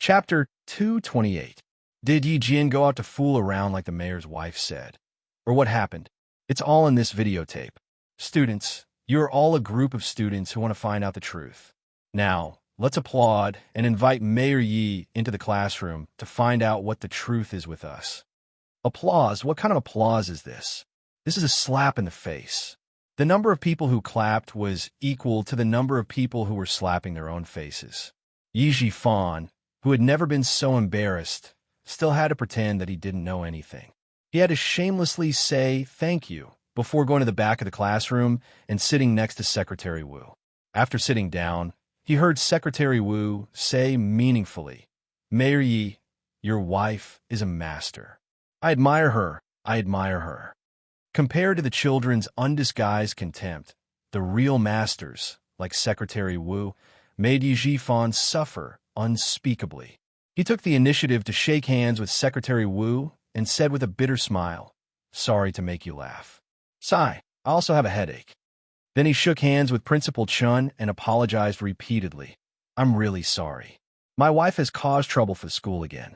Chapter 228. Did Yi Jian go out to fool around like the mayor's wife said? Or what happened? It's all in this videotape. Students, you're all a group of students who want to find out the truth. Now, let's applaud and invite Mayor Yi into the classroom to find out what the truth is with us. Applause? What kind of applause is this? This is a slap in the face. The number of people who clapped was equal to the number of people who were slapping their own faces. Yi Jifan, who had never been so embarrassed, still had to pretend that he didn't know anything. He had to shamelessly say thank you before going to the back of the classroom and sitting next to Secretary Wu. After sitting down, he heard Secretary Wu say meaningfully, "Mayor Yi, your wife is a master. I admire her. I admire her." Compared to the children's undisguised contempt, the real masters, like Secretary Wu, made Yi Jifan suffer unspeakably. He took the initiative to shake hands with Secretary Wu and said with a bitter smile, "Sorry to make you laugh. Sigh, I also have a headache." Then he shook hands with Principal Chun and apologized repeatedly. "I'm really sorry. My wife has caused trouble for school again.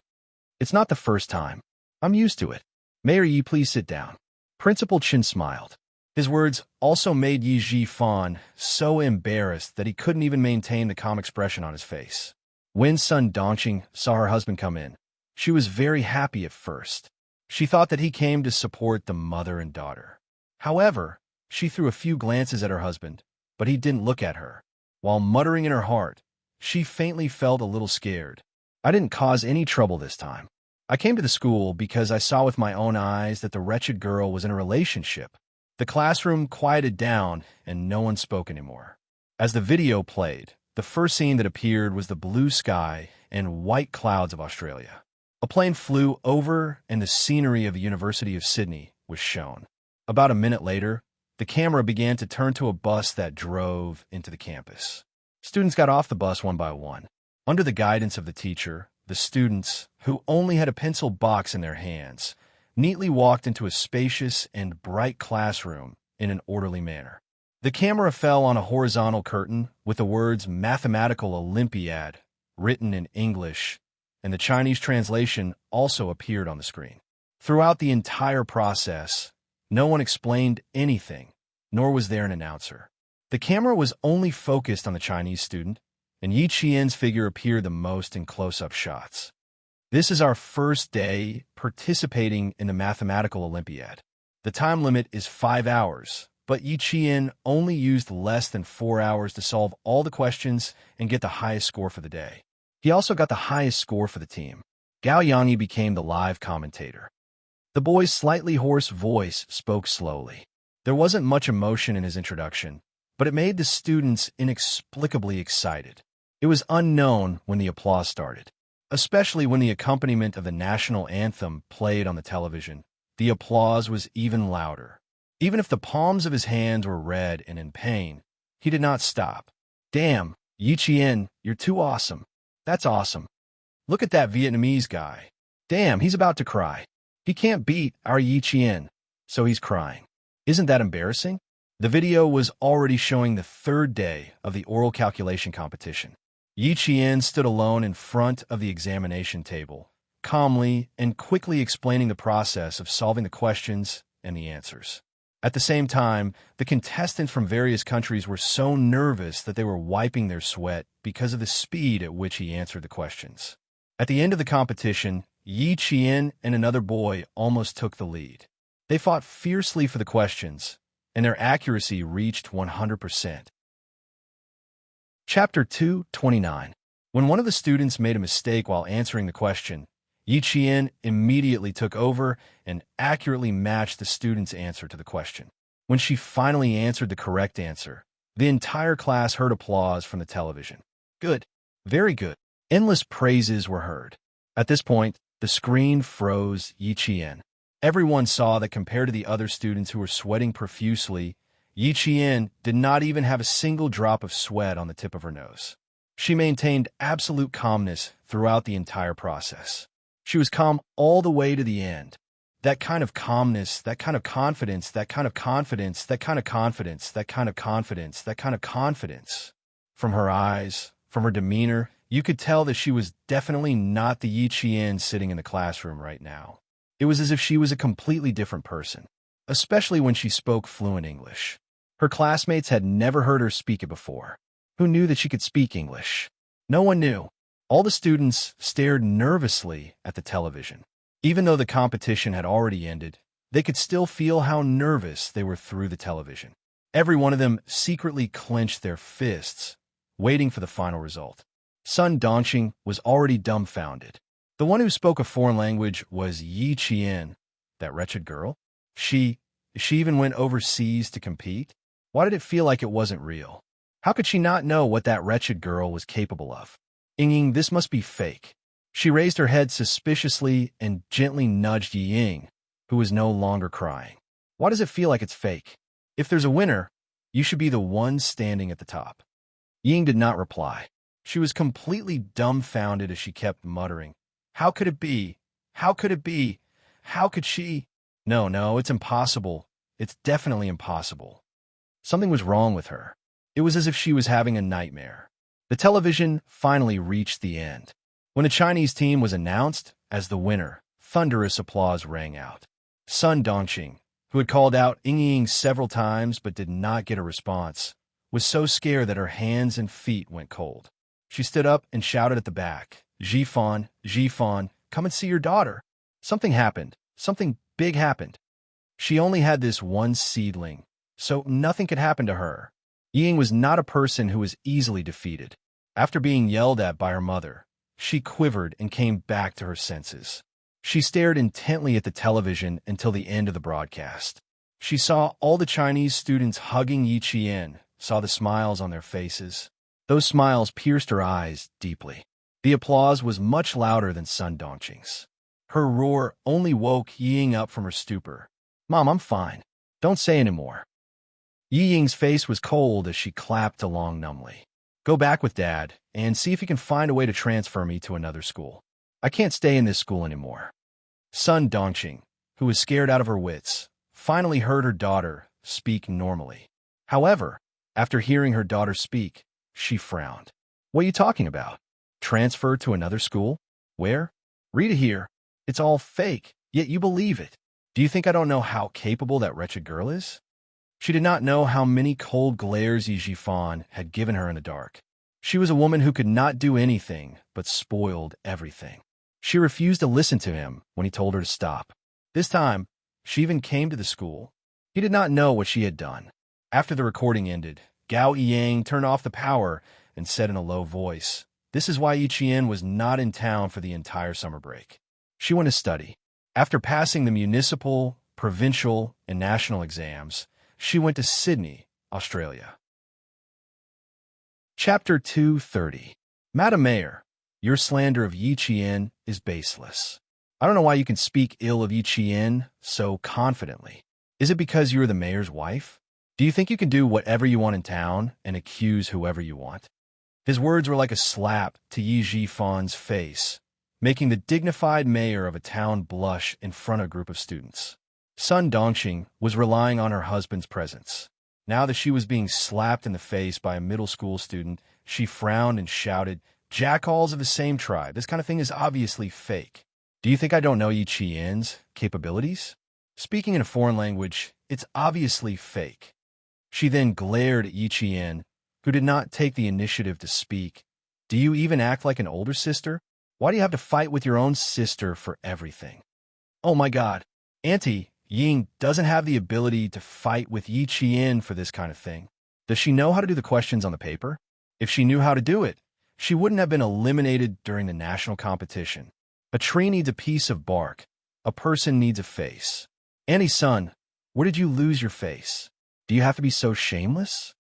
It's not the first time. I'm used to it. Mayor Yi, please sit down." Principal Chun smiled. His words also made Yi Jifan so embarrassed that he couldn't even maintain the calm expression on his face. When Sun Dongqing saw her husband come in, she was very happy at first. She thought that he came to support the mother and daughter. However, she threw a few glances at her husband, but he didn't look at her. While muttering in her heart, she faintly felt a little scared. "I didn't cause any trouble this time. I came to the school because I saw with my own eyes that the wretched girl was in a relationship." The classroom quieted down and no one spoke anymore. As the video played, the first scene that appeared was the blue sky and white clouds of Australia. A plane flew over and the scenery of the University of Sydney was shown. About a minute later, the camera began to turn to a bus that drove into the campus. Students got off the bus one by one. Under the guidance of the teacher, the students, who only had a pencil box in their hands, neatly walked into a spacious and bright classroom in an orderly manner. The camera fell on a horizontal curtain with the words Mathematical Olympiad written in English, and the Chinese translation also appeared on the screen. Throughout the entire process, no one explained anything, nor was there an announcer. The camera was only focused on the Chinese student, and Yi Qian's figure appeared the most in close-up shots. "This is our first day participating in the Mathematical Olympiad. The time limit is 5 hours, but Yi Qian only used less than 4 hours to solve all the questions and get the highest score for the day. He also got the highest score for the team." Gao Yangyi became the live commentator. The boy's slightly hoarse voice spoke slowly. There wasn't much emotion in his introduction, but it made the students inexplicably excited. It was unknown when the applause started. Especially when the accompaniment of the national anthem played on the television, the applause was even louder. Even if the palms of his hands were red and in pain, he did not stop. "Damn, Yi Qian, you're too awesome. That's awesome. Look at that Vietnamese guy. Damn, he's about to cry. He can't beat our Yi Qian, so he's crying. Isn't that embarrassing?" The video was already showing the third day of the oral calculation competition. Yi Qian stood alone in front of the examination table, calmly and quickly explaining the process of solving the questions and the answers. At the same time, the contestants from various countries were so nervous that they were wiping their sweat because of the speed at which he answered the questions. At the end of the competition, Yi Qian and another boy almost took the lead. They fought fiercely for the questions, and their accuracy reached 100%. Chapter 229. When one of the students made a mistake while answering the question, Yi Qian immediately took over and accurately matched the student's answer to the question. When she finally answered the correct answer, the entire class heard applause from the television. "Good. Very good." Endless praises were heard. At this point, the screen froze Yi Qian. Everyone saw that compared to the other students who were sweating profusely, Yi Qian did not even have a single drop of sweat on the tip of her nose. She maintained absolute calmness throughout the entire process. She was calm all the way to the end. That kind of calmness, that kind of confidence, that kind of confidence, that kind of confidence, that kind of confidence, that kind of confidence. From her eyes, from her demeanor, You could tell that she was definitely not the Yi Qian sitting in the classroom right now. It was as if she was a completely different person, especially when she spoke fluent English. Her classmates had never heard her speak it before. Who knew that she could speak English? No one knew. All the students stared nervously at the television. Even though the competition had already ended, they could still feel how nervous they were through the television. Every one of them secretly clenched their fists, waiting for the final result. Sun Dongqing was already dumbfounded. The one who spoke a foreign language was Yi Qian, that wretched girl. She even went overseas to compete? Why did it feel like it wasn't real? How could she not know what that wretched girl was capable of? Ying, this must be fake. She raised her head suspiciously and gently nudged Ying, who was no longer crying. Why does it feel like it's fake? If there's a winner, you should be the one standing at the top. Ying did not reply. She was completely dumbfounded as she kept muttering, "How could it be? How could it be? How could she? No, it's impossible. It's definitely impossible." Something was wrong with her. It was as if she was having a nightmare. The television finally reached the end. When the Chinese team was announced as the winner, thunderous applause rang out. Sun Dongqing, who had called out Ying several times but did not get a response, was so scared that her hands and feet went cold. She stood up and shouted at the back, Jifan, come and see your daughter." Something happened. Something big happened. She only had this one seedling, so nothing could happen to her. Ying was not a person who was easily defeated. After being yelled at by her mother, she quivered and came back to her senses. She stared intently at the television until the end of the broadcast. She saw all the Chinese students hugging Yi Qian, saw the smiles on their faces. Those smiles pierced her eyes deeply. The applause was much louder than Sun Dongqing's. Her roar only woke Ying up from her stupor. "Mom, I'm fine. Don't say anymore." Ying's face was cold as she clapped along numbly. "Go back with Dad and see if he can find a way to transfer me to another school. I can't stay in this school anymore." Sun Dongqing, who was scared out of her wits, finally heard her daughter speak normally. However, after hearing her daughter speak, she frowned. "What are you talking about? Transfer to another school? Where? Read it here. It's all fake, yet you believe it. Do you think I don't know how capable that wretched girl is?" She did not know how many cold glares Yi Jifan had given her in the dark. She was a woman who could not do anything but spoiled everything. She refused to listen to him when he told her to stop. This time, she even came to the school. He did not know what she had done. After the recording ended, Gao Yang turned off the power and said in a low voice, "This is why Yi Qian was not in town for the entire summer break. She went to study. After passing the municipal, provincial, and national exams, she went to Sydney, Australia." Chapter 230. Madam Mayor, your slander of Yi Qian is baseless. I don't know why you can speak ill of Yi Qian so confidently. Is it because you are the mayor's wife? Do you think you can do whatever you want in town and accuse whoever you want? His words were like a slap to Yi Jifan's face, making the dignified mayor of a town blush in front of a group of students. Sun Dongqing was relying on her husband's presence. Now that she was being slapped in the face by a middle school student, she frowned and shouted, "Jackals of the same tribe. This kind of thing is obviously fake. Do you think I don't know Yi Qian's capabilities? Speaking in a foreign language, it's obviously fake." She then glared at Yi Qian, who did not take the initiative to speak. "Do you even act like an older sister? Why do you have to fight with your own sister for everything?" "Oh my God, Auntie, Ying doesn't have the ability to fight with Yi Qian for this kind of thing. Does she know how to do the questions on the paper? If she knew how to do it, she wouldn't have been eliminated during the national competition. A tree needs a piece of bark. A person needs a face. Auntie's son, where did you lose your face? Do you have to be so shameless?"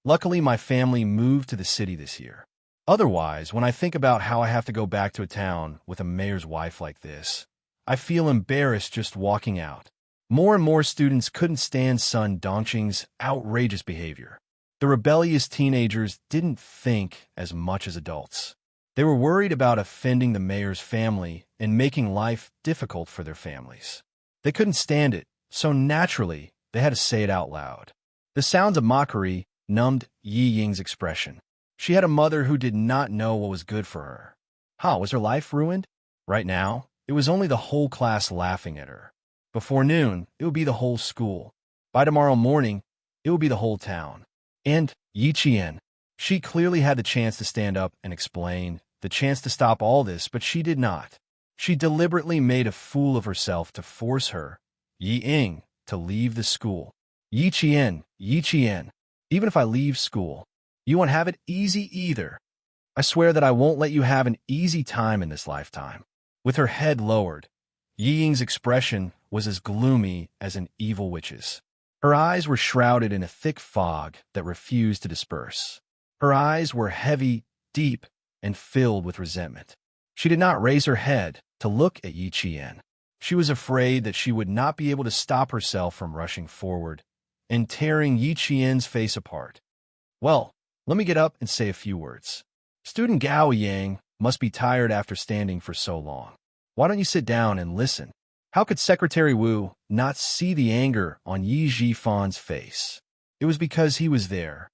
Luckily, my family moved to the city this year. Otherwise, when I think about how I have to go back to a town with a mayor's wife like this, I feel embarrassed just walking out. More and more students couldn't stand Sun Dongqing's outrageous behavior. The rebellious teenagers didn't think as much as adults. They were worried about offending the mayor's family and making life difficult for their families. They couldn't stand it, so naturally, they had to say it out loud. The sounds of mockery numbed Yi Ying's expression. She had a mother who did not know what was good for her. How was her life ruined? Right now, it was only the whole class laughing at her. Before noon, it would be the whole school. By tomorrow morning, it would be the whole town. And Yi Qian, she clearly had the chance to stand up and explain, the chance to stop all this, but she did not. She deliberately made a fool of herself to force her, Yi Ying, to leave the school. Yi Qian, even if I leave school, you won't have it easy either. I swear that I won't let you have an easy time in this lifetime. With her head lowered, Yi Ying's expression was as gloomy as an evil witch's. Her eyes were shrouded in a thick fog that refused to disperse. Her eyes were heavy, deep, and filled with resentment. She did not raise her head to look at Yi Qian. She was afraid that she would not be able to stop herself from rushing forward and tearing Yi Qian's face apart. Well, let me get up and say a few words. Student Gao Yang must be tired after standing for so long. Why don't you sit down and listen? How could Secretary Wu not see the anger on Yi Jifan's face? It was because he was there.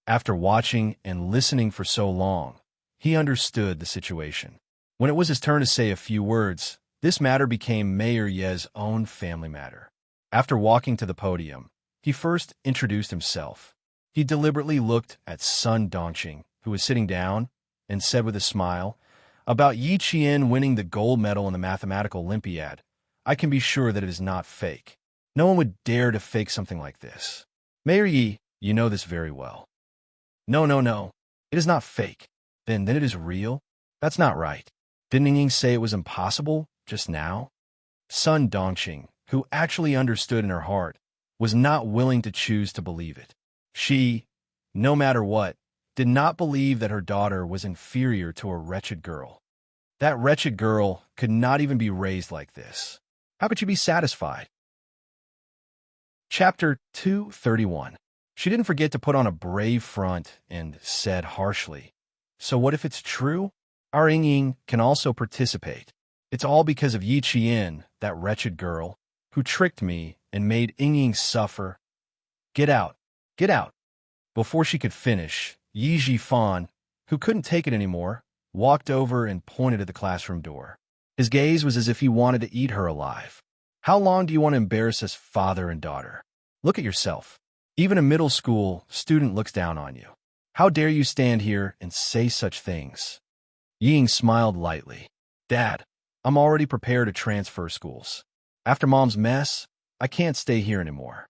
After watching and listening for so long, he understood the situation. When it was his turn to say a few words, this matter became Mayor Ye's own family matter. After walking to the podium, he first introduced himself. He deliberately looked at Sun Dongqing, who was sitting down, and said with a smile, "About Yi Qian winning the gold medal in the mathematical Olympiad, I can be sure that it is not fake. No one would dare to fake something like this. Mayor Yi, you know this very well." No. It is not fake. Then it is real? That's not right. Didn't Ying say it was impossible just now? Sun Dongqing, who actually understood in her heart, was not willing to choose to believe it. She, no matter what, did not believe that her daughter was inferior to a wretched girl. That wretched girl could not even be raised like this. How could she be satisfied? Chapter 231. She didn't forget to put on a brave front and said harshly, "So what if it's true? Our Ying can also participate. It's all because of Yi Qian, that wretched girl, who tricked me and made Ying suffer. Get out, get out." Before she could finish, Yi Jifan, who couldn't take it anymore, walked over and pointed at the classroom door. His gaze was as if he wanted to eat her alive. How long do you want to embarrass us, father and daughter? Look at yourself. Even a middle school student looks down on you. How dare you stand here and say such things? Ying smiled lightly. "Dad, I'm already prepared to transfer schools. After Mom's mess, I can't stay here anymore."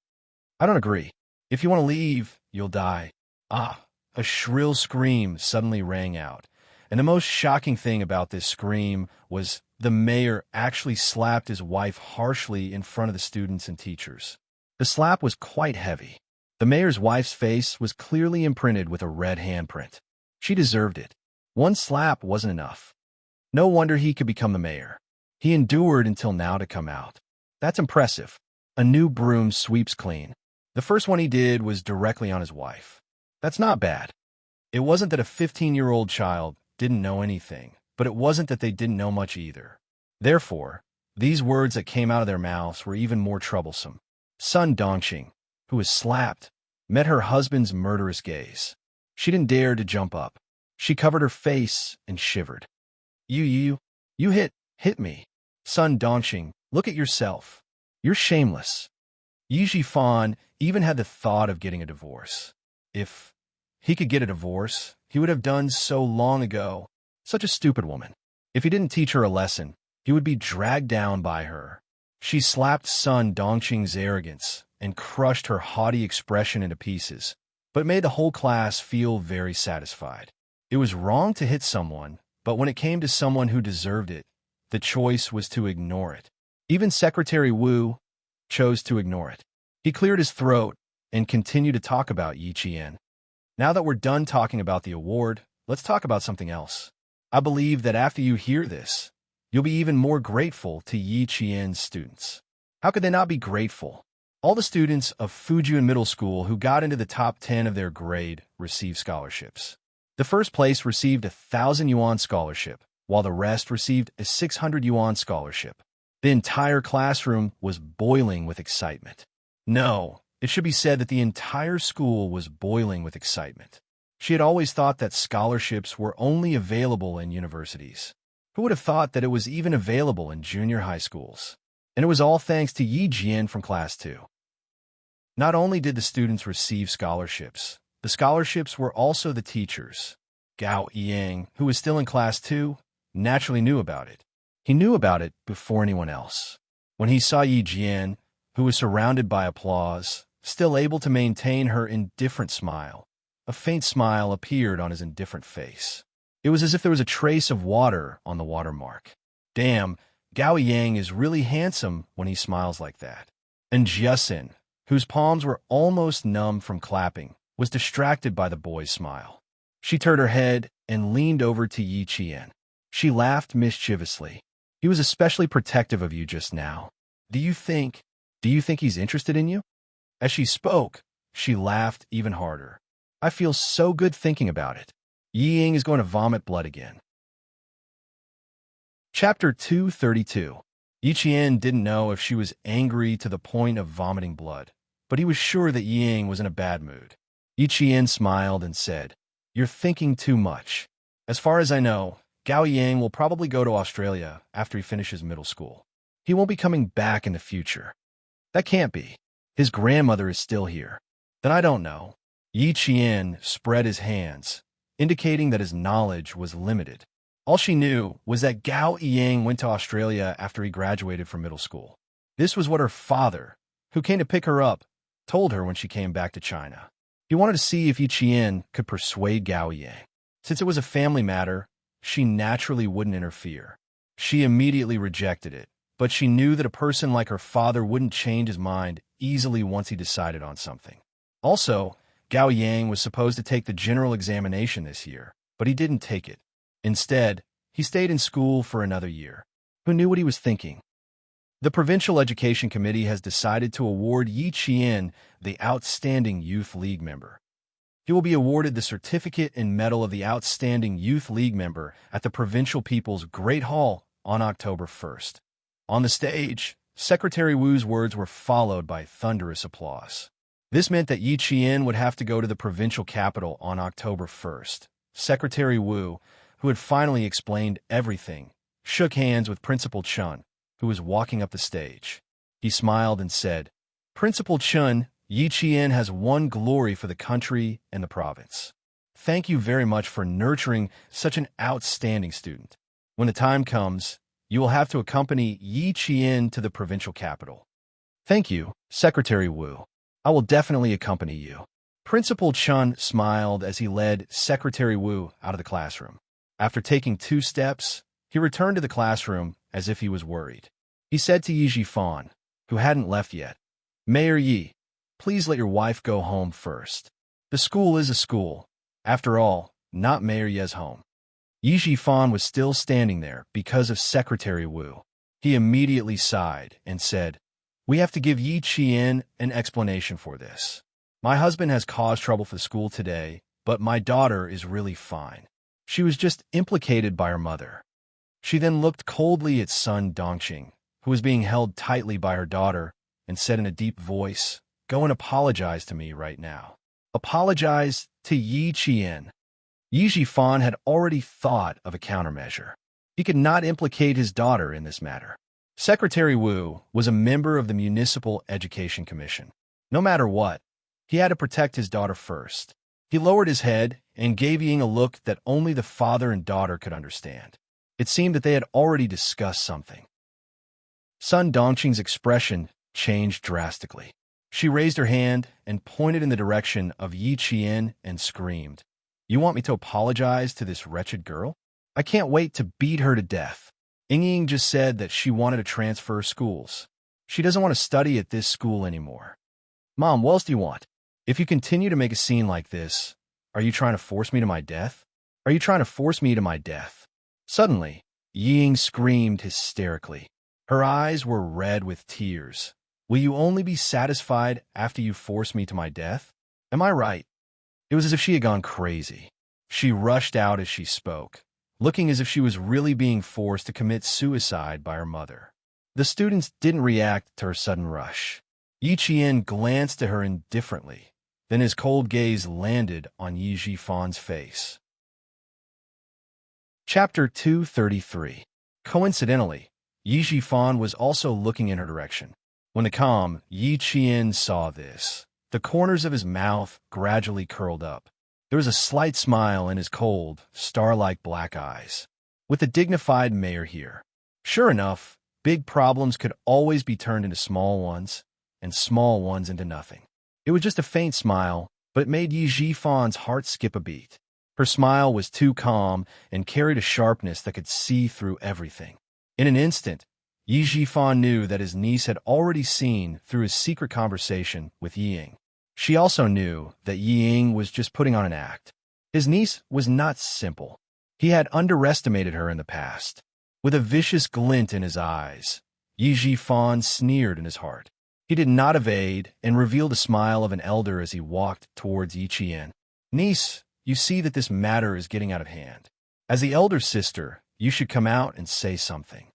"I don't agree. If you want to leave, you'll die." Ah, a shrill scream suddenly rang out. And the most shocking thing about this scream was the mayor actually slapped his wife harshly in front of the students and teachers. The slap was quite heavy. The mayor's wife's face was clearly imprinted with a red handprint. She deserved it. One slap wasn't enough. No wonder he could become the mayor. He endured until now to come out. That's impressive. A new broom sweeps clean. The first one he did was directly on his wife. That's not bad. It wasn't that a 15-year-old child didn't know anything, but it wasn't that they didn't know much either. Therefore, these words that came out of their mouths were even more troublesome. Sun Dongqing, who was slapped, met her husband's murderous gaze. She didn't dare to jump up. She covered her face and shivered. You hit me. Sun Dongqing, look at yourself. You're shameless." Yi Jifan even had the thought of getting a divorce. If he could get a divorce, he would have done so long ago. Such a stupid woman. If he didn't teach her a lesson, he would be dragged down by her. She slapped Sun Dongqing's arrogance and crushed her haughty expression into pieces, but made the whole class feel very satisfied. It was wrong to hit someone, but when it came to someone who deserved it, the choice was to ignore it. Even Secretary Wu chose to ignore it. He cleared his throat and continued to talk about Yi Qian. "Now that we're done talking about the award, let's talk about something else. I believe that after you hear this, you'll be even more grateful to Yi Qian's students." How could they not be grateful? All the students of Fujian Middle School who got into the top 10 of their grade received scholarships. The first place received a 1,000 yuan scholarship, while the rest received a 600 yuan scholarship. The entire classroom was boiling with excitement. No, it should be said that the entire school was boiling with excitement. She had always thought that scholarships were only available in universities. Who would have thought that it was even available in junior high schools? And it was all thanks to Yi Jian from Class 2. Not only did the students receive scholarships, the scholarships were also the teachers. Gao Yang, who was still in Class 2, naturally knew about it. He knew about it before anyone else. When he saw Yi Jian, who was surrounded by applause, still able to maintain her indifferent smile, a faint smile appeared on his indifferent face. It was as if there was a trace of water on the watermark. Damn, Gao Yang is really handsome when he smiles like that. And Jiasin, whose palms were almost numb from clapping, was distracted by the boy's smile. She turned her head and leaned over to Yi Qian. She laughed mischievously. He was especially protective of you just now. Do you think he's interested in you? As she spoke, she laughed even harder. I feel so good thinking about it. Yi Ying is going to vomit blood again. Chapter 232. Yi Qian didn't know if she was angry to the point of vomiting blood, but he was sure that Yi Ying was in a bad mood. Yi Qian smiled and said, "You're thinking too much. As far as I know, Gao Yang will probably go to Australia after he finishes middle school. He won't be coming back in the future." "That can't be. His grandmother is still here." "Then I don't know." Yi Qian spread his hands, indicating that his knowledge was limited. All she knew was that Gao Yang went to Australia after he graduated from middle school. This was what her father, who came to pick her up, told her when she came back to China. He wanted to see if Yi Qian could persuade Gao Yang. Since it was a family matter, she naturally wouldn't interfere. She immediately rejected it, but she knew that a person like her father wouldn't change his mind easily once he decided on something. Also, Gao Yang was supposed to take the general examination this year, but he didn't take it. Instead, he stayed in school for another year. Who knew what he was thinking? The Provincial Education Committee has decided to award Yi Qian the Outstanding Youth League member. He will be awarded the Certificate and Medal of the Outstanding Youth League member at the Provincial People's Great Hall on October 1st. On the stage, Secretary Wu's words were followed by thunderous applause. This meant that Yi Qian would have to go to the provincial capital on October 1st. Secretary Wu, who had finally explained everything, shook hands with Principal Chun, who was walking up the stage. He smiled and said, "Principal Chun, Yi Qian has won glory for the country and the province. Thank you very much for nurturing such an outstanding student. When the time comes, you will have to accompany Yi Qian to the provincial capital." "Thank you, Secretary Wu. I will definitely accompany you." Principal Chun smiled as he led Secretary Wu out of the classroom. After taking 2 steps, he returned to the classroom as if he was worried. He said to Yi Jifan, who hadn't left yet, "Mayor Yi, please let your wife go home first. The school is a school. After all, not Mayor Ye's home." Yi Jifan was still standing there because of Secretary Wu. He immediately sighed and said, "We have to give Yi Qian an explanation for this. My husband has caused trouble for the school today, but my daughter is really fine. She was just implicated by her mother." She then looked coldly at son Dongqing, who was being held tightly by her daughter, and said in a deep voice, "Go and apologize to me right now." Apologize to Yi Qian. Yi Jifan had already thought of a countermeasure. He could not implicate his daughter in this matter. Secretary Wu was a member of the Municipal Education Commission. No matter what, he had to protect his daughter first. He lowered his head and gave Ying a look that only the father and daughter could understand. It seemed that they had already discussed something. Sun Dongqing's expression changed drastically. She raised her hand and pointed in the direction of Yi Qian and screamed, "You want me to apologize to this wretched girl? I can't wait to beat her to death. Ying just said that she wanted to transfer schools. She doesn't want to study at this school anymore. Mom, what else do you want? If you continue to make a scene like this, are you trying to force me to my death? Are you trying to force me to my death?" Suddenly, Ying screamed hysterically. Her eyes were red with tears. "Will you only be satisfied after you force me to my death? Am I right?" It was as if she had gone crazy. She rushed out as she spoke, looking as if she was really being forced to commit suicide by her mother. The students didn't react to her sudden rush. Yi Qian glanced at her indifferently, Then his cold gaze landed on Yi Jifan's face. Chapter 233. Coincidentally, Yi Jifan was also looking in her direction. When the calm Yi Qian saw this, the corners of his mouth gradually curled up. There was a slight smile in his cold, star-like black eyes. With the dignified mayor here. Sure enough, big problems could always be turned into small ones, and small ones into nothing. It was just a faint smile, but it made Yi Jifan's heart skip a beat. Her smile was too calm and carried a sharpness that could see through everything. In an instant, Yi Jifan knew that his niece had already seen through his secret conversation with Yi Ying. She also knew that Yi Ying was just putting on an act. His niece was not simple. He had underestimated her in the past. With a vicious glint in his eyes, Yi Jifan sneered in his heart. He did not evade and revealed a smile of an elder as he walked towards Yi Qian. Niece, you see that this matter is getting out of hand. As the elder sister, you should come out and say something.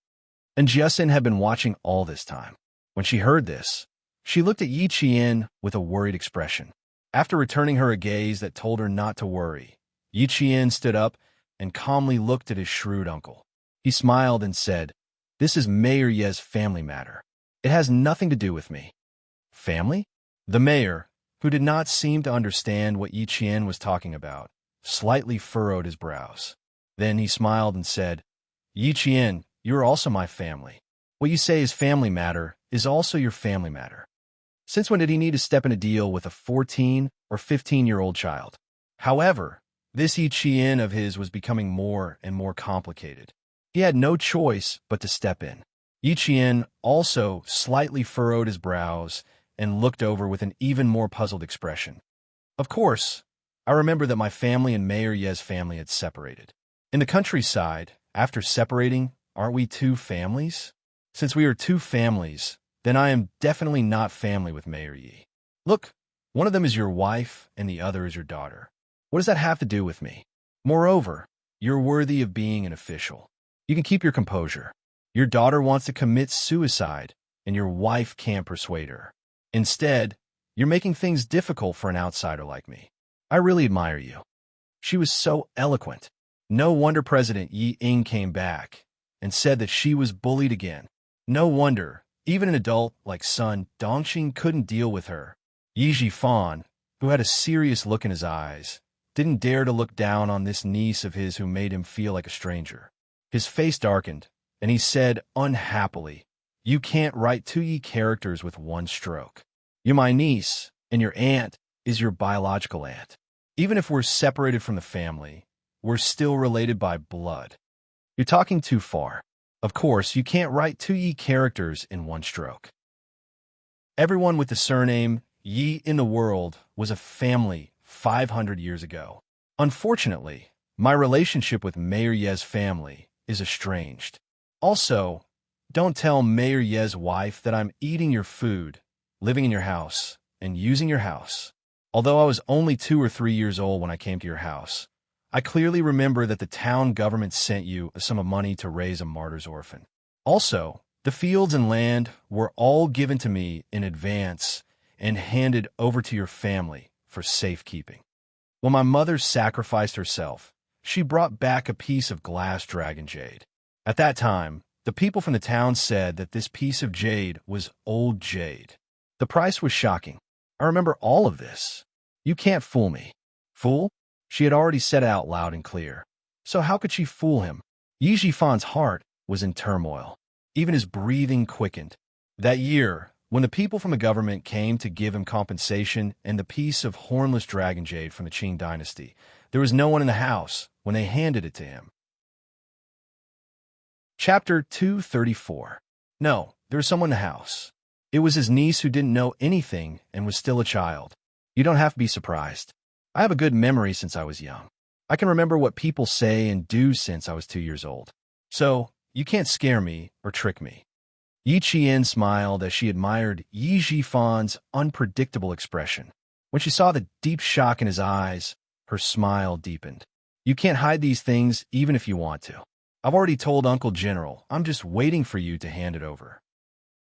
And Jiasin had been watching all this time. When she heard this, she looked at Yi Qian with a worried expression. After returning her a gaze that told her not to worry, Yi Qian stood up and calmly looked at his shrewd uncle. He smiled and said, "This is Mayor Ye's family matter. It has nothing to do with me." Family? The mayor, who did not seem to understand what Yi Qian was talking about, slightly furrowed his brows. Then he smiled and said, "Yi Qian, you are also my family. What you say is family matter is also your family matter." Since when did he need to step in a deal with a 14 or 15-year-old child? However, this Yi Qian of his was becoming more and more complicated. He had no choice but to step in. Yi Qian also slightly furrowed his brows and looked over with an even more puzzled expression. Of course, I remember that my family and Mayor Ye's family had separated. In the countryside, after separating, aren't we two families? Since we are two families, then I am definitely not family with Mayor Yi. Look, one of them is your wife and the other is your daughter. What does that have to do with me? Moreover, you're worthy of being an official. You can keep your composure. Your daughter wants to commit suicide, and your wife can't persuade her. Instead, you're making things difficult for an outsider like me. I really admire you. She was so eloquent. No wonder President Yi Ying came back and said that she was bullied again. No wonder even an adult like Sun Dongxing couldn't deal with her. Yi Jifan, who had a serious look in his eyes, didn't dare to look down on this niece of his who made him feel like a stranger. His face darkened, and he said unhappily, "You can't write two Yi characters with one stroke. You're my niece, and your aunt is your biological aunt. Even if we're separated from the family, we're still related by blood. You're talking too far. Of course, you can't write two Yi characters in one stroke." Everyone with the surname Yi in the world was a family 500 years ago. Unfortunately, my relationship with Mayor Ye's family is estranged. Also, don't tell Mayor Ye's wife that I'm eating your food, living in your house, and using your house. Although I was only 2 or 3 years old when I came to your house, I clearly remember that the town government sent you a sum of money to raise a martyr's orphan. Also, the fields and land were all given to me in advance and handed over to your family for safekeeping. When my mother sacrificed herself, she brought back a piece of glass dragon jade. At that time, the people from the town said that this piece of jade was old jade. The price was shocking. I remember all of this. You can't fool me. Fool? She had already said it out loud and clear. So how could she fool him? Yi Jifan's heart was in turmoil. Even his breathing quickened. That year, when the people from the government came to give him compensation and the piece of hornless dragon jade from the Qing dynasty, there was no one in the house when they handed it to him. Chapter 234. No, there was someone in the house. It was his niece who didn't know anything and was still a child. You don't have to be surprised. I have a good memory since I was young. I can remember what people say and do since I was 2 years old. So, you can't scare me or trick me. Yi Qian smiled as she admired Yi Jifan's unpredictable expression. When she saw the deep shock in his eyes, her smile deepened. You can't hide these things even if you want to. I've already told Uncle General. I'm just waiting for you to hand it over.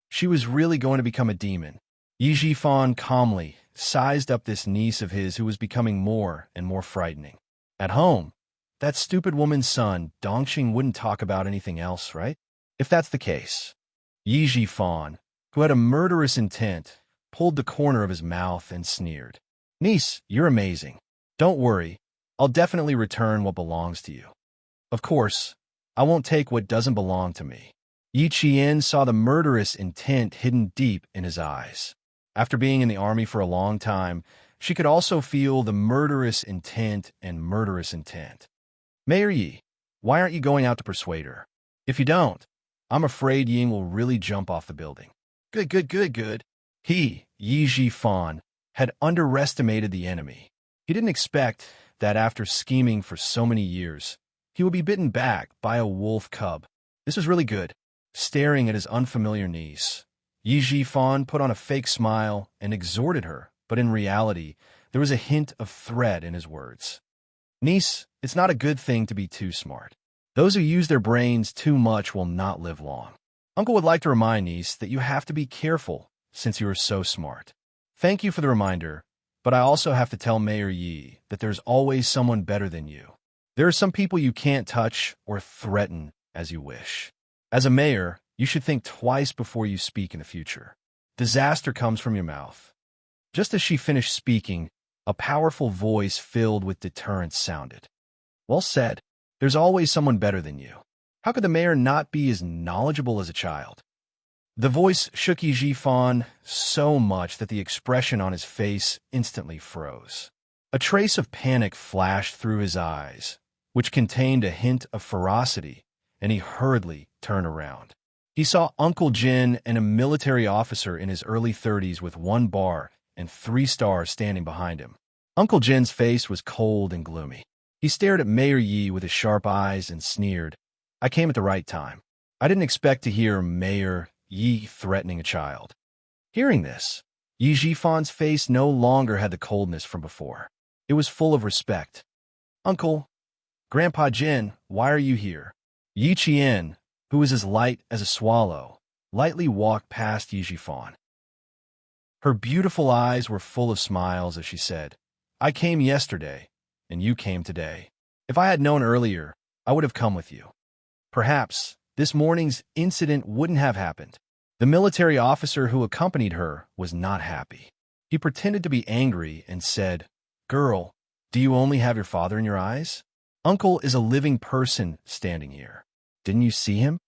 She was really going to become a demon. Yi Jifan calmly sized up this niece of his who was becoming more and more frightening. At home, that stupid woman's son, Dongxing, wouldn't talk about anything else, right? If that's the case, Yi Jifan, who had a murderous intent, pulled the corner of his mouth and sneered. Niece, you're amazing. Don't worry, I'll definitely return what belongs to you. Of course, I won't take what doesn't belong to me. Yi Qian saw the murderous intent hidden deep in his eyes. After being in the army for a long time, she could also feel the murderous intent and murderous intent. Mayor Yi, why aren't you going out to persuade her? If you don't, I'm afraid Ying will really jump off the building. Good. He, Yi Jifan, had underestimated the enemy. He didn't expect that after scheming for so many years, he would be bitten back by a wolf cub. This was really good. Staring at his unfamiliar niece, Yi Jifan put on a fake smile and exhorted her, but in reality, there was a hint of threat in his words. Niece, it's not a good thing to be too smart. Those who use their brains too much will not live long. Uncle would like to remind niece that you have to be careful since you are so smart. Thank you for the reminder, but I also have to tell Mayor Yi that there's always someone better than you. There are some people you can't touch or threaten as you wish. As a mayor, you should think twice before you speak in the future. Disaster comes from your mouth. Just as she finished speaking, a powerful voice filled with deterrence sounded. Well said. There's always someone better than you. How could the mayor not be as knowledgeable as a child? The voice shook Yi Jifan so much that the expression on his face instantly froze. A trace of panic flashed through his eyes, which contained a hint of ferocity, and he hurriedly turned around. He saw Uncle Jin and a military officer in his early 30s with 1 bar and 3 stars standing behind him. Uncle Jin's face was cold and gloomy. He stared at Mayor Yi with his sharp eyes and sneered, I came at the right time. I didn't expect to hear Mayor Yi threatening a child. Hearing this, Yi Jifan's face no longer had the coldness from before. It was full of respect. Uncle, Grandpa Jin, why are you here? Yi Qian, who was as light as a swallow, lightly walked past Yi Jifan. Her beautiful eyes were full of smiles as she said, I came yesterday, and you came today. If I had known earlier, I would have come with you. Perhaps this morning's incident wouldn't have happened. The military officer who accompanied her was not happy. He pretended to be angry and said, Girl, do you only have your father in your eyes? Uncle is a living person standing here. Didn't you see him?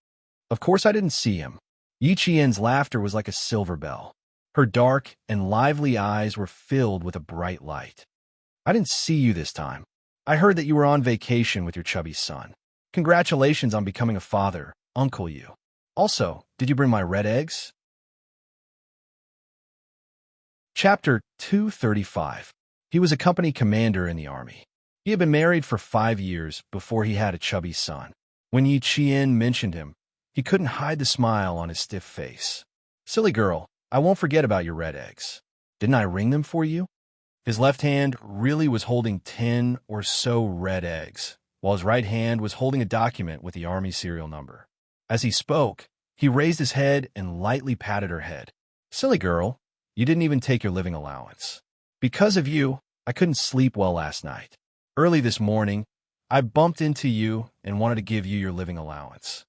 Of course I didn't see him. Yi Qian's laughter was like a silver bell. Her dark and lively eyes were filled with a bright light. I didn't see you this time. I heard that you were on vacation with your chubby son. Congratulations on becoming a father, Uncle Yu. Also, did you bring my red eggs? Chapter 235. He was a company commander in the army. He had been married for 5 years before he had a chubby son. When Yi Qian mentioned him, he couldn't hide the smile on his stiff face. Silly girl, I won't forget about your red eggs. Didn't I ring them for you? His left hand really was holding 10 or so red eggs, while his right hand was holding a document with the army serial number. As he spoke, he raised his head and lightly patted her head. Silly girl, you didn't even take your living allowance. Because of you, I couldn't sleep well last night. Early this morning, I bumped into you and wanted to give you your living allowance.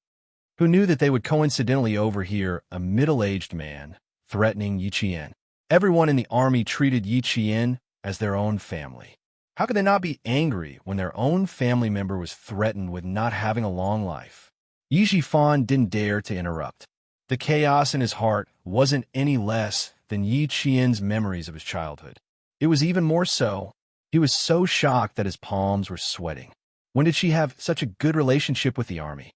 Who knew that they would coincidentally overhear a middle-aged man threatening Yi Qian? Everyone in the army treated Yi Qian as their own family. How could they not be angry when their own family member was threatened with not having a long life? Yi Jifan didn't dare to interrupt. The chaos in his heart wasn't any less than Yi Qian's memories of his childhood. It was even more so. He was so shocked that his palms were sweating. When did she have such a good relationship with the army?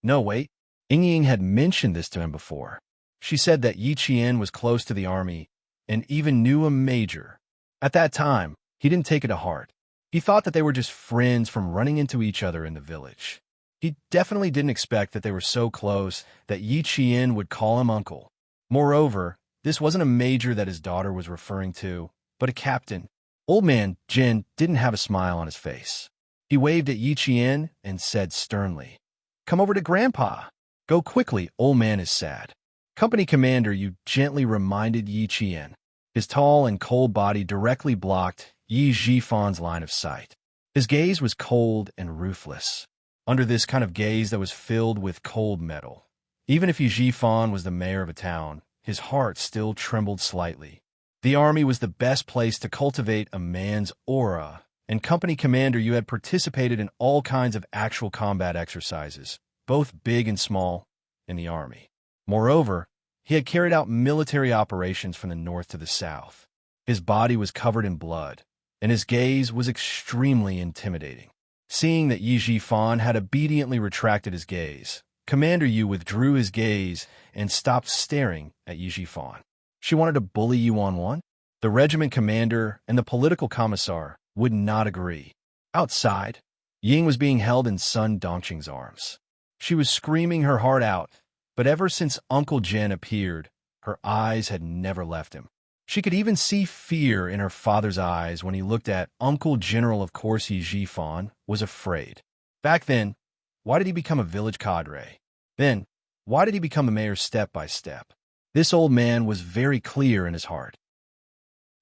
No, wait. Ying had mentioned this to him before. She said that Yi Qian was close to the army and even knew a major. At that time, he didn't take it to heart. He thought that they were just friends from running into each other in the village. He definitely didn't expect that they were so close that Yi Qian would call him uncle. Moreover, this wasn't a major that his daughter was referring to, but a captain. Old man Jin didn't have a smile on his face. He waved at Yi Qian and said sternly, Come over to Grandpa. Go quickly, old man is sad. Company commander Yu gently reminded Yi Qian. His tall and cold body directly blocked Yi Jifan's line of sight. His gaze was cold and ruthless. Under this kind of gaze that was filled with cold metal, even if Yi Jifan was the mayor of a town, his heart still trembled slightly. The army was the best place to cultivate a man's aura, and company commander Yu had participated in all kinds of actual combat exercises, both big and small, in the army. Moreover, he had carried out military operations from the north to the south. His body was covered in blood, and his gaze was extremely intimidating. Seeing that Yi Jifan had obediently retracted his gaze, Commander Yu withdrew his gaze and stopped staring at Yi Jifan. She wanted to bully you one-on-one? The regiment commander and the political commissar would not agree. Outside, Ying was being held in Sun Dongqing's arms. She was screaming her heart out, but ever since Uncle Jen appeared, her eyes had never left him. She could even see fear in her father's eyes when he looked at Uncle General. Of course, Yi Jifan was afraid. Back then, why did he become a village cadre? Then, why did he become a mayor step by step? This old man was very clear in his heart.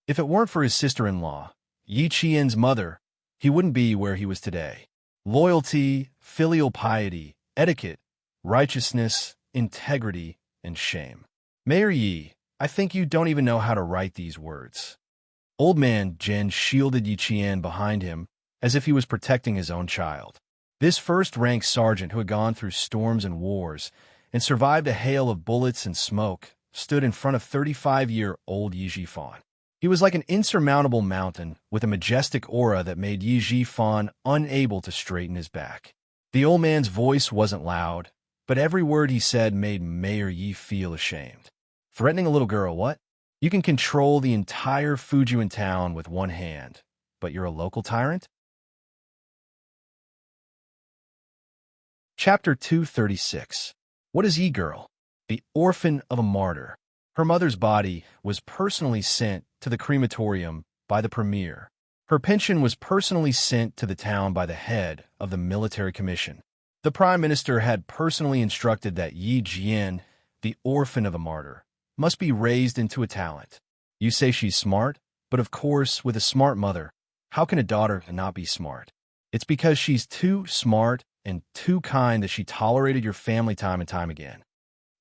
If it weren't for his sister-in-law, Yi Qian's mother, he wouldn't be where he was today. Loyalty, filial piety, etiquette, righteousness, integrity, and shame. Mayor Yi, I think you don't even know how to write these words. Old man Jen shielded Yi Qian behind him as if he was protecting his own child. This first-rank sergeant who had gone through storms and wars and survived a hail of bullets and smoke stood in front of 35-year-old Yi Jifan. He was like an insurmountable mountain with a majestic aura that made Yi Jifan unable to straighten his back. The old man's voice wasn't loud, but every word he said made Mayor Yi feel ashamed. Threatening a little girl, what? You can control the entire Fujian town with one hand, but you're a local tyrant? Chapter 236. What is Yi Girl? The orphan of a martyr. Her mother's body was personally sent to the crematorium by the premier. Her pension was personally sent to the town by the head of the military commission. The prime minister had personally instructed that Yi Jian, the orphan of a martyr, must be raised into a talent. You say she's smart, but of course, with a smart mother, how can a daughter not be smart? It's because she's too smart and too kind that she tolerated your family time and time again.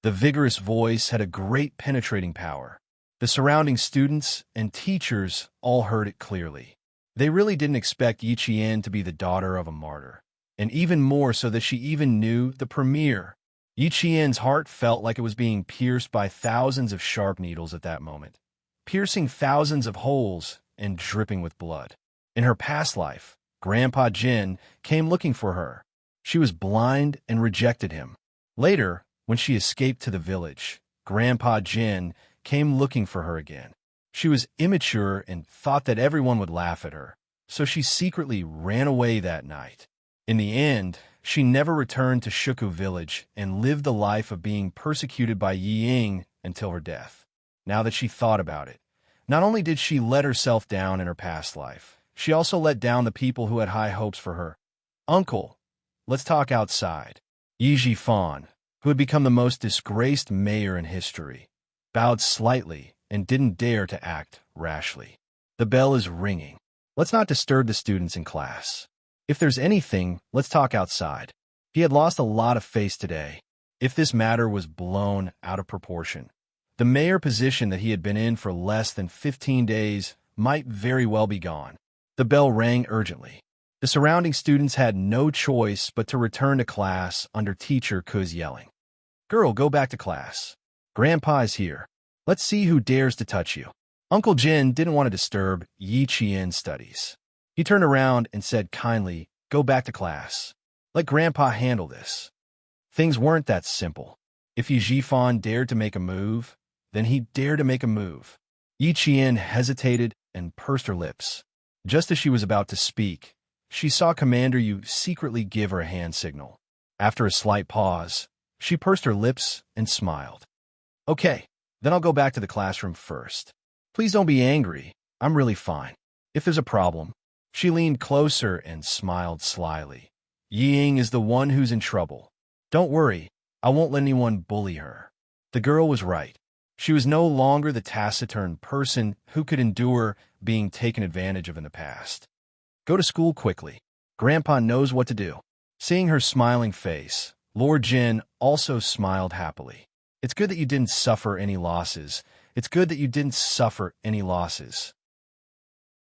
The vigorous voice had a great penetrating power. The surrounding students and teachers all heard it clearly. They really didn't expect Yi Qian to be the daughter of a martyr, and even more so that she even knew the premier. Yi Qian's heart felt like it was being pierced by thousands of sharp needles at that moment, piercing thousands of holes and dripping with blood. In her past life, Grandpa Jin came looking for her. She was blind and rejected him. Later, when she escaped to the village, Grandpa Jin came looking for her again. She was immature and thought that everyone would laugh at her, so she secretly ran away that night. In the end, she never returned to Shuku village and lived the life of being persecuted by Yi Ying until her death. Now that she thought about it, not only did she let herself down in her past life, she also let down the people who had high hopes for her. Uncle, let's talk outside. Yi Jifan, who had become the most disgraced mayor in history, bowed slightly and didn't dare to act rashly. The bell is ringing. Let's not disturb the students in class. If there's anything, let's talk outside. He had lost a lot of face today. If this matter was blown out of proportion, the mayor position that he had been in for less than 15 days might very well be gone. The bell rang urgently. The surrounding students had no choice but to return to class under Teacher Ku's yelling. Girl, go back to class. Grandpa is here. Let's see who dares to touch you. Uncle Jin didn't want to disturb Yi Qian's studies. He turned around and said kindly, go back to class. Let Grandpa handle this. Things weren't that simple. If Yi Jifan dared to make a move, then he dared to make a move. Yi Qian hesitated and pursed her lips. Just as she was about to speak, she saw Commander Yu secretly give her a hand signal. After a slight pause, she pursed her lips and smiled. Okay, then I'll go back to the classroom first. Please don't be angry. I'm really fine. If there's a problem, she leaned closer and smiled slyly. Yi Ying is the one who's in trouble. Don't worry, I won't let anyone bully her. The girl was right. She was no longer the taciturn person who could endure being taken advantage of in the past. Go to school quickly. Grandpa knows what to do. Seeing her smiling face, Lord Jin also smiled happily. It's good that you didn't suffer any losses. It's good that you didn't suffer any losses.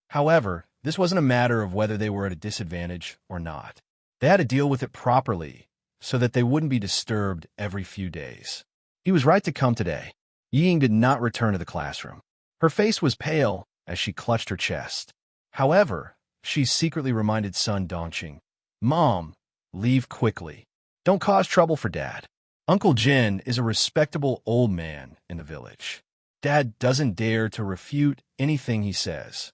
However, this wasn't a matter of whether they were at a disadvantage or not. They had to deal with it properly so that they wouldn't be disturbed every few days. He was right to come today. Ying did not return to the classroom. Her face was pale as she clutched her chest. However, she secretly reminded Sun Dongqing, "Mom, leave quickly. Don't cause trouble for Dad. Uncle Jin is a respectable old man in the village. Dad doesn't dare to refute anything he says.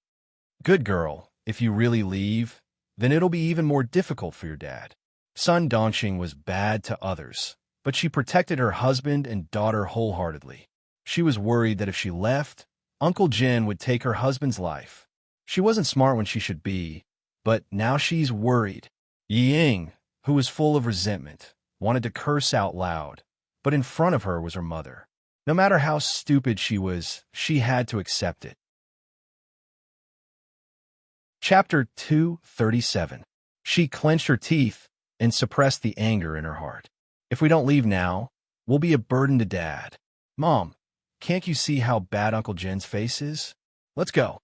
Good girl, if you really leave, then it'll be even more difficult for your dad." Sun Dongqing was bad to others, but she protected her husband and daughter wholeheartedly. She was worried that if she left, Uncle Jin would take her husband's life. She wasn't smart when she should be, but now she's worried. Ying, who was full of resentment, wanted to curse out loud, but in front of her was her mother. No matter how stupid she was, she had to accept it. Chapter 237. She clenched her teeth and suppressed the anger in her heart. If we don't leave now, we'll be a burden to Dad. Mom, can't you see how bad Uncle Jin's face is? Let's go.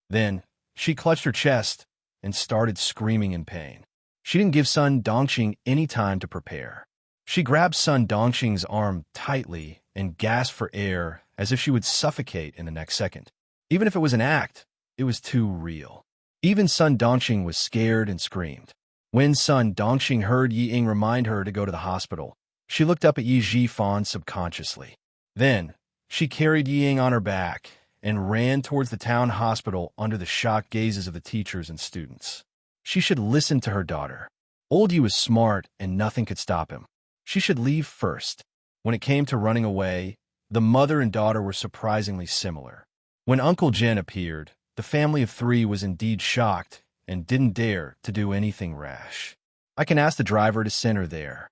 Then, she clutched her chest and started screaming in pain. She didn't give Sun Dongqing any time to prepare. She grabbed Sun Dongqing's arm tightly and gasped for air as if she would suffocate in the next second. Even if it was an act, it was too real. Even Sun Dongqing was scared and screamed. When Sun Dongqing heard Yi Ying remind her to go to the hospital, she looked up at Yi Zhifan subconsciously. Then, she carried Yi Ying on her back and ran towards the town hospital under the shocked gazes of the teachers and students. She should listen to her daughter. Old Yi was smart and nothing could stop him. She should leave first. When it came to running away, the mother and daughter were surprisingly similar. When Uncle Jin appeared, the family of three was indeed shocked and didn't dare to do anything rash. I can ask the driver to send her there.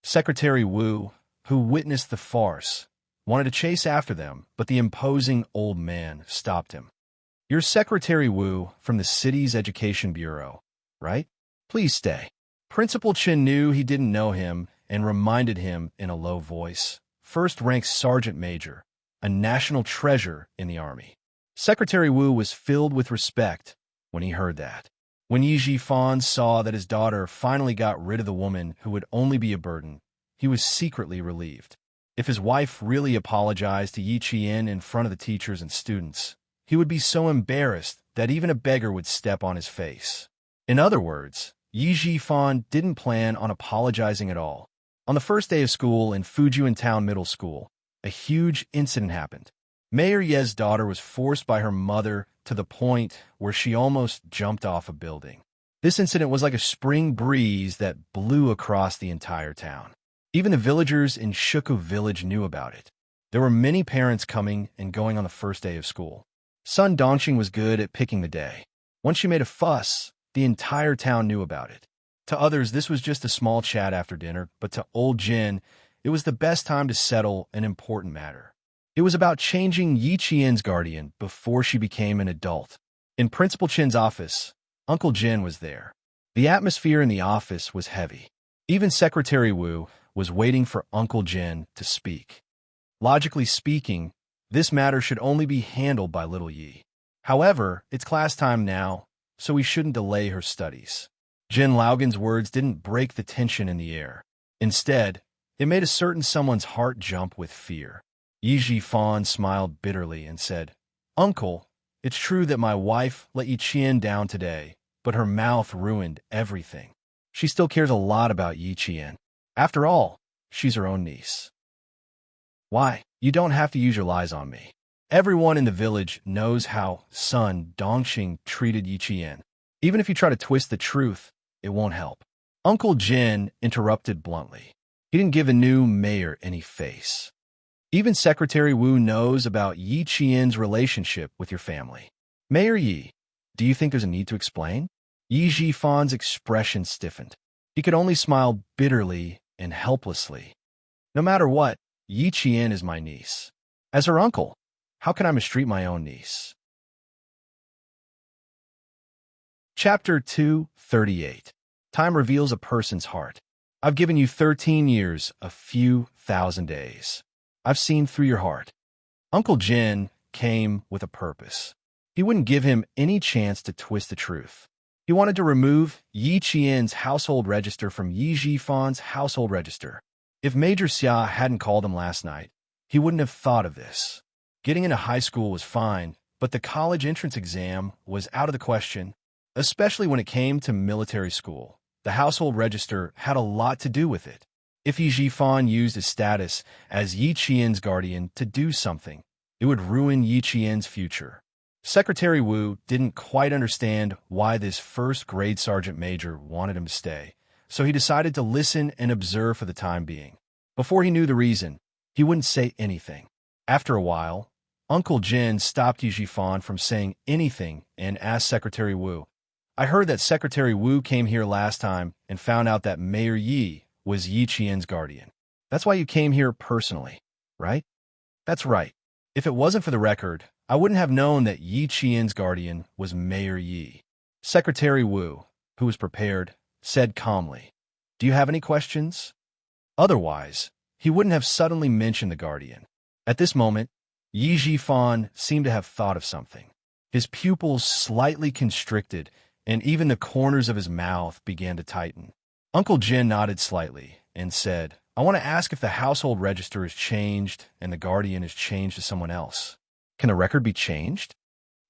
Secretary Wu, who witnessed the farce, wanted to chase after them, but the imposing old man stopped him. You're Secretary Wu from the city's education bureau, right? Please stay. Principal Chen knew he didn't know him and reminded him in a low voice. First-rank sergeant major, a national treasure in the army. Secretary Wu was filled with respect when he heard that. When Yi Zhifan saw that his daughter finally got rid of the woman who would only be a burden, he was secretly relieved. If his wife really apologized to Yi Qian in front of the teachers and students, he would be so embarrassed that even a beggar would step on his face. In other words, Yi Zhifan didn't plan on apologizing at all. On the first day of school in Fujian Town Middle School, a huge incident happened. Mayor Ye's daughter was forced by her mother to the point where she almost jumped off a building. This incident was like a spring breeze that blew across the entire town. Even the villagers in Shuku village knew about it. There were many parents coming and going on the first day of school. Sun Dongqing was good at picking the day. Once she made a fuss, the entire town knew about it. To others, this was just a small chat after dinner, but to old Jin, it was the best time to settle an important matter. It was about changing Yi Qian's guardian before she became an adult. In Principal Chen's office, Uncle Jin was there. The atmosphere in the office was heavy. Even Secretary Wu was waiting for Uncle Jin to speak. Logically speaking, this matter should only be handled by little Yi. However, it's class time now, so we shouldn't delay her studies. Jin Laogan's words didn't break the tension in the air. Instead, it made a certain someone's heart jump with fear. Yi Zhifan smiled bitterly and said, "Uncle, it's true that my wife let Yi Qian down today, but her mouth ruined everything. She still cares a lot about Yi Qian. After all, she's her own niece." "Why, you don't have to use your lies on me. Everyone in the village knows how Sun Dongqing treated Yi Qian. Even if you try to twist the truth, it won't help." Uncle Jin interrupted bluntly. He didn't give a new mayor any face. Even Secretary Wu knows about Yi Qian's relationship with your family. "Mayor Yi, do you think there's a need to explain?" Yi Zhifan's expression stiffened. He could only smile bitterly and helplessly. No matter what, Yi Qian is my niece. As her uncle, how can I mistreat my own niece? Chapter 238. Time reveals a person's heart. I've given you 13 years, a few thousand days. I've seen through your heart. Uncle Jin came with a purpose. He wouldn't give him any chance to twist the truth. He wanted to remove Yi Qian's household register from Yi Jifan's household register. If Major Xia hadn't called him last night, he wouldn't have thought of this. Getting into high school was fine, but the college entrance exam was out of the question, especially when it came to military school. The household register had a lot to do with it. If Yi Jifan used his status as Yi Qian's guardian to do something, it would ruin Yi Qian's future. Secretary Wu didn't quite understand why this first-grade sergeant major wanted him to stay, so he decided to listen and observe for the time being. Before he knew the reason, he wouldn't say anything. After a while, Uncle Jin stopped Yi Jifan from saying anything and asked Secretary Wu, I heard that Secretary Wu came here last time and found out that Mayor Yi was Yi Qian's guardian. That's why you came here personally, right? That's right. If it wasn't for the record, I wouldn't have known that Yi Qian's guardian was Mayor Yi. Secretary Wu, who was prepared, said calmly, Do you have any questions? Otherwise, he wouldn't have suddenly mentioned the guardian. At this moment, Yi Jifan seemed to have thought of something. His pupils slightly constricted, and even the corners of his mouth began to tighten. Uncle Jin nodded slightly and said, I want to ask if the household register is changed and the guardian is changed to someone else. Can the record be changed?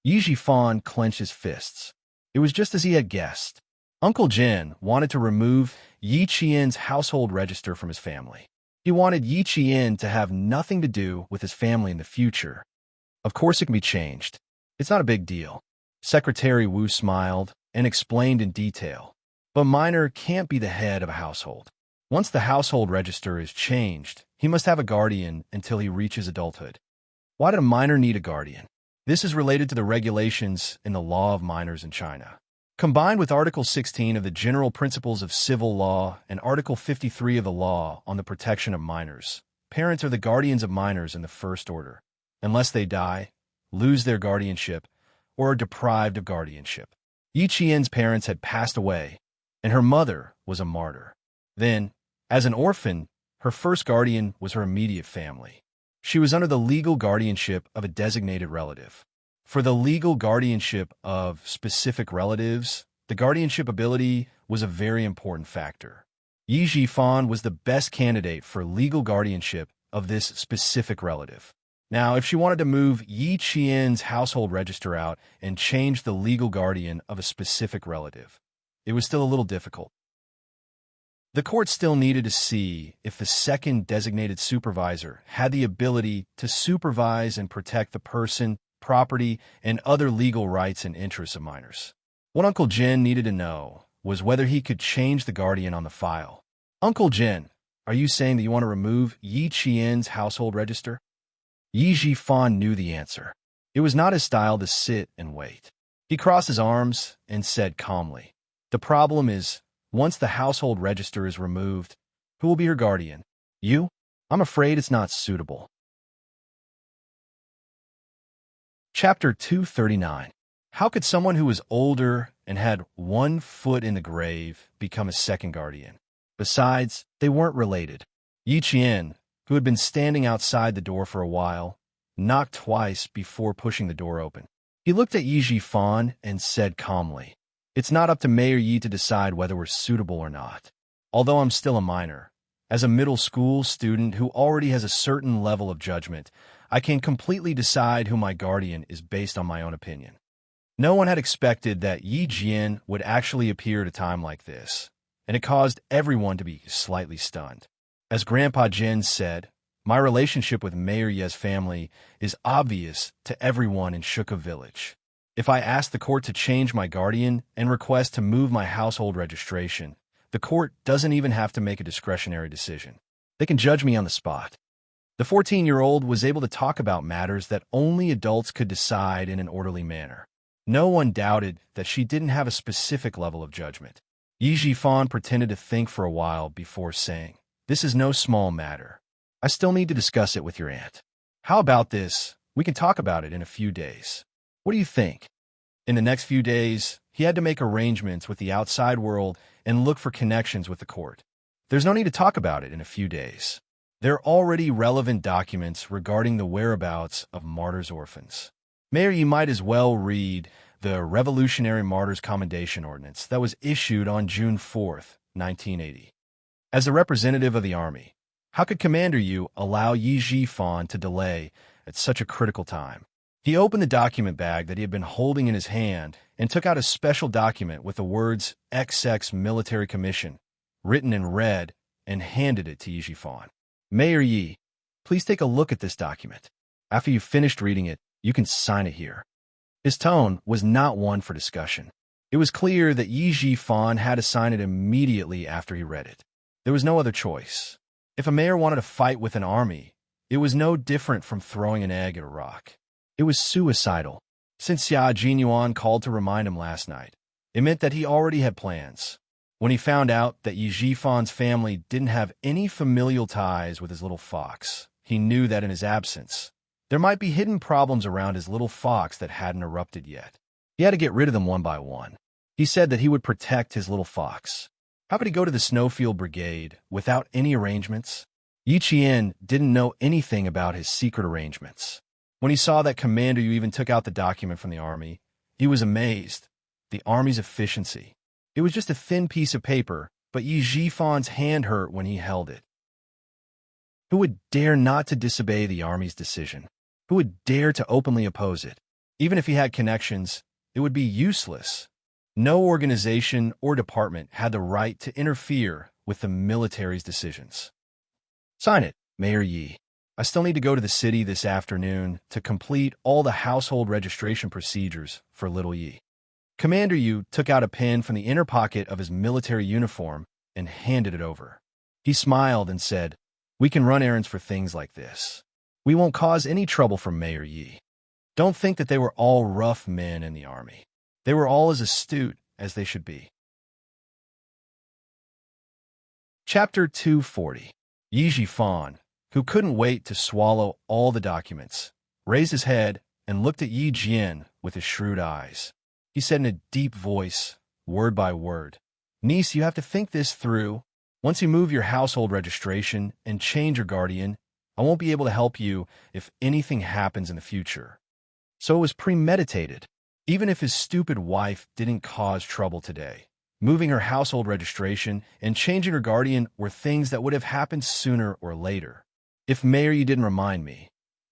Yi Jifan clenched his fists. It was just as he had guessed. Uncle Jin wanted to remove Yi Qian's household register from his family. He wanted Yi Qian to have nothing to do with his family in the future. Of course it can be changed. It's not a big deal. Secretary Wu smiled and explained in detail. But minor can't be the head of a household. Once the household register is changed, he must have a guardian until he reaches adulthood. Why did a minor need a guardian? This is related to the regulations in the law of minors in China. Combined with Article 16 of the General Principles of Civil Law and Article 53 of the Law on the Protection of Minors, parents are the guardians of minors in the first order, unless they die, lose their guardianship, or are deprived of guardianship. Yi Qian's parents had passed away, and her mother was a martyr. Then, as an orphan, her first guardian was her immediate family. She was under the legal guardianship of a designated relative. For the legal guardianship of specific relatives, the guardianship ability was a very important factor. Yi Jifan was the best candidate for legal guardianship of this specific relative. Now, if she wanted to move Yi Qian's household register out and change the legal guardian of a specific relative, it was still a little difficult. The court still needed to see if the second designated supervisor had the ability to supervise and protect the person, property, and other legal rights and interests of minors. What Uncle Jin needed to know was whether he could change the guardian on the file. Uncle Jin, are you saying that you want to remove Yi Qian's household register? Yi Jifan knew the answer. It was not his style to sit and wait. He crossed his arms and said calmly, The problem is, once the household register is removed, who will be her guardian? You? I'm afraid it's not suitable. Chapter 239. How could someone who was older and had one foot in the grave become a second guardian? Besides, they weren't related. Yi Qian, who had been standing outside the door for a while, knocked twice before pushing the door open. He looked at Yi Jifan and said calmly, It's not up to Mayor Yi to decide whether we're suitable or not. Although I'm still a minor, as a middle school student who already has a certain level of judgment, I can completely decide who my guardian is based on my own opinion. No one had expected that Yi Jian would actually appear at a time like this, and it caused everyone to be slightly stunned. As Grandpa Jin said, my relationship with Mayor Ye's family is obvious to everyone in Shuka Village. If I ask the court to change my guardian and request to move my household registration, the court doesn't even have to make a discretionary decision. They can judge me on the spot. The 14-year-old was able to talk about matters that only adults could decide in an orderly manner. No one doubted that she didn't have a specific level of judgment. Yi Jifan pretended to think for a while before saying, This is no small matter. I still need to discuss it with your aunt. How about this? We can talk about it in a few days. What do you think? In the next few days, he had to make arrangements with the outside world and look for connections with the court. There's no need to talk about it in a few days. There are already relevant documents regarding the whereabouts of martyrs' orphans. Mayor, you might as well read the Revolutionary Martyrs Commendation Ordinance that was issued on June 4th, 1980. As a representative of the Army, how could Commander Yu allow Yi Jifan to delay at such a critical time? He opened the document bag that he had been holding in his hand and took out a special document with the words XX Military Commission written in red and handed it to Yi Jifan. Mayor Yi, please take a look at this document. After you've finished reading it, you can sign it here. His tone was not one for discussion. It was clear that Yi Jifan had to sign it immediately after he read it. There was no other choice. If a mayor wanted to fight with an army, it was no different from throwing an egg at a rock. It was suicidal. Since Xia Jinyuan called to remind him last night, it meant that he already had plans. When he found out that Yi Jifan's family didn't have any familial ties with his little fox, he knew that in his absence, there might be hidden problems around his little fox that hadn't erupted yet. He had to get rid of them one by one. He said that he would protect his little fox. How could he go to the Snowfield Brigade without any arrangements? Yi Qian didn't know anything about his secret arrangements. When he saw that Commander Yu even took out the document from the army, he was amazed. The army's efficiency. It was just a thin piece of paper, but Yi Jifan's hand hurt when he held it. Who would dare not to disobey the army's decision? Who would dare to openly oppose it? Even if he had connections, it would be useless. No organization or department had the right to interfere with the military's decisions. Sign it, Mayor Yi. I still need to go to the city this afternoon to complete all the household registration procedures for little Yi. Commander Yu took out a pen from the inner pocket of his military uniform and handed it over. He smiled and said, "We can run errands for things like this. We won't cause any trouble for Mayor Yi. Don't think that they were all rough men in the army. They were all as astute as they should be." Chapter 240. Yi Jifan, who couldn't wait to swallow all the documents, raised his head and looked at Yi Jian with his shrewd eyes. He said in a deep voice, word by word, "Niece, you have to think this through. Once you move your household registration and change your guardian, I won't be able to help you if anything happens in the future." So it was premeditated. Even if his stupid wife didn't cause trouble today, moving her household registration and changing her guardian were things that would have happened sooner or later. If Mayor, you didn't remind me,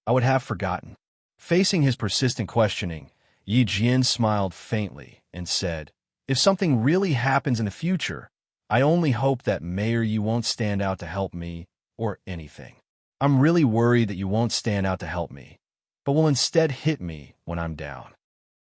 I would have forgotten. Facing his persistent questioning, Yi Jian smiled faintly and said, "If something really happens in the future, I only hope that Mayor, you won't stand out to help me or anything. I'm really worried that you won't stand out to help me, but will instead hit me when I'm down."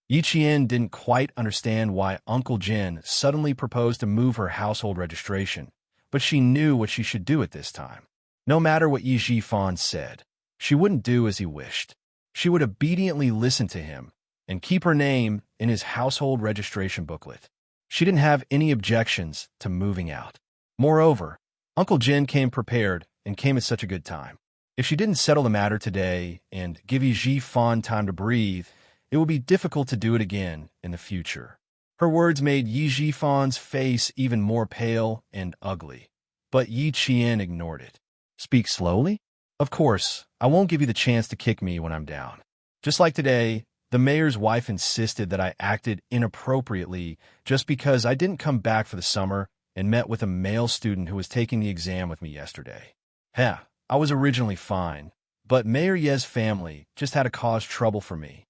Yi Qian didn't quite understand why Uncle Jin suddenly proposed to move her household registration, but she knew what she should do at this time. No matter what Yi Jifan said, she wouldn't do as he wished. She would obediently listen to him and keep her name in his household registration booklet. She didn't have any objections to moving out. Moreover, Uncle Jin came prepared and came at such a good time. If she didn't settle the matter today and give Yi Jifan time to breathe, it would be difficult to do it again in the future. Her words made Yi Jifan's face even more pale and ugly, but Yi Qian ignored it. "Speak slowly? Of course, I won't give you the chance to kick me when I'm down. Just like today, the mayor's wife insisted that I acted inappropriately just because I didn't come back for the summer and met with a male student who was taking the exam with me yesterday. I was originally fine, but Mayor Ye's family just had to cause trouble for me."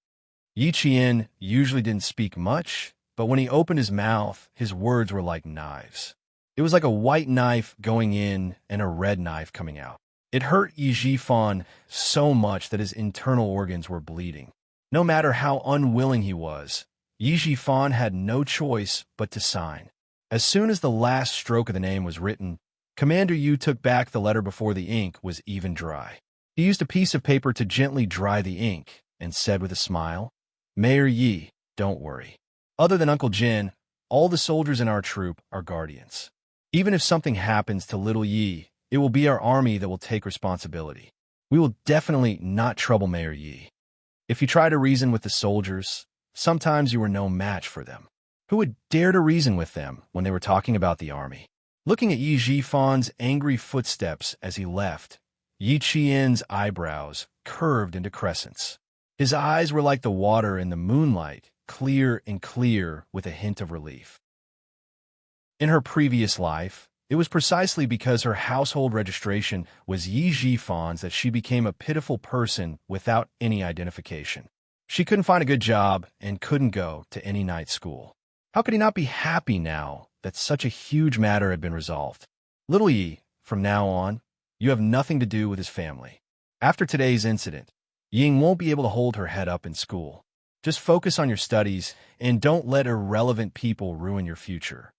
Yi Qian usually didn't speak much, but when he opened his mouth, his words were like knives. It was like a white knife going in and a red knife coming out. It hurt Yi Jifan so much that his internal organs were bleeding. No matter how unwilling he was, Yi Jifan had no choice but to sign. As soon as the last stroke of the name was written, Commander Yu took back the letter before the ink was even dry. He used a piece of paper to gently dry the ink and said with a smile, "Mayor Yi, don't worry. Other than Uncle Jin, all the soldiers in our troop are guardians. Even if something happens to little Yi, It will be our army that will take responsibility. We will definitely not trouble Mayor Yi. If you try to reason with the soldiers, sometimes you were no match for them. Who would dare to reason with them when they were talking about the army? Looking at Yi Jifan's angry footsteps as he left, Yi Qian's eyebrows curved into crescents. His eyes were like the water in the moonlight, clear and clear with a hint of relief. In her previous life, it was precisely because her household registration was Yi Jifan's that she became a pitiful person without any identification. She couldn't find a good job and couldn't go to any night school. How could he not be happy now that such a huge matter had been resolved? Little Yi, from now on, you have nothing to do with his family. After today's incident, Ying won't be able to hold her head up in school. Just focus on your studies and don't let irrelevant people ruin your future.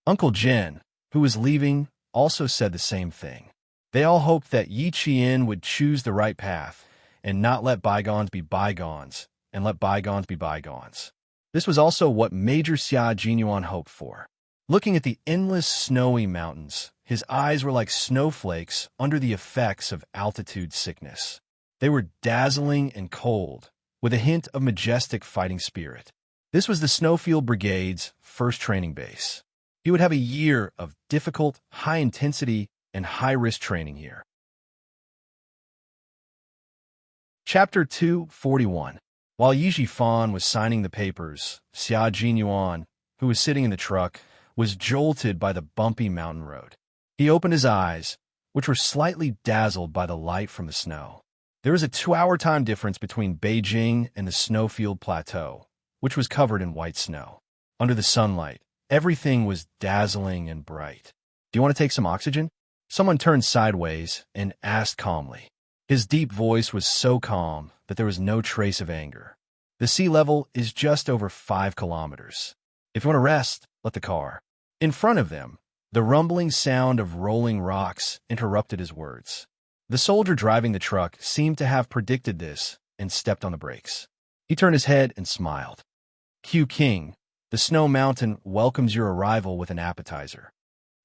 Uncle Jen, who was leaving, also said the same thing. They all hoped that Yi Qian would choose the right path and not let bygones be bygones and let bygones be bygones. This was also what Major Xia Jinyuan hoped for. Looking at the endless snowy mountains, his eyes were like snowflakes under the effects of altitude sickness. They were dazzling and cold, with a hint of majestic fighting spirit. This was the Snowfield Brigade's first training base. He would have a year of difficult, high-intensity, and high-risk training here. Chapter 241. While Yi Jifan was signing the papers, Xia Jinyuan, who was sitting in the truck, was jolted by the bumpy mountain road. He opened his eyes, which were slightly dazzled by the light from the snow. There was a 2-hour time difference between Beijing and the Snowfield Plateau, which was covered in white snow. Under the sunlight, everything was dazzling and bright. "Do you want to take some oxygen?" Someone turned sideways and asked calmly. His deep voice was so calm that there was no trace of anger. "The sea level is just over 5 kilometers. If you want to rest, let the car." In front of them, the rumbling sound of rolling rocks interrupted his words. The soldier driving the truck seemed to have predicted this and stepped on the brakes. He turned his head and smiled. "Q King, the Snow Mountain welcomes your arrival with an appetizer."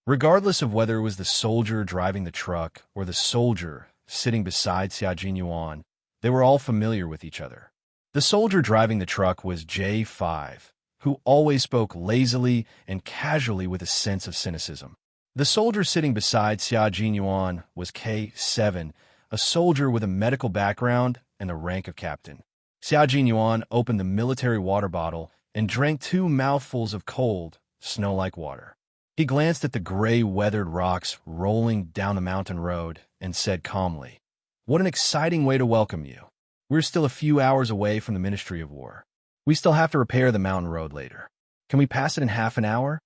Regardless of whether it was the soldier driving the truck or the soldier sitting beside Xia Jinyuan, they were all familiar with each other. The soldier driving the truck was J5, who always spoke lazily and casually with a sense of cynicism. The soldier sitting beside Xia Jinyuan was K7, a soldier with a medical background and the rank of captain. Xia Jinyuan opened the military water bottle and drank 2 mouthfuls of cold, snow-like water. He glanced at the gray, weathered rocks rolling down the mountain road and said calmly, "What an exciting way to welcome you. We're still a few hours away from the Ministry of War. We still have to repair the mountain road later. Can we pass it in half an hour?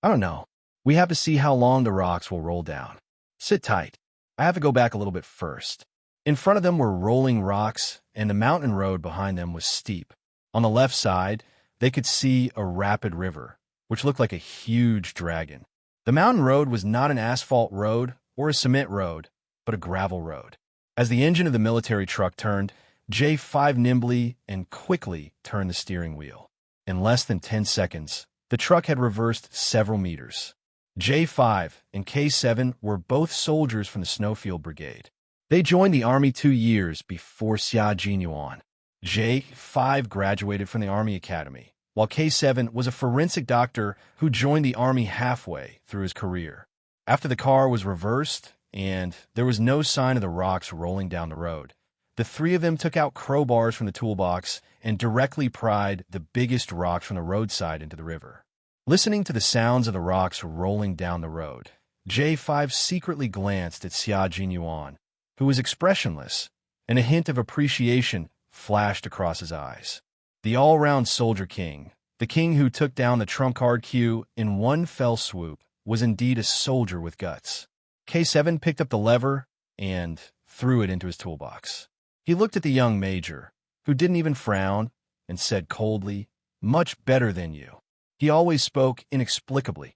I don't know. We have to see how long the rocks will roll down. Sit tight. I have to go back a little bit first." In front of them were rolling rocks, and the mountain road behind them was steep. On the left side, they could see a rapid river, which looked like a huge dragon. The mountain road was not an asphalt road or a cement road, but a gravel road. As the engine of the military truck turned, J5 nimbly and quickly turned the steering wheel. In less than 10 seconds, the truck had reversed several meters. J5 and K7 were both soldiers from the Snowfield Brigade. They joined the Army 2 years before Xia Jinyuan. J5 graduated from the Army Academy, while K7 was a forensic doctor who joined the Army halfway through his career. After the car was reversed and there was no sign of the rocks rolling down the road, the 3 of them took out crowbars from the toolbox and directly pried the biggest rocks from the roadside into the river. Listening to the sounds of the rocks rolling down the road, J5 secretly glanced at Xia Jinyuan, who was expressionless, and a hint of appreciation flashed across his eyes. The all-round soldier king, the king who took down the trump card Q in one fell swoop, was indeed a soldier with guts. K7 picked up the lever and threw it into his toolbox. He looked at the young major, who didn't even frown, and said coldly, "Much better than you." He always spoke inexplicably.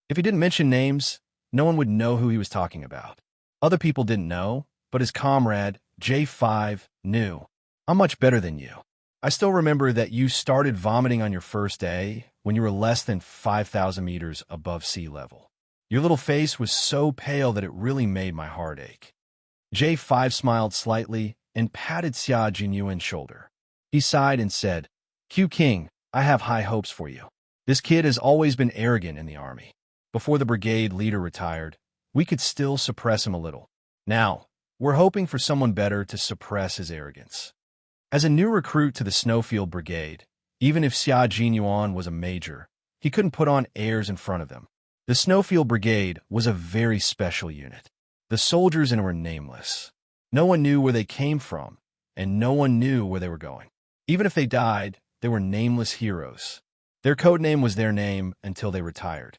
If he didn't mention names, no one would know who he was talking about. Other people didn't know, but his comrade, J5, knew. "I'm much better than you. I still remember that you started vomiting on your first day when you were less than 5,000 meters above sea level. Your little face was so pale that it really made my heart ache. J5 smiled slightly and patted Xia Jinyuan's shoulder. He sighed and said, Q King, I have high hopes for you. This kid has always been arrogant in the army. Before the brigade leader retired, we could still suppress him a little. Now, we're hoping for someone better to suppress his arrogance. As a new recruit to the Snowfield Brigade, even if Xia Jinyuan was a major, he couldn't put on airs in front of them. The Snowfield Brigade was a very special unit. The soldiers in it were nameless. No one knew where they came from, and no one knew where they were going. Even if they died, they were nameless heroes. Their code name was their name until they retired.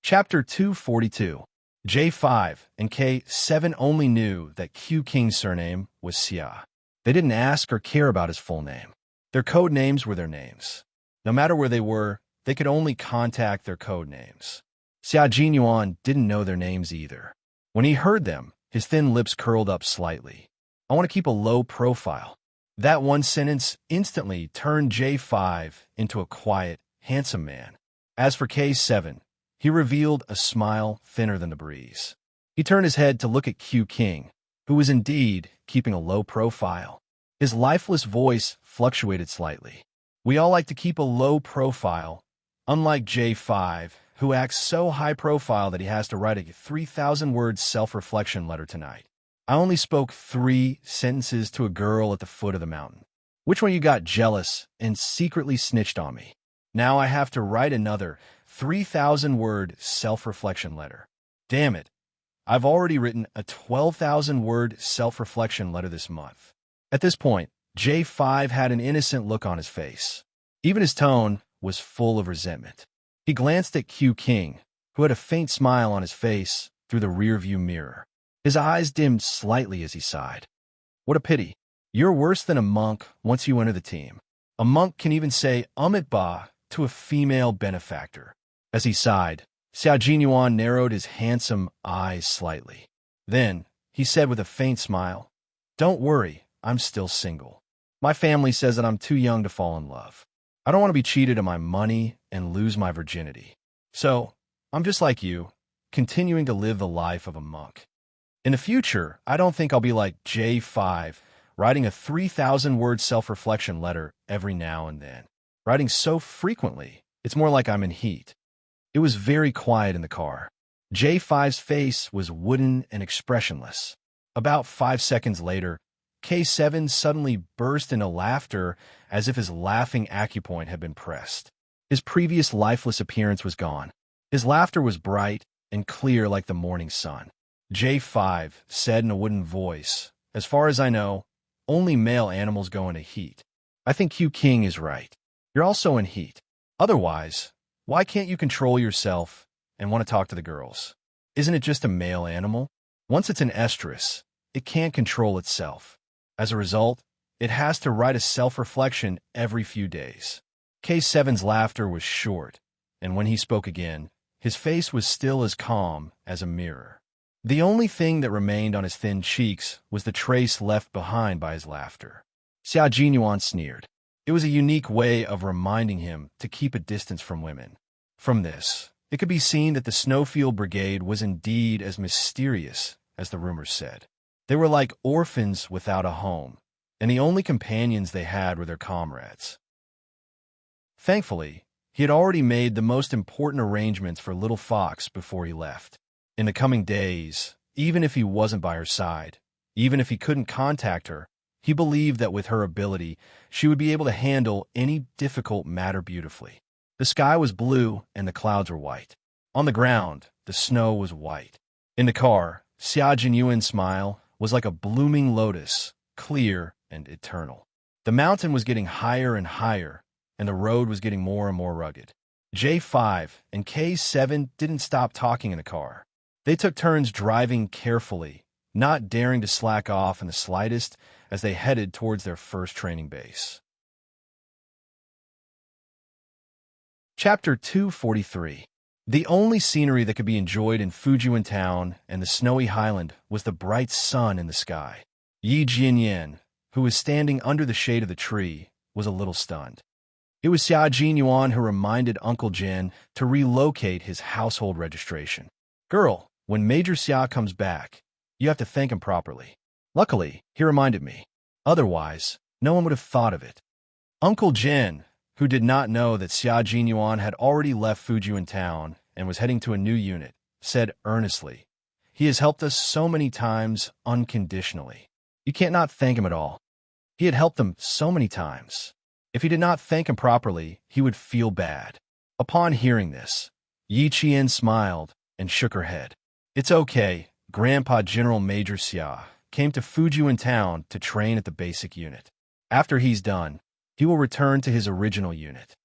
Chapter 242. J5 and K7 only knew that Q King's surname was Xia. They didn't ask or care about his full name. Their code names were their names. No matter where they were, they could only contact their code names. Xia Jinyuan didn't know their names either. When he heard them, his thin lips curled up slightly. I want to keep a low profile. That one sentence instantly turned J5 into a quiet, handsome man. As for K7, he revealed a smile thinner than the breeze. He turned his head to look at Q King, who was indeed keeping a low profile. His lifeless voice fluctuated slightly. We all like to keep a low profile, unlike J5, who acts so high profile that he has to write a 3,000-word self-reflection letter tonight. I only spoke 3 sentences to a girl at the foot of the mountain. Which one you got jealous and secretly snitched on me? Now I have to write another 3,000-word self-reflection letter. Damn it. I've already written a 12,000-word self-reflection letter this month. At this point, J5 had an innocent look on his face. Even his tone was full of resentment. He glanced at Q King, who had a faint smile on his face through the rearview mirror. His eyes dimmed slightly as he sighed. What a pity. You're worse than a monk once you enter the team. A monk can even say Amit Ba to a female benefactor. As he sighed, Xia Jinyuan narrowed his handsome eyes slightly. Then, he said with a faint smile, Don't worry, I'm still single. My family says that I'm too young to fall in love. I don't want to be cheated of my money and lose my virginity. So, I'm just like you, continuing to live the life of a monk. In the future, I don't think I'll be like J5, writing a 3,000-word self-reflection letter every now and then. Writing so frequently, it's more like I'm in heat. It was very quiet in the car. J5's face was wooden and expressionless. About 5 seconds later, K7 suddenly burst into laughter as if his laughing acupoint had been pressed. His previous lifeless appearance was gone. His laughter was bright and clear like the morning sun. J5 said in a wooden voice, As far as I know, only male animals go into heat. I think Q King is right. You're also in heat. Otherwise, why can't you control yourself and want to talk to the girls? Isn't it just a male animal? Once it's an estrus, it can't control itself. As a result, it has to write a self-reflection every few days. K7's laughter was short, and when he spoke again, his face was still as calm as a mirror. The only thing that remained on his thin cheeks was the trace left behind by his laughter. Xia Jinyuan sneered. It was a unique way of reminding him to keep a distance from women. From this, it could be seen that the Snowfield Brigade was indeed as mysterious as the rumors said. They were like orphans without a home, and the only companions they had were their comrades. Thankfully, he had already made the most important arrangements for Little Fox before he left. In the coming days, even if he wasn't by her side, even if he couldn't contact her, he believed that with her ability, she would be able to handle any difficult matter beautifully. The sky was blue and the clouds were white. On the ground, the snow was white. In the car, Xia Jinyuan's smile was like a blooming lotus, clear and eternal. The mountain was getting higher and higher, and the road was getting more and more rugged. J5 and K7 didn't stop talking in the car. They took turns driving carefully, not daring to slack off in the slightest as they headed towards their first training base. Chapter 243. The only scenery that could be enjoyed in Fujian Town and the snowy highland was the bright sun in the sky. Yi Jianyan, who was standing under the shade of the tree, was a little stunned. It was Xia Jinyuan who reminded Uncle Jin to relocate his household registration. Girl, when Major Xia comes back, you have to thank him properly. Luckily, he reminded me. Otherwise, no one would have thought of it. Uncle Jin, who did not know that Xia Jinyuan had already left Fujiyuan town and was heading to a new unit, said earnestly, "He has helped us so many times unconditionally. You can't not thank him at all. He had helped them so many times. If he did not thank him properly, he would feel bad." Upon hearing this, Yi Qian smiled and shook her head. "It's okay. Grandpa General Major Xia came to Fujiyuan town to train at the basic unit. After he's done, he will return to his original unit.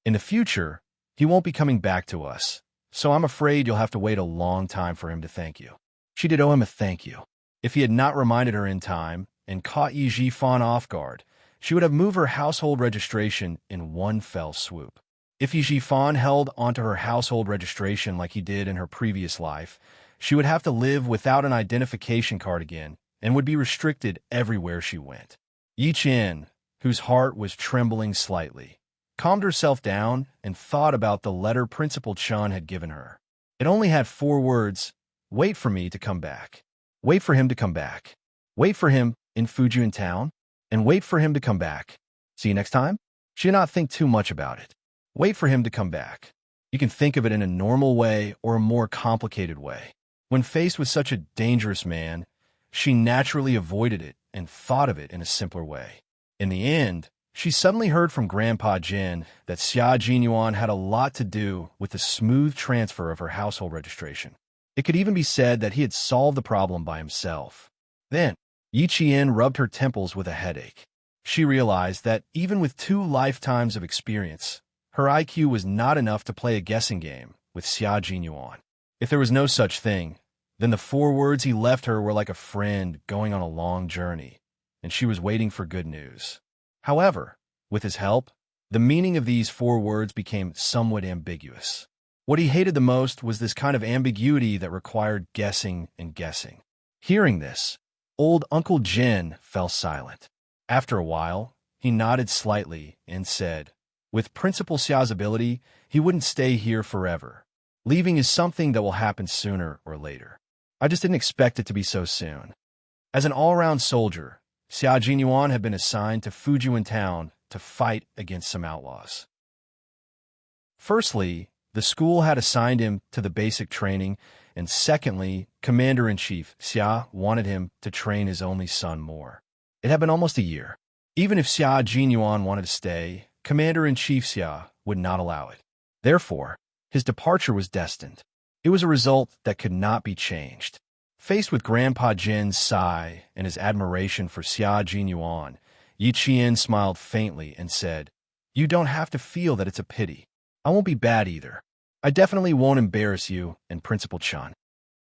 In the future, he won't be coming back to us, so I'm afraid you'll have to wait a long time for him to thank you." She did owe him a thank you. If he had not reminded her in time and caught Yi Jifan off guard, she would have moved her household registration in one fell swoop. If Yi Jifan held onto her household registration like he did in her previous life, she would have to live without an identification card again and would be restricted everywhere she went. Yi Qian, whose heart was trembling slightly, calmed herself down and thought about the letter Principal Chun had given her. It only had 4 words: "Wait for me to come back. Wait for him to come back. Wait for him in Fujiyuan town, and wait for him to come back. See you next time?" She did not think too much about it. Wait for him to come back. You can think of it in a normal way or a more complicated way. When faced with such a dangerous man, she naturally avoided it and thought of it in a simpler way. In the end, she suddenly heard from Grandpa Jin that Xia Jinyuan had a lot to do with the smooth transfer of her household registration. It could even be said that he had solved the problem by himself. Then, Yi Qian rubbed her temples with a headache. She realized that even with 2 lifetimes of experience, her IQ was not enough to play a guessing game with Xia Jinyuan. If there was no such thing, then the 4 words he left her were like a friend going on a long journey, and she was waiting for good news. However, with his help, the meaning of these 4 words became somewhat ambiguous. What he hated the most was this kind of ambiguity that required guessing and guessing. Hearing this, old Uncle Jin fell silent. After a while, he nodded slightly and said, "With Principal Xiao's ability, he wouldn't stay here forever. Leaving is something that will happen sooner or later. I just didn't expect it to be so soon." As an all-around soldier, Xia Jinyuan had been assigned to Fujiyuan town to fight against some outlaws. Firstly, the school had assigned him to the basic training, and secondly, Commander-in-Chief Xia wanted him to train his only son more. It had been almost a year. Even if Xia Jinyuan wanted to stay, Commander-in-Chief Xia would not allow it. Therefore, his departure was destined. It was a result that could not be changed. Faced with Grandpa Jin's sigh and his admiration for Xia Jinyuan, Yi Qian smiled faintly and said, "You don't have to feel that it's a pity. I won't be bad either. I definitely won't embarrass you and Principal Chun."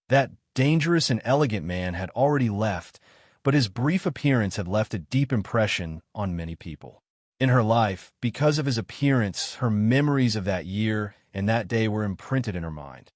That dangerous and elegant man had already left, but his brief appearance had left a deep impression on many people. In her life, because of his appearance, her memories of that year and that day were imprinted in her mind.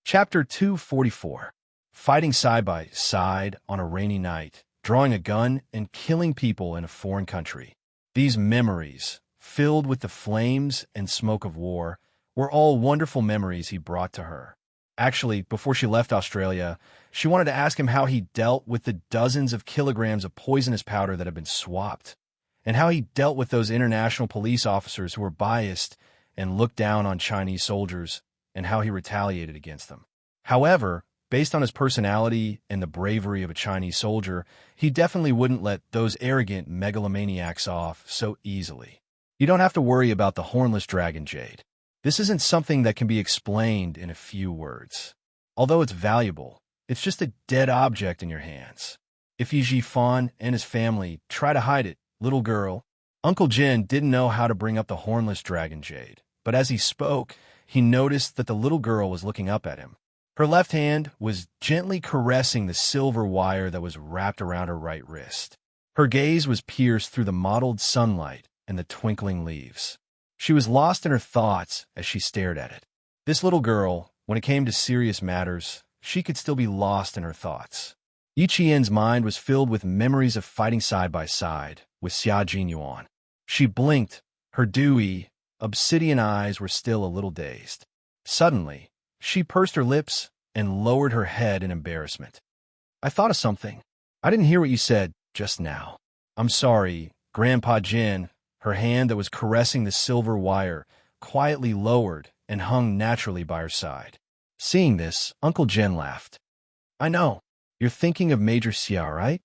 Chapter 244. Fighting side by side on a rainy night, drawing a gun and killing people in a foreign country. These memories, filled with the flames and smoke of war, were all wonderful memories he brought to her. Actually, before she left Australia, she wanted to ask him how he dealt with the dozens of kilograms of poisonous powder that had been swapped, and how he dealt with those international police officers who were biased and looked down on Chinese soldiers, and how he retaliated against them. However, based on his personality and the bravery of a Chinese soldier, he definitely wouldn't let those arrogant megalomaniacs off so easily. You don't have to worry about the hornless dragon jade. This isn't something that can be explained in a few words. Although it's valuable, it's just a dead object in your hands. If Yi Jifan and his family try to hide it, little girl, Uncle Jin didn't know how to bring up the hornless dragon jade, but as he spoke, he noticed that the little girl was looking up at him. Her left hand was gently caressing the silver wire that was wrapped around her right wrist. Her gaze was pierced through the mottled sunlight and the twinkling leaves. She was lost in her thoughts as she stared at it. This little girl, when it came to serious matters, she could still be lost in her thoughts. Yi Qian's mind was filled with memories of fighting side by side with Xia Jinyuan. She blinked. Her dewy, obsidian eyes were still a little dazed. Suddenly, she pursed her lips and lowered her head in embarrassment. I thought of something. I didn't hear what you said just now. I'm sorry, Grandpa Jin. Her hand that was caressing the silver wire quietly lowered and hung naturally by her side. Seeing this, Uncle Jin laughed. I know. You're thinking of Major Xia, right?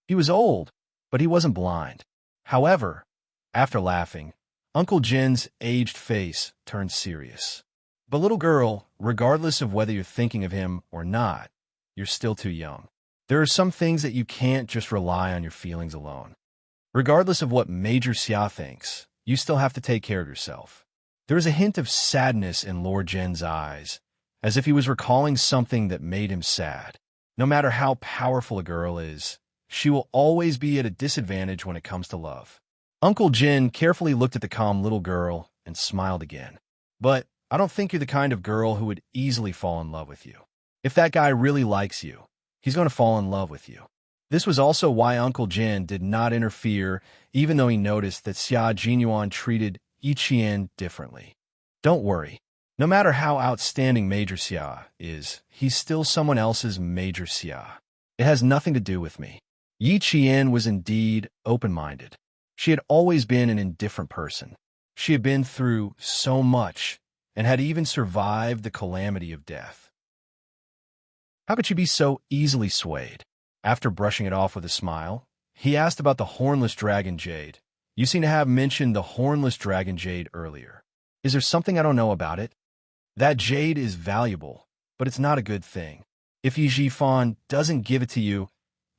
He was old, but he wasn't blind. However, after laughing, Uncle Jin's aged face turned serious. But little girl, regardless of whether you're thinking of him or not, you're still too young. There are some things that you can't just rely on your feelings alone. Regardless of what Major Xia thinks, you still have to take care of yourself. There is a hint of sadness in Lord Jin's eyes, as if he was recalling something that made him sad. No matter how powerful a girl is, she will always be at a disadvantage when it comes to love. Uncle Jin carefully looked at the calm little girl and smiled again. But I don't think you're the kind of girl who would easily fall in love with you. If that guy really likes you, he's going to fall in love with you. This was also why Uncle Jin did not interfere, even though he noticed that Xia Jinyuan treated Yi Qian differently. Don't worry. No matter how outstanding Major Xia is, he's still someone else's Major Xia. It has nothing to do with me. Yi Qian was indeed open-minded. She had always been an indifferent person. She had been through so much and had even survived the calamity of death. How could she be so easily swayed? After brushing it off with a smile, he asked about the hornless dragon jade. You seem to have mentioned the hornless dragon jade earlier. Is there something I don't know about it? That jade is valuable, but it's not a good thing. If Yi Jifan doesn't give it to you,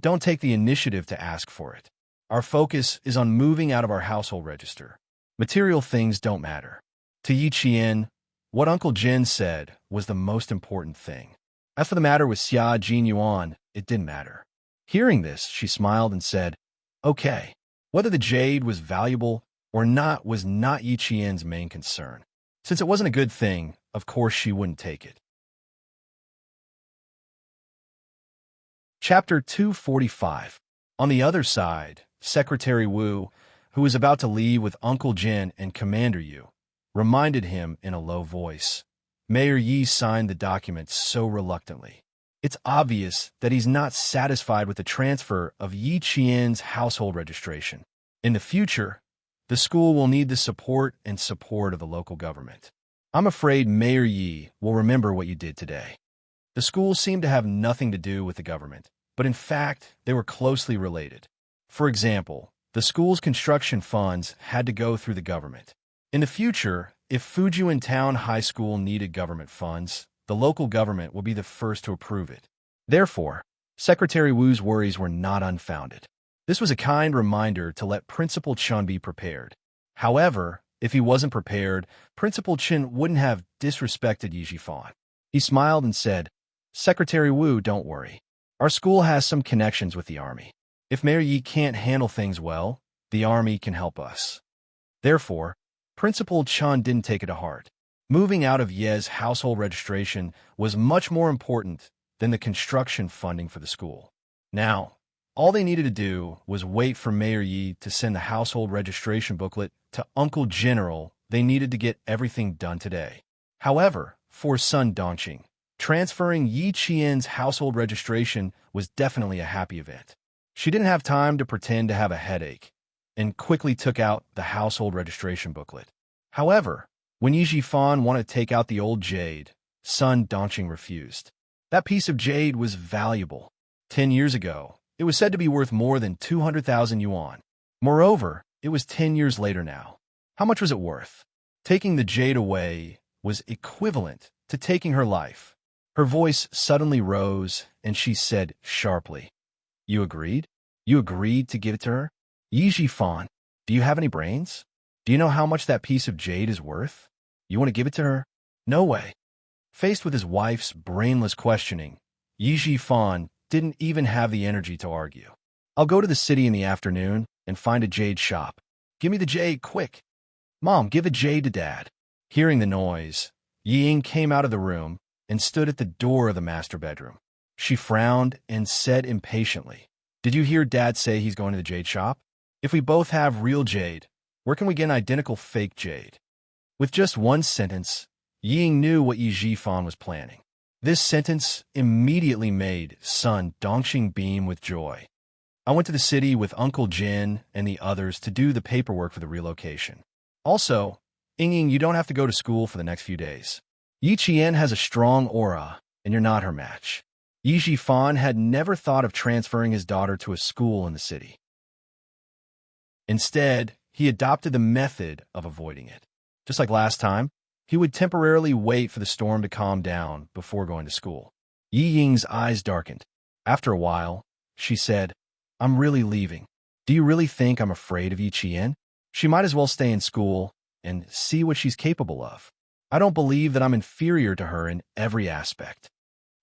don't take the initiative to ask for it. Our focus is on moving out of our household register. Material things don't matter. To Yi Qian, what Uncle Jin said was the most important thing. As for the matter with Xia Jinyuan, it didn't matter. Hearing this, she smiled and said, Okay, whether the jade was valuable or not was not Yi Qian's main concern. Since it wasn't a good thing, of course she wouldn't take it. Chapter 245. On the other side, Secretary Wu, who was about to leave with Uncle Jin and Commander Yu, reminded him in a low voice. Mayor Yi signed the document so reluctantly. It's obvious that he's not satisfied with the transfer of Yi Qian's household registration. In the future, the school will need the support of the local government. I'm afraid Mayor Yi will remember what you did today. The schools seem to have nothing to do with the government, but in fact, they were closely related. For example, the school's construction funds had to go through the government. In the future, if Fujian Town High School needed government funds, the local government will be the first to approve it. Therefore, Secretary Wu's worries were not unfounded. This was a kind reminder to let Principal Chun be prepared. However, if he wasn't prepared, Principal Chen wouldn't have disrespected Yi Jifan. He smiled and said, Secretary Wu, don't worry. Our school has some connections with the army. If Mayor Yi can't handle things well, the army can help us. Therefore, Principal Chun didn't take it to heart. Moving out of Ye's household registration was much more important than the construction funding for the school. Now, all they needed to do was wait for Mayor Yi to send the household registration booklet to Uncle General. They needed to get everything done today. However, for Sun Dongqing, transferring Yi Qian's household registration was definitely a happy event. She didn't have time to pretend to have a headache and quickly took out the household registration booklet. However, when Yi Jifan wanted to take out the old jade, Sun Dongqing refused. That piece of jade was valuable. 10 years ago, it was said to be worth more than 200,000 yuan. Moreover, it was 10 years later now. How much was it worth? Taking the jade away was equivalent to taking her life. Her voice suddenly rose, and she said sharply, You agreed? You agreed to give it to her? Yi Jifan, do you have any brains? Do you know how much that piece of jade is worth? You want to give it to her? No way. Faced with his wife's brainless questioning, Yi Jifan didn't even have the energy to argue. I'll go to the city in the afternoon and find a jade shop. Give me the jade, quick. Mom, give a jade to Dad. Hearing the noise, Yi Ying came out of the room and stood at the door of the master bedroom. She frowned and said impatiently, "Did you hear Dad say he's going to the jade shop? If we both have real jade, where can we get an identical fake jade?" With just one sentence, Ying knew what Yi Jifan was planning. This sentence immediately made Sun Dongxing beam with joy. "I went to the city with Uncle Jin and the others to do the paperwork for the relocation. Also, Ying, you don't have to go to school for the next few days. Yi Qian has a strong aura, and you're not her match." Yi Jifan had never thought of transferring his daughter to a school in the city. Instead, he adopted the method of avoiding it. Just like last time, he would temporarily wait for the storm to calm down before going to school. Yi Ying's eyes darkened. After a while, she said, "I'm really leaving. Do you really think I'm afraid of Yi Qian? She might as well stay in school and see what she's capable of. I don't believe that I'm inferior to her in every aspect.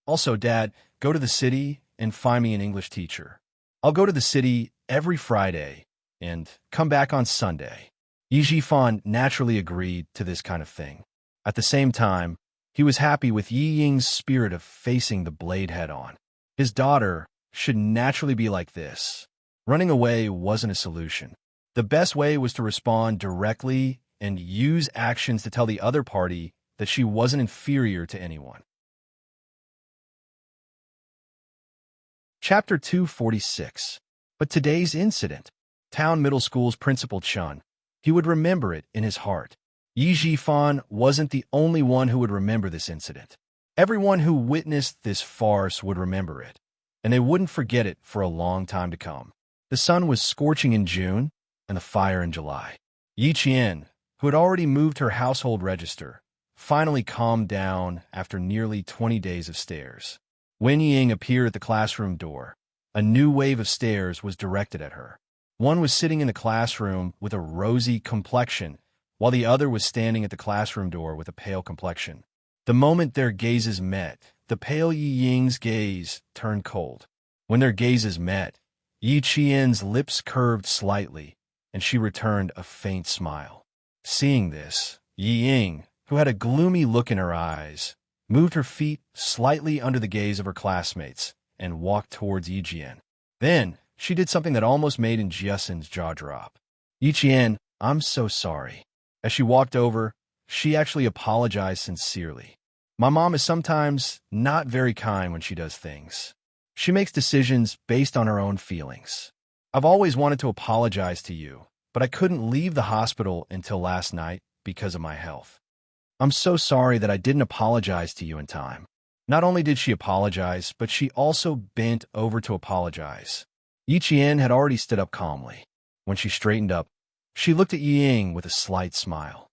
Also, Dad, go to the city and find me an English teacher. I'll go to the city every Friday and come back on Sunday." Yi Jifan naturally agreed to this kind of thing. At the same time, he was happy with Yi Ying's spirit of facing the blade head-on. His daughter should naturally be like this. Running away wasn't a solution. The best way was to respond directly and use actions to tell the other party that she wasn't inferior to anyone. Chapter 246. But today's incident. Town Middle School's Principal Chun. He would remember it in his heart. Yi Jifan wasn't the only one who would remember this incident. Everyone who witnessed this farce would remember it, and they wouldn't forget it for a long time to come. The sun was scorching in June and the fire in July. Yi Qian, who had already moved her household register, finally calmed down after nearly 20 days of stares. When Ying appeared at the classroom door, a new wave of stares was directed at her. One was sitting in the classroom with a rosy complexion, while the other was standing at the classroom door with a pale complexion. The moment their gazes met, the pale Yi Ying's gaze turned cold. When their gazes met, Yi Qian's lips curved slightly, and she returned a faint smile. Seeing this, Yi Ying, who had a gloomy look in her eyes, moved her feet slightly under the gaze of her classmates and walked towards Yi Qian. Then, she did something that almost made Jiasen's jaw drop. "Yi Qian, I'm so sorry." As she walked over, she actually apologized sincerely. "My mom is sometimes not very kind when she does things. She makes decisions based on her own feelings. I've always wanted to apologize to you, but I couldn't leave the hospital until last night because of my health. I'm so sorry that I didn't apologize to you in time." Not only did she apologize, but she also bent over to apologize. Yi Qian had already stood up calmly. When she straightened up, she looked at Yi Ying with a slight smile.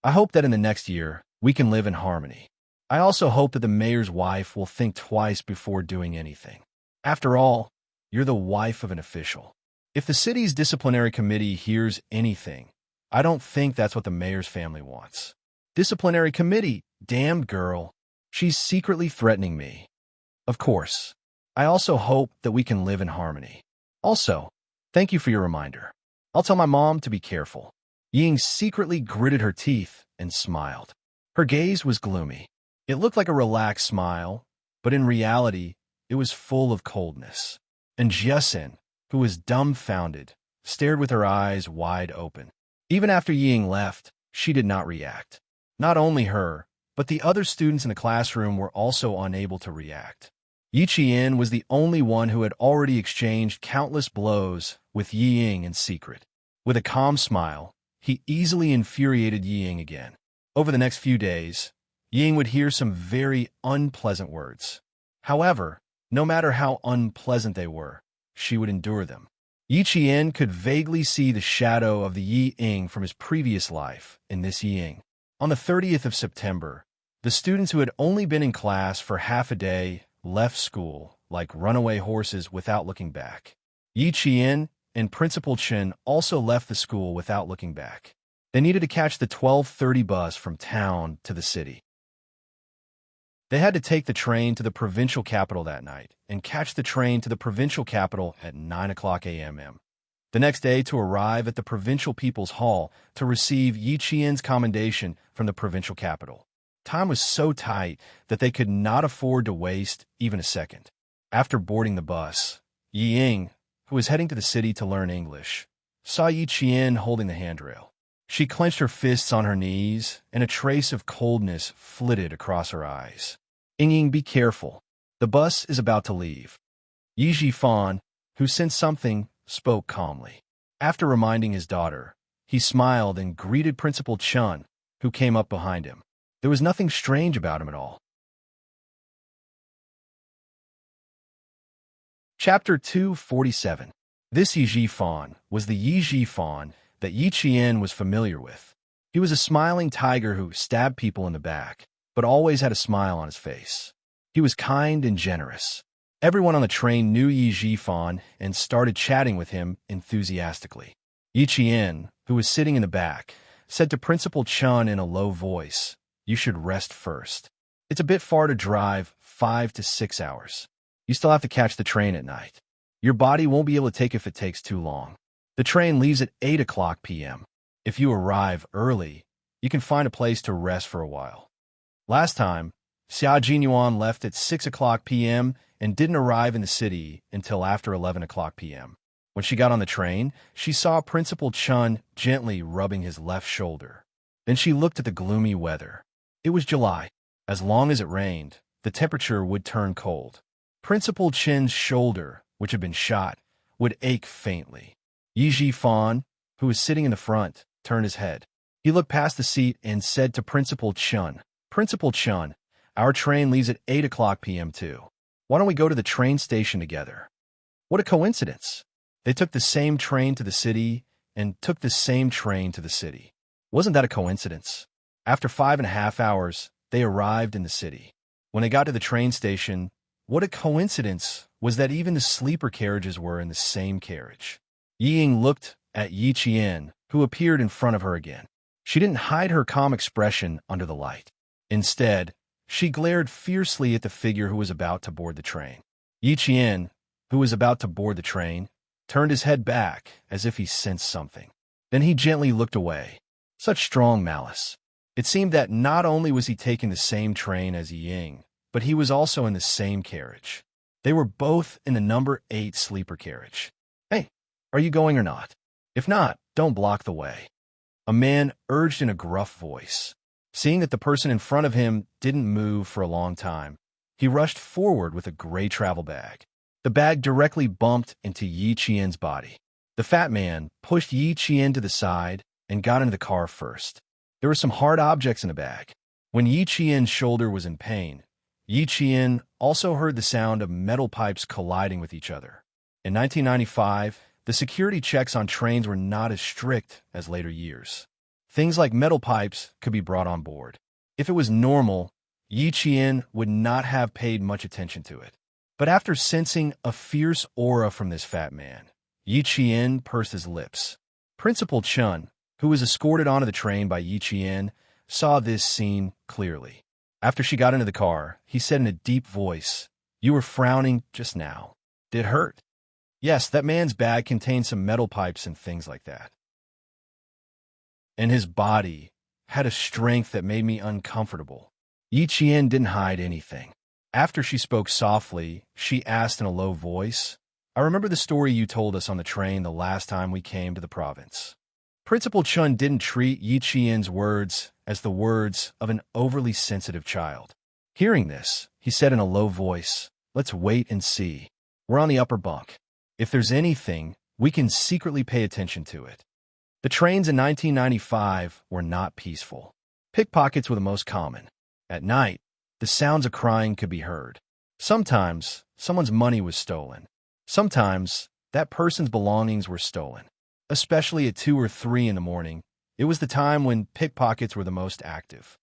"I hope that in the next year, we can live in harmony. I also hope that the mayor's wife will think twice before doing anything. After all, you're the wife of an official. If the city's disciplinary committee hears anything, I don't think that's what the mayor's family wants. Disciplinary committee, damned girl. She's secretly threatening me. Of course, I also hope that we can live in harmony. Also, thank you for your reminder. I'll tell my mom to be careful." Ying secretly gritted her teeth and smiled. Her gaze was gloomy. It looked like a relaxed smile, but in reality, it was full of coldness. And Jiasen, who was dumbfounded, stared with her eyes wide open. Even after Ying left, she did not react. Not only her, but the other students in the classroom were also unable to react. Yi Qian was the only one who had already exchanged countless blows with Yi Ying in secret. With a calm smile, he easily infuriated Yi Ying again. Over the next few days, Yi Ying would hear some very unpleasant words. However, no matter how unpleasant they were, she would endure them. Yi Qian could vaguely see the shadow of the Yi Ying from his previous life in this Yi Ying. On the 30th of September, the students who had only been in class for half a day left school like runaway horses without looking back. Yi Qian and Principal Chen also left the school without looking back. They needed to catch the 12:30 bus from town to the city. They had to take the train to the provincial capital that night and catch the train to the provincial capital at 9 a.m. The next day to arrive at the Provincial People's Hall to receive Yi Qian's commendation from the provincial capital. Time was so tight that they could not afford to waste even a second. After boarding the bus, Yi Ying, who was heading to the city to learn English, saw Yi Qian holding the handrail. She clenched her fists on her knees, and a trace of coldness flitted across her eyes. Ying, be careful. The bus is about to leave. Yi Jifan, who sensed something, spoke calmly. After reminding his daughter, he smiled and greeted Principal Chun, who came up behind him. There was nothing strange about him at all. Chapter 247. This Yi Jifan was the Yi Jifan that Yi Qian was familiar with. He was a smiling tiger who stabbed people in the back, but always had a smile on his face. He was kind and generous. Everyone on the train knew Yi Jifan and started chatting with him enthusiastically. Yi Qian, who was sitting in the back, said to Principal Chun in a low voice, "You should rest first. It's a bit far to drive, 5 to 6 hours. You still have to catch the train at night. Your body won't be able to take if it takes too long. The train leaves at 8 o'clock p.m. If you arrive early, you can find a place to rest for a while." Last time, Xia Jinyuan left at 6 o'clock p.m. and didn't arrive in the city until after 11 o'clock p.m. When she got on the train, she saw Principal Chun gently rubbing his left shoulder. Then she looked at the gloomy weather. It was July. As long as it rained, the temperature would turn cold. Principal Chin's shoulder, which had been shot, would ache faintly. Yi Jifan, who was sitting in the front, turned his head. He looked past the seat and said to Principal Chun, "Principal Chun, our train leaves at 8 o'clock p.m. too. Why don't we go to the train station together?" What a coincidence! They took the same train to the city and took the same train to the city. Wasn't that a coincidence? After 5.5 hours, they arrived in the city. When they got to the train station, what a coincidence was that even the sleeper carriages were in the same carriage. Yi Ying looked at Yi Qian, who appeared in front of her again. She didn't hide her calm expression under the light. Instead, she glared fiercely at the figure who was about to board the train. Yi Qian, who was about to board the train, turned his head back as if he sensed something. Then he gently looked away. Such strong malice. It seemed that not only was he taking the same train as Yi Ying, but he was also in the same carriage. They were both in the number 8 sleeper carriage. "Hey, are you going or not? If not, don't block the way," a man urged in a gruff voice. Seeing that the person in front of him didn't move for a long time, he rushed forward with a gray travel bag. The bag directly bumped into Yi Qian's body. The fat man pushed Yi Qian to the side and got into the car first. There were some hard objects in the bag. When Yi Qian's shoulder was in pain, Yi Qian also heard the sound of metal pipes colliding with each other. In 1995, the security checks on trains were not as strict as later years. Things like metal pipes could be brought on board. If it was normal, Yi Qian would not have paid much attention to it. But after sensing a fierce aura from this fat man, Yi Qian pursed his lips. Principal Chun, who was escorted onto the train by Yi Qian, saw this scene clearly. After she got into the car, he said in a deep voice, "You were frowning just now. Did it hurt?" "Yes, that man's bag contained some metal pipes and things like that. And his body had a strength that made me uncomfortable." Yi Qian didn't hide anything. After she spoke softly, she asked in a low voice, "I remember the story you told us on the train the last time we came to the province." Principal Chun didn't treat Yi Qian's words as the words of an overly sensitive child. Hearing this, he said in a low voice, "Let's wait and see. We're on the upper bunk. If there's anything, we can secretly pay attention to it." The trains in 1995 were not peaceful. Pickpockets were the most common. At night, the sounds of crying could be heard. Sometimes, someone's money was stolen. Sometimes, that person's belongings were stolen. Especially at 2 or 3 in the morning, it was the time when pickpockets were the most active.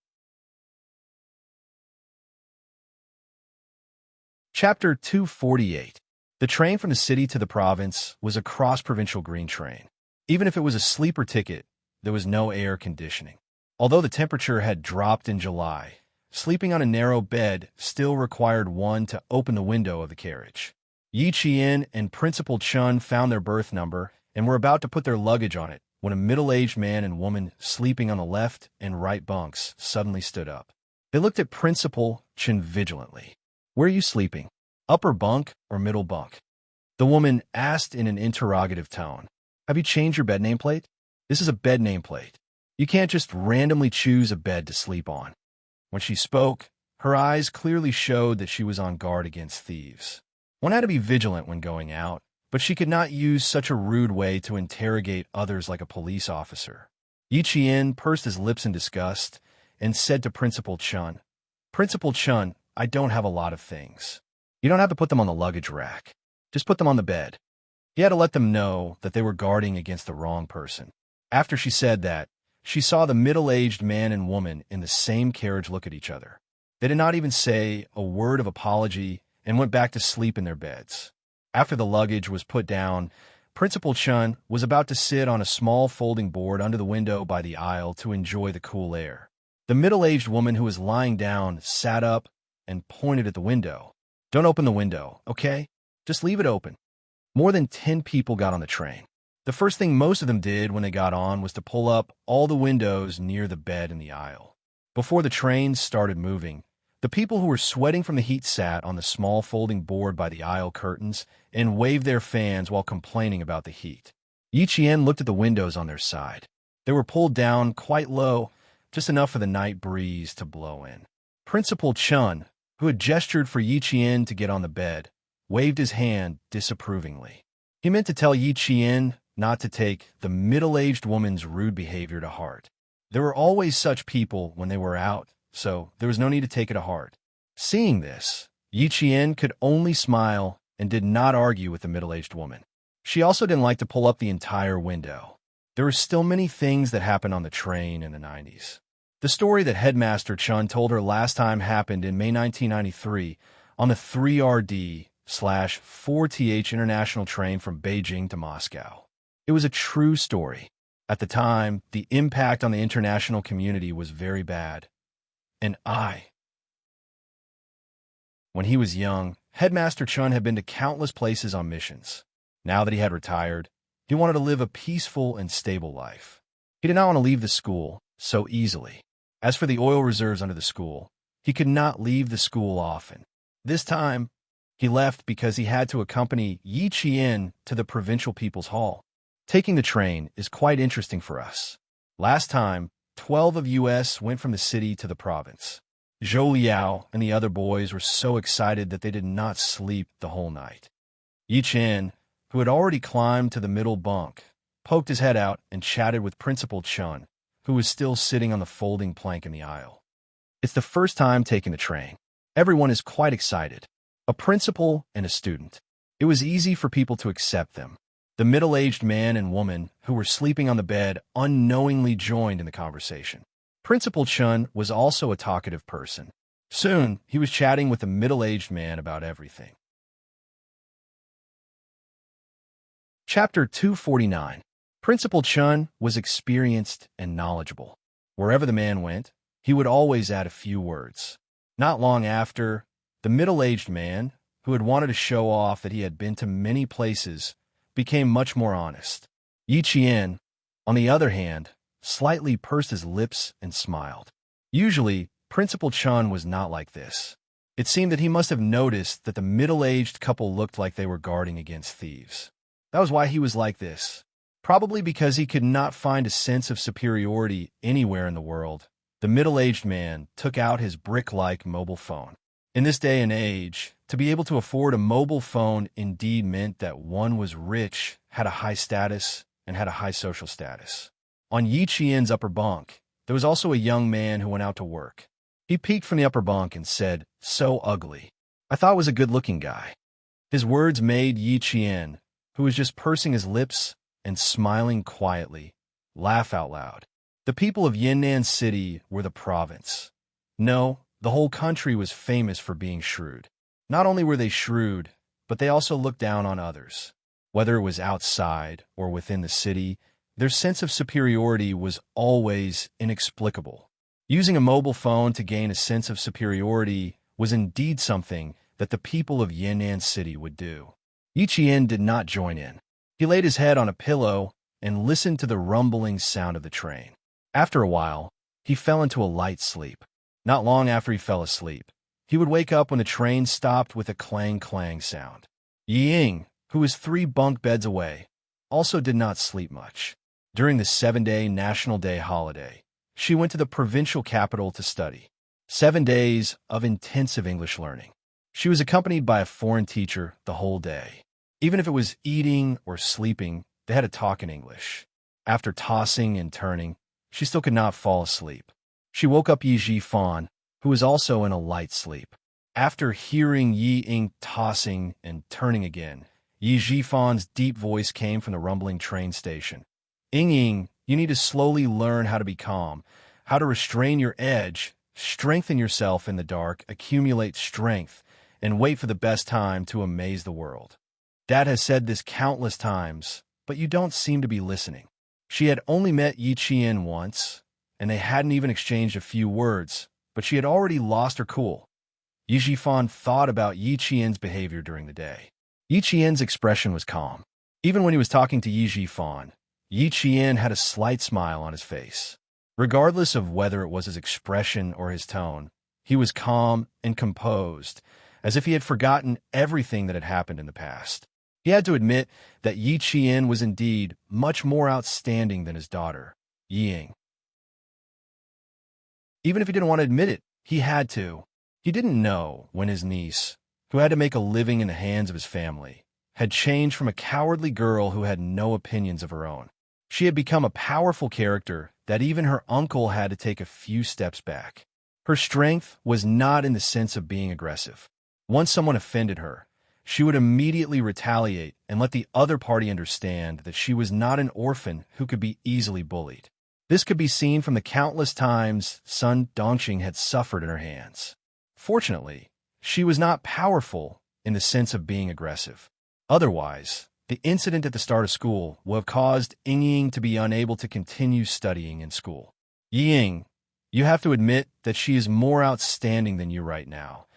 Chapter 248. The train from the city to the province was a cross-provincial green train. Even if it was a sleeper ticket, there was no air conditioning. Although the temperature had dropped in July, sleeping on a narrow bed still required one to open the window of the carriage. Yi Qian and Principal Chun found their berth number and were about to put their luggage on it when a middle-aged man and woman sleeping on the left and right bunks suddenly stood up. They looked at Principal Chun vigilantly. "Where are you sleeping?" Upper bunk or middle bunk? The woman asked in an interrogative tone. Have you changed your bed nameplate? This is a bed nameplate. You can't just randomly choose a bed to sleep on. When she spoke, her eyes clearly showed that she was on guard against thieves. One had to be vigilant when going out, but she could not use such a rude way to interrogate others like a police officer. Yi Qian pursed his lips in disgust and said to Principal Chun, Principal Chun, I don't have a lot of things. You don't have to put them on the luggage rack. Just put them on the bed. He had to let them know that they were guarding against the wrong person. After she said that, she saw the middle-aged man and woman in the same carriage look at each other. They did not even say a word of apology and went back to sleep in their beds. After the luggage was put down, Principal Chun was about to sit on a small folding board under the window by the aisle to enjoy the cool air. The middle-aged woman who was lying down sat up and pointed at the window. Don't open the window, okay? Just leave it open. More than 10 people got on the train. The first thing most of them did when they got on was to pull up all the windows near the bed in the aisle. Before the train started moving, the people who were sweating from the heat sat on the small folding board by the aisle curtains and waved their fans while complaining about the heat. Yi Qian looked at the windows on their side. They were pulled down quite low, just enough for the night breeze to blow in. Principal Chun, who had gestured for Yi Qian to get on the bed, waved his hand disapprovingly. He meant to tell Yi Qian not to take the middle-aged woman's rude behavior to heart. There were always such people when they were out, so there was no need to take it to heart. Seeing this, Yi Qian could only smile and did not argue with the middle-aged woman. She also didn't like to pull up the entire window. There were still many things that happened on the train in the 90s. The story that Headmaster Chun told her last time happened in May 1993 on the 3RD/4TH international train from Beijing to Moscow. It was a true story. At the time, the impact on the international community was very bad. When he was young, Headmaster Chun had been to countless places on missions. Now that he had retired, he wanted to live a peaceful and stable life. He did not want to leave the school so easily. As for the oil reserves under the school, he could not leave the school often. This time, he left because he had to accompany Yi Qian to the Provincial People's Hall. Taking the train is quite interesting for us. Last time, 12 of us went from the city to the province. Zhou Liao and the other boys were so excited that they did not sleep the whole night. Yi Qian, who had already climbed to the middle bunk, poked his head out and chatted with Principal Chun, who was still sitting on the folding plank in the aisle. It's the first time taking the train. Everyone is quite excited. A principal and a student. It was easy for people to accept them. The middle-aged man and woman who were sleeping on the bed unknowingly joined in the conversation. Principal Chun was also a talkative person. Soon, he was chatting with the middle-aged man about everything. Chapter 249. Principal Chun was experienced and knowledgeable. Wherever the man went, he would always add a few words. Not long after, the middle-aged man, who had wanted to show off that he had been to many places, became much more honest. Yi Qian, on the other hand, slightly pursed his lips and smiled. Usually, Principal Chun was not like this. It seemed that he must have noticed that the middle-aged couple looked like they were guarding against thieves. That was why he was like this. Probably because he could not find a sense of superiority anywhere in the world, the middle-aged man took out his brick-like mobile phone. In this day and age, to be able to afford a mobile phone indeed meant that one was rich, had a high status, and had a high social status. On Yi Qian's upper bunk, there was also a young man who went out to work. He peeked from the upper bunk and said, "So ugly. I thought it was a good-looking guy." His words made Yi Qian, who was just pursing his lips and smiling quietly, laugh out loud. The people of Yan'an City were the province. No, the whole country was famous for being shrewd. Not only were they shrewd, but they also looked down on others. Whether it was outside or within the city, their sense of superiority was always inexplicable. Using a mobile phone to gain a sense of superiority was indeed something that the people of Yan'an City would do. Yi Qian did not join in. He laid his head on a pillow and listened to the rumbling sound of the train. After a while, he fell into a light sleep. Not long after he fell asleep, He would wake up when the train stopped with a clang-clang sound. Ying, who was 3 bunk beds away, also did not sleep much. During the 7-day National Day holiday, she went to the provincial capital to study. 7 days of intensive English learning. She was accompanied by a foreign teacher the whole day. Even if it was eating or sleeping, they had to talk in English. After tossing and turning, she still could not fall asleep. She woke up Yi Jifan, who was also in a light sleep. After hearing Yi Ying tossing and turning again, Yi Jifan's deep voice came from the rumbling train station. Ying, you need to slowly learn how to be calm, how to restrain your edge, strengthen yourself in the dark, accumulate strength, and wait for the best time to amaze the world. Dad has said this countless times, but you don't seem to be listening. She had only met Yi Qian once, and they hadn't even exchanged a few words, but she had already lost her cool. Yi Jifan thought about Yi Qian's behavior during the day. Yi Qian's expression was calm. Even when he was talking to Yi Jifan, Yi Qian had a slight smile on his face. Regardless of whether it was his expression or his tone, he was calm and composed, as if he had forgotten everything that had happened in the past. He had to admit that Yi Qian was indeed much more outstanding than his daughter, Ying. Even if he didn't want to admit it, he had to. He didn't know when his niece, who had to make a living in the hands of his family, had changed from a cowardly girl who had no opinions of her own. She had become a powerful character that even her uncle had to take a few steps back. Her strength was not in the sense of being aggressive. Once someone offended her, she would immediately retaliate and let the other party understand that she was not an orphan who could be easily bullied. This could be seen from the countless times Sun Dongxing had suffered in her hands. Fortunately, she was not powerful in the sense of being aggressive. Otherwise, the incident at the start of school would have caused Ying to be unable to continue studying in school. Ying, you have to admit that she is more outstanding than you right now,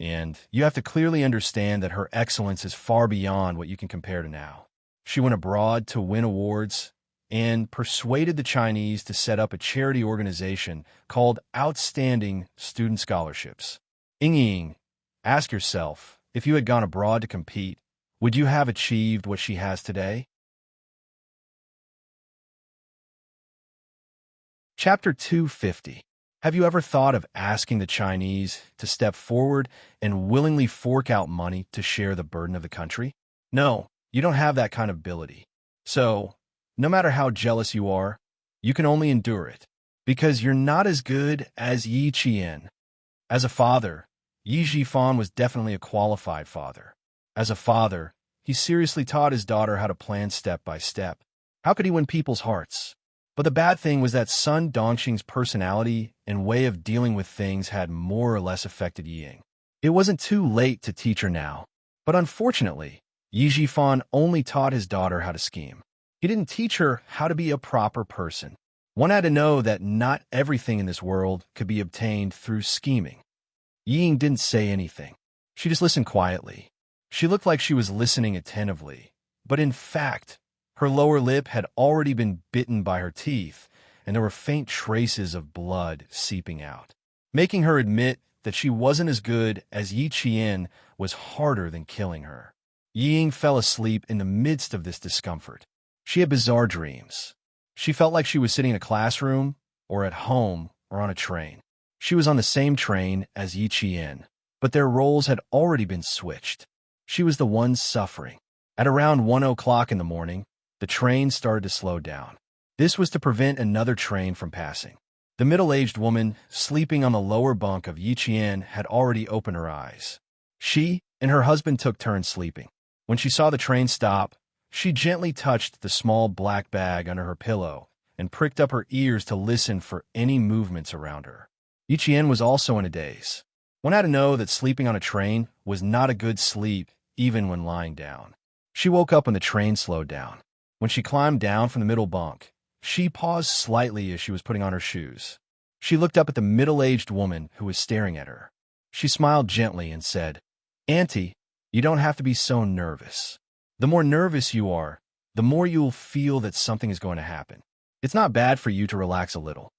and you have to clearly understand that her excellence is far beyond what you can compare to now. She went abroad to win awards and persuaded the Chinese to set up a charity organization called Outstanding Student Scholarships. Ying, ask yourself, if you had gone abroad to compete, would you have achieved what she has today? Chapter 250. Have you ever thought of asking the Chinese to step forward and willingly fork out money to share the burden of the country? No, you don't have that kind of ability. So, no matter how jealous you are, you can only endure it, because you're not as good as Yi Qian. As a father, Yi Jifan was definitely a qualified father. As a father, he seriously taught his daughter how to plan step by step. How could he win people's hearts? But the bad thing was that Sun Dongxing's personality and way of dealing with things had more or less affected Ying. It wasn't too late to teach her now, but unfortunately, Yi Jifan only taught his daughter how to scheme. He didn't teach her how to be a proper person. One had to know that not everything in this world could be obtained through scheming. Ying didn't say anything. She just listened quietly. She looked like she was listening attentively, but in fact, her lower lip had already been bitten by her teeth, and there were faint traces of blood seeping out. Making her admit that she wasn't as good as Yi Qian was harder than killing her. Ying fell asleep in the midst of this discomfort. She had bizarre dreams. She felt like she was sitting in a classroom, or at home, or on a train. She was on the same train as Yi Qian, but their roles had already been switched. She was the one suffering. At around 1 o'clock in the morning, the train started to slow down. This was to prevent another train from passing. The middle-aged woman, sleeping on the lower bunk of Yi Qian, had already opened her eyes. She and her husband took turns sleeping. When she saw the train stop, she gently touched the small black bag under her pillow and pricked up her ears to listen for any movements around her. Yi Qian was also in a daze. One had to know that sleeping on a train was not a good sleep, even when lying down. She woke up when the train slowed down. When she climbed down from the middle bunk, she paused slightly as she was putting on her shoes. She looked up at the middle-aged woman who was staring at her. She smiled gently and said, "Auntie, you don't have to be so nervous. The more nervous you are, the more you'll feel that something is going to happen. It's not bad for you to relax a little."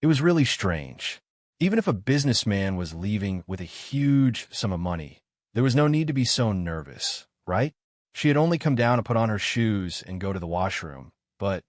It was really strange. Even if a businessman was leaving with a huge sum of money, there was no need to be so nervous, right? She had only come down to put on her shoes and go to the washroom, but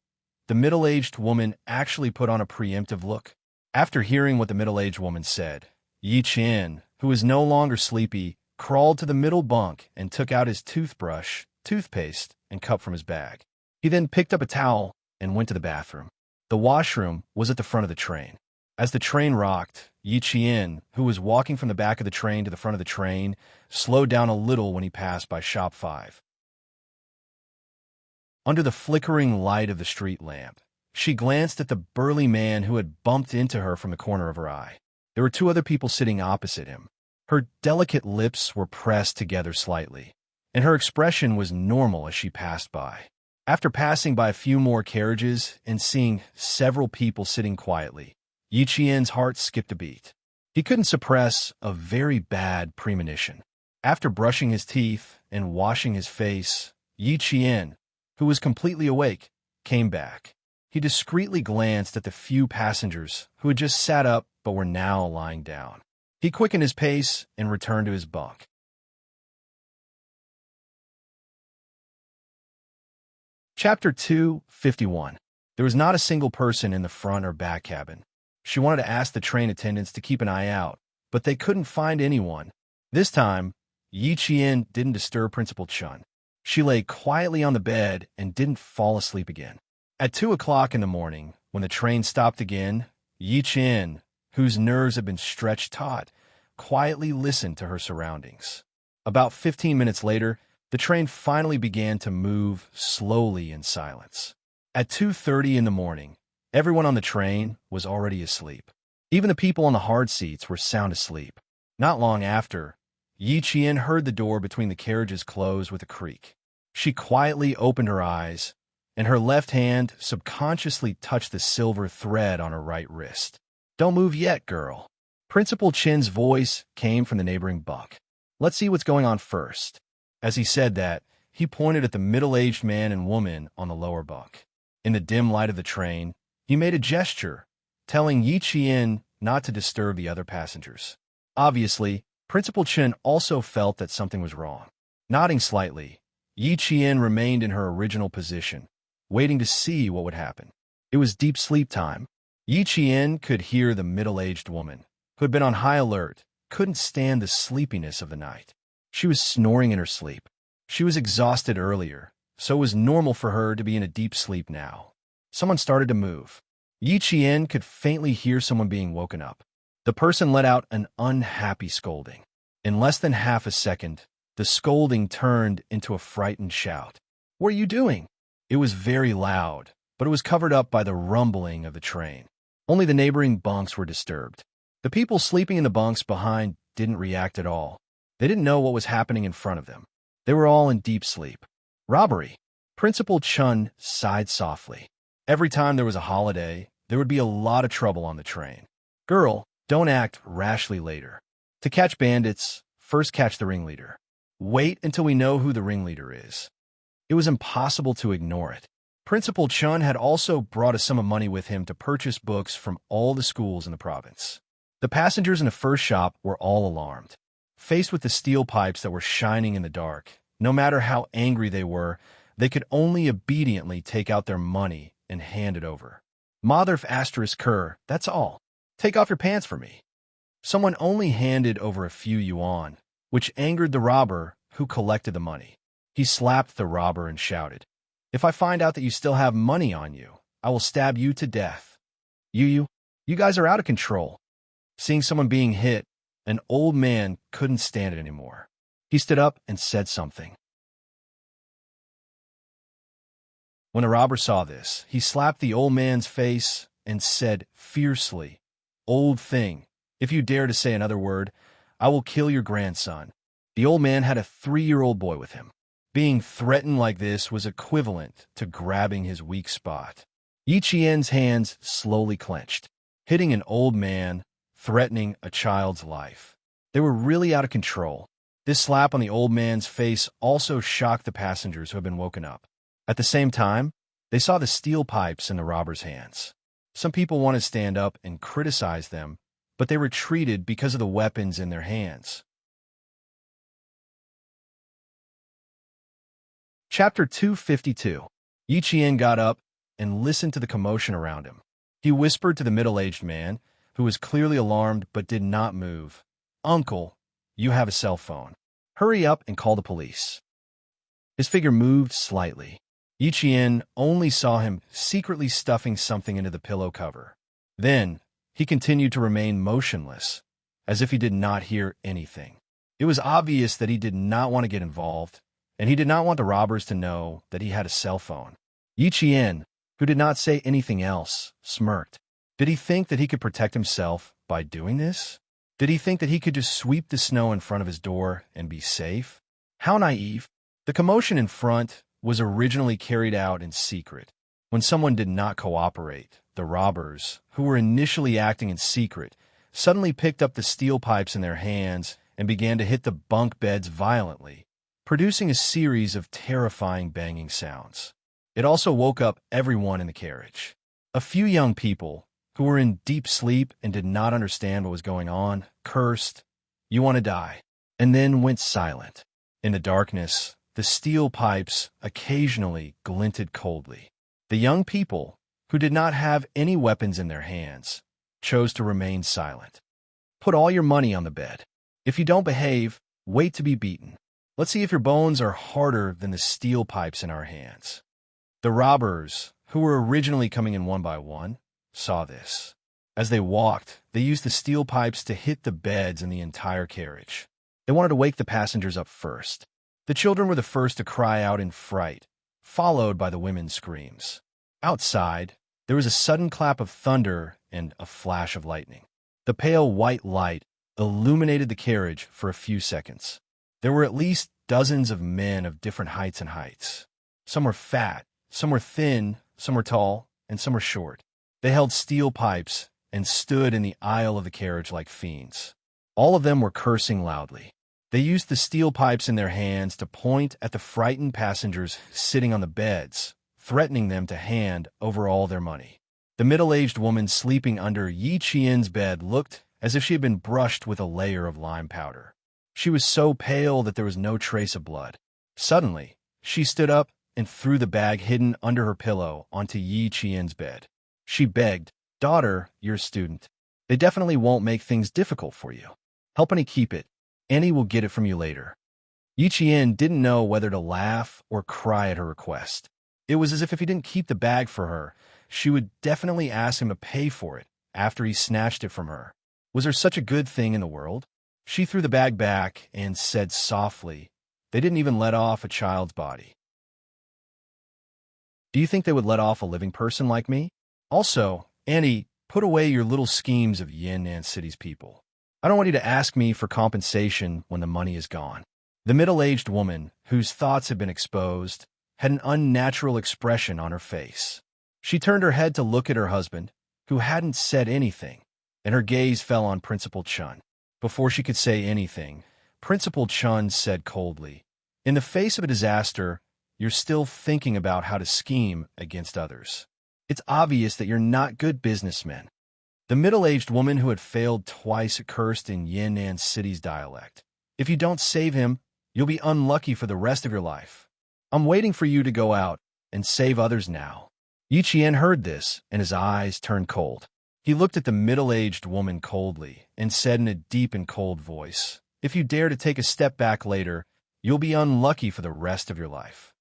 the middle-aged woman actually put on a preemptive look. After hearing what the middle-aged woman said, Yi Qian, who was no longer sleepy, crawled to the middle bunk and took out his toothbrush, toothpaste, and cup from his bag. He then picked up a towel and went to the bathroom. The washroom was at the front of the train. As the train rocked, Yi Qian, who was walking from the back of the train to the front of the train, slowed down a little when he passed by Shop 5. Under the flickering light of the street lamp, she glanced at the burly man who had bumped into her from the corner of her eye. There were two other people sitting opposite him. Her delicate lips were pressed together slightly, and her expression was normal as she passed by. After passing by a few more carriages and seeing several people sitting quietly, Yi Qian's heart skipped a beat. He couldn't suppress a very bad premonition. After brushing his teeth and washing his face, Yi Qian, who was completely awake, came back. He discreetly glanced at the few passengers who had just sat up but were now lying down. He quickened his pace and returned to his bunk. Chapter 251. There was not a single person in the front or back cabin. She wanted to ask the train attendants to keep an eye out, but they couldn't find anyone. This time, Yi Qian didn't disturb Principal Chun. She lay quietly on the bed and didn't fall asleep again. At 2 o'clock in the morning, when the train stopped again, Yi Qian, whose nerves had been stretched taut, quietly listened to her surroundings. About 15 minutes later, the train finally began to move slowly in silence. At 2:30 in the morning, everyone on the train was already asleep. Even the people on the hard seats were sound asleep. Not long after, Yi Qian heard the door between the carriages close with a creak. She quietly opened her eyes, and her left hand subconsciously touched the silver thread on her right wrist. "Don't move yet, girl." Principal Chin's voice came from the neighboring bunk. "Let's see what's going on first." As he said that, he pointed at the middle-aged man and woman on the lower bunk. In the dim light of the train, he made a gesture, telling Yi Qian not to disturb the other passengers. Obviously, Principal Chin also felt that something was wrong. Nodding slightly, Yi Qian remained in her original position, waiting to see what would happen. It was deep sleep time. Yi Qian could hear the middle-aged woman, who had been on high alert, couldn't stand the sleepiness of the night. She was snoring in her sleep. She was exhausted earlier, so it was normal for her to be in a deep sleep now. Someone started to move. Yi Qian could faintly hear someone being woken up. The person let out an unhappy scolding. In less than half a second, the scolding turned into a frightened shout. "What are you doing?" It was very loud, but it was covered up by the rumbling of the train. Only the neighboring bunks were disturbed. The people sleeping in the bunks behind didn't react at all. They didn't know what was happening in front of them. They were all in deep sleep. Robbery. Principal Chun sighed softly. Every time there was a holiday, there would be a lot of trouble on the train. "Girl, don't act rashly later. To catch bandits, first catch the ringleader. Wait until we know who the ringleader is." It was impossible to ignore it. Principal Chun had also brought a sum of money with him to purchase books from all the schools in the province. The passengers in the first shop were all alarmed. Faced with the steel pipes that were shining in the dark, no matter how angry they were, they could only obediently take out their money and hand it over. "Motherf asterisk cur, that's all. Take off your pants for me." Someone only handed over a few yuan, which angered the robber who collected the money. He slapped the robber and shouted, "If I find out that you still have money on you, I will stab you to death. You guys are out of control." Seeing someone being hit, an old man couldn't stand it anymore. He stood up and said something. When the robber saw this, he slapped the old man's face and said fiercely, "Old thing, if you dare to say another word, I will kill your grandson." The old man had a 3-year-old boy with him. Being threatened like this was equivalent to grabbing his weak spot. Yi Qian's hands slowly clenched. Hitting an old man, threatening a child's life. They were really out of control. This slap on the old man's face also shocked the passengers who had been woken up. At the same time, they saw the steel pipes in the robber's hands. Some people wanted to stand up and criticize them, but they retreated because of the weapons in their hands. Chapter 252. Yi Qian got up and listened to the commotion around him. He whispered to the middle-aged man, who was clearly alarmed but did not move, "Uncle, you have a cell phone. Hurry up and call the police." His figure moved slightly. Yi Qian only saw him secretly stuffing something into the pillow cover. Then, he continued to remain motionless, as if he did not hear anything. It was obvious that he did not want to get involved, and he did not want the robbers to know that he had a cell phone. Yi Qian, who did not say anything else, smirked. Did he think that he could protect himself by doing this? Did he think that he could just sweep the snow in front of his door and be safe? How naive. The commotion in front was originally carried out in secret. When someone did not cooperate, the robbers, who were initially acting in secret, suddenly picked up the steel pipes in their hands and began to hit the bunk beds violently, producing a series of terrifying banging sounds. It also woke up everyone in the carriage. A few young people, who were in deep sleep and did not understand what was going on, cursed, "You want to die," and then went silent. In the darkness, the steel pipes occasionally glinted coldly. The young people, who did not have any weapons in their hands, chose to remain silent. "Put all your money on the bed. If you don't behave, wait to be beaten. Let's see if your bones are harder than the steel pipes in our hands." The robbers, who were originally coming in one by one, saw this. As they walked, they used the steel pipes to hit the beds in the entire carriage. They wanted to wake the passengers up first. The children were the first to cry out in fright, followed by the women's screams. Outside, there was a sudden clap of thunder and a flash of lightning. The pale white light illuminated the carriage for a few seconds. There were at least dozens of men of different heights. Some were fat, some were thin, some were tall, and some were short. They held steel pipes and stood in the aisle of the carriage like fiends. All of them were cursing loudly. They used the steel pipes in their hands to point at the frightened passengers sitting on the beds, threatening them to hand over all their money. The middle-aged woman sleeping under Yi Qian's bed looked as if she had been brushed with a layer of lime powder. She was so pale that there was no trace of blood. Suddenly, she stood up and threw the bag hidden under her pillow onto Yi Qian's bed. She begged, "Daughter, you're a student. They definitely won't make things difficult for you. Help Annie keep it. Annie will get it from you later." Yi Qian didn't know whether to laugh or cry at her request. It was as if he didn't keep the bag for her, she would definitely ask him to pay for it after he snatched it from her. Was there such a good thing in the world? She threw the bag back and said softly, "They didn't even let off a child's body. Do you think they would let off a living person like me? Also, Annie, put away your little schemes of Yan'an City's people. I don't want you to ask me for compensation when the money is gone." The middle-aged woman, whose thoughts had been exposed, had an unnatural expression on her face. She turned her head to look at her husband, who hadn't said anything, and her gaze fell on Principal Chun. Before she could say anything, Principal Chun said coldly, "In the face of a disaster, you're still thinking about how to scheme against others. It's obvious that you're not good businessmen." The middle-aged woman who had failed twice cursed in Yan'an City's dialect. "If you don't save him, you'll be unlucky for the rest of your life. I'm waiting for you to go out and save others now." Yi Qian heard this, and his eyes turned cold. He looked at the middle-aged woman coldly and said in a deep and cold voice, "If you dare to take a step back later, you'll be unlucky for the rest of your life."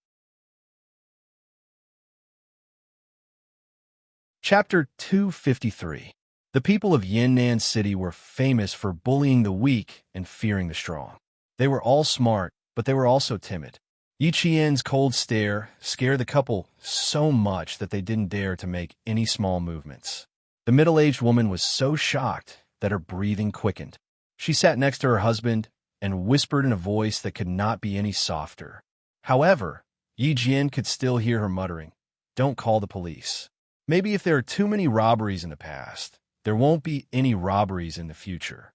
Chapter 253. The people of Yan'an City were famous for bullying the weak and fearing the strong. They were all smart, but they were also timid. Yi Qian's cold stare scared the couple so much that they didn't dare to make any small movements. The middle-aged woman was so shocked that her breathing quickened. She sat next to her husband and whispered in a voice that could not be any softer. However, Yi Jian could still hear her muttering, "Don't call the police. Maybe if there are too many robberies in the past, there won't be any robberies in the future.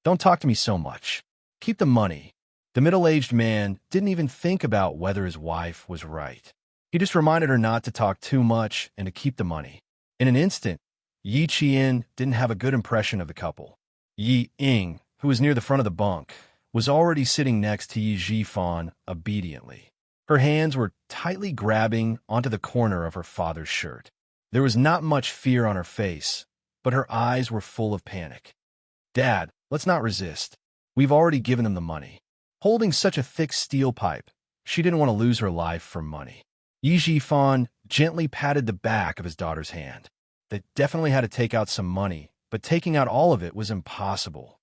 Don't talk to me so much. Keep the money." The middle-aged man didn't even think about whether his wife was right. He just reminded her not to talk too much and to keep the money. In an instant, Yi Qian didn't have a good impression of the couple. Yi Ying, who was near the front of the bunk, was already sitting next to Yi Jifan obediently. Her hands were tightly grabbing onto the corner of her father's shirt. There was not much fear on her face, but her eyes were full of panic. "Dad, let's not resist. We've already given them the money." Holding such a thick steel pipe, she didn't want to lose her life for money. Yi Jifan gently patted the back of his daughter's hand. They definitely had to take out some money, but taking out all of it was impossible.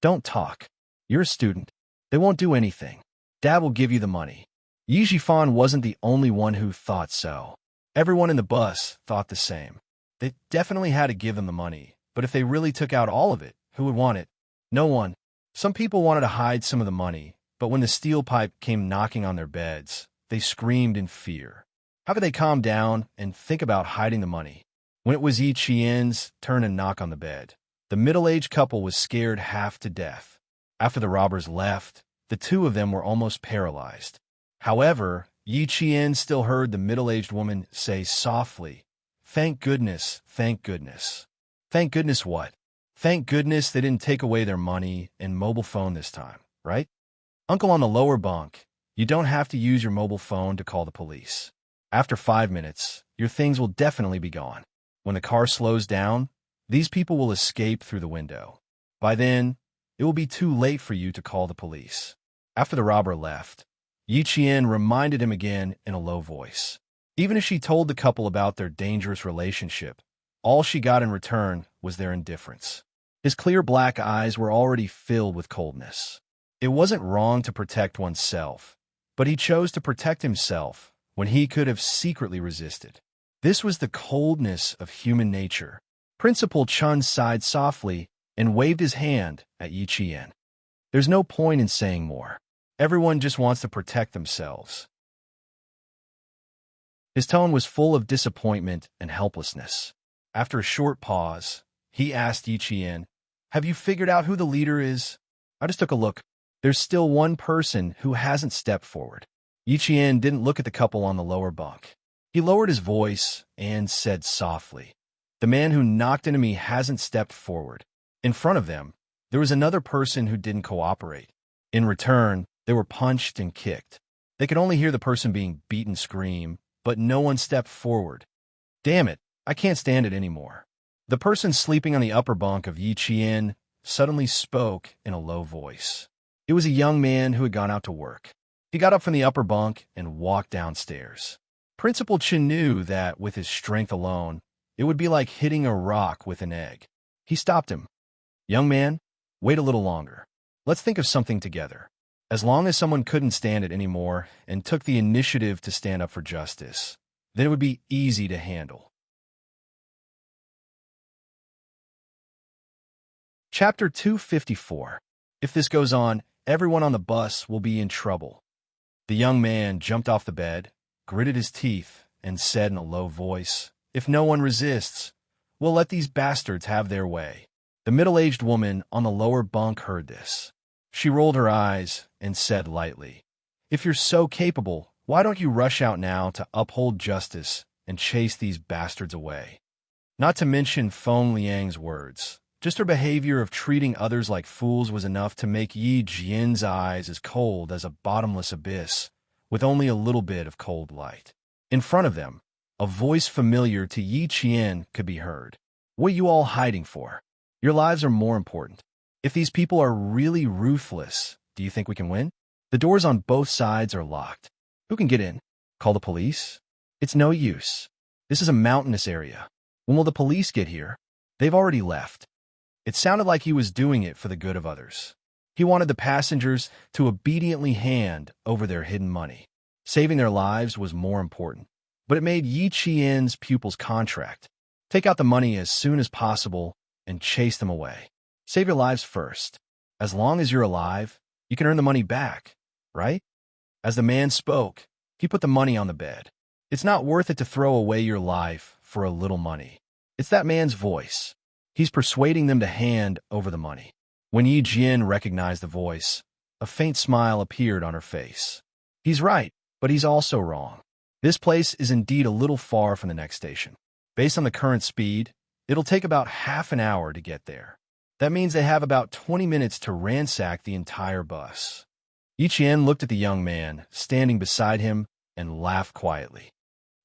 "Don't talk. You're a student. They won't do anything. Dad will give you the money." Yi Jifan wasn't the only one who thought so. Everyone in the bus thought the same. They definitely had to give them the money, but if they really took out all of it, who would want it? No one. Some people wanted to hide some of the money, but when the steel pipe came knocking on their beds, they screamed in fear. How could they calm down and think about hiding the money? When it was Yi Qian's turn to knock on the bed, the middle-aged couple was scared half to death. After the robbers left, the two of them were almost paralyzed. However, Yi Qian still heard the middle-aged woman say softly, "Thank goodness, thank goodness." Thank goodness what? Thank goodness they didn't take away their money and mobile phone this time, right? Uncle on the lower bunk, you don't have to use your mobile phone to call the police. After 5 minutes, your things will definitely be gone. When the car slows down, these people will escape through the window. By then, it will be too late for you to call the police. After the robber left, Yi Qian reminded him again in a low voice. Even if she told the couple about their dangerous relationship, all she got in return was their indifference. His clear black eyes were already filled with coldness. It wasn't wrong to protect oneself, but he chose to protect himself when he could have secretly resisted. This was the coldness of human nature. Principal Chun sighed softly and waved his hand at Yi Qian. There's no point in saying more. Everyone just wants to protect themselves. His tone was full of disappointment and helplessness. After a short pause, he asked Yi Qian, "Have you figured out who the leader is?" "I just took a look. There's still one person who hasn't stepped forward." Yi Qian didn't look at the couple on the lower bunk. He lowered his voice and said softly, "The man who knocked into me hasn't stepped forward." In front of them, there was another person who didn't cooperate. In return, they were punched and kicked. They could only hear the person being beaten scream, but no one stepped forward. "Damn it, I can't stand it anymore." The person sleeping on the upper bunk of Yi Qian suddenly spoke in a low voice. It was a young man who had gone out to work. He got up from the upper bunk and walked downstairs. Principal Chen knew that with his strength alone, it would be like hitting a rock with an egg. He stopped him. "Young man, wait a little longer. Let's think of something together." As long as someone couldn't stand it anymore and took the initiative to stand up for justice, then it would be easy to handle. Chapter 254. If this goes on, everyone on the bus will be in trouble. The young man jumped off the bed, gritted his teeth, and said in a low voice, "If no one resists, we'll let these bastards have their way." The middle-aged woman on the lower bunk heard this. She rolled her eyes and said lightly, "If you're so capable, why don't you rush out now to uphold justice and chase these bastards away?" Not to mention Feng Liang's words. Just her behavior of treating others like fools was enough to make Yi Jian's eyes as cold as a bottomless abyss, with only a little bit of cold light. In front of them, a voice familiar to Yi Qian could be heard. "What are you all hiding for? Your lives are more important. If these people are really ruthless, do you think we can win? The doors on both sides are locked. Who can get in? Call the police? It's no use. This is a mountainous area. When will the police get here? They've already left." It sounded like he was doing it for the good of others. He wanted the passengers to obediently hand over their hidden money. Saving their lives was more important. But it made Yi Qian's pupil's contract. Take out the money as soon as possible and chase them away. Save your lives first. As long as you're alive, you can earn the money back, right? As the man spoke, he put the money on the bed. It's not worth it to throw away your life for a little money. It's that man's voice. He's persuading them to hand over the money. When Yi Jian recognized the voice, a faint smile appeared on her face. He's right, but he's also wrong. This place is indeed a little far from the next station. Based on the current speed, It'll take about half an hour to get there. That means they have about 20 minutes to ransack the entire bus. Yiqian looked at the young man standing beside him and laughed quietly.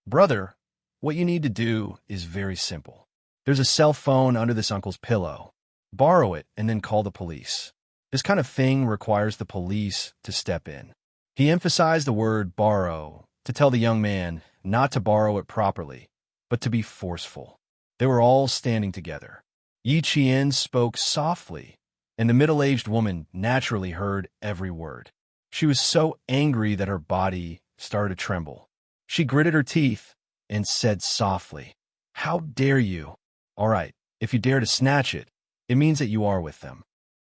Brother, what you need to do is very simple. There's a cell phone under this uncle's pillow. Borrow it and then call the police. This kind of thing requires the police to step in. He emphasized the word borrow to tell the young man not to borrow it properly, but to be forceful. They were all standing together. Yi Qian spoke softly, and the middle-aged woman naturally heard every word. She was so angry that her body started to tremble. She gritted her teeth and said softly, "How dare you? All right, if you dare to snatch it, it means that you are with them.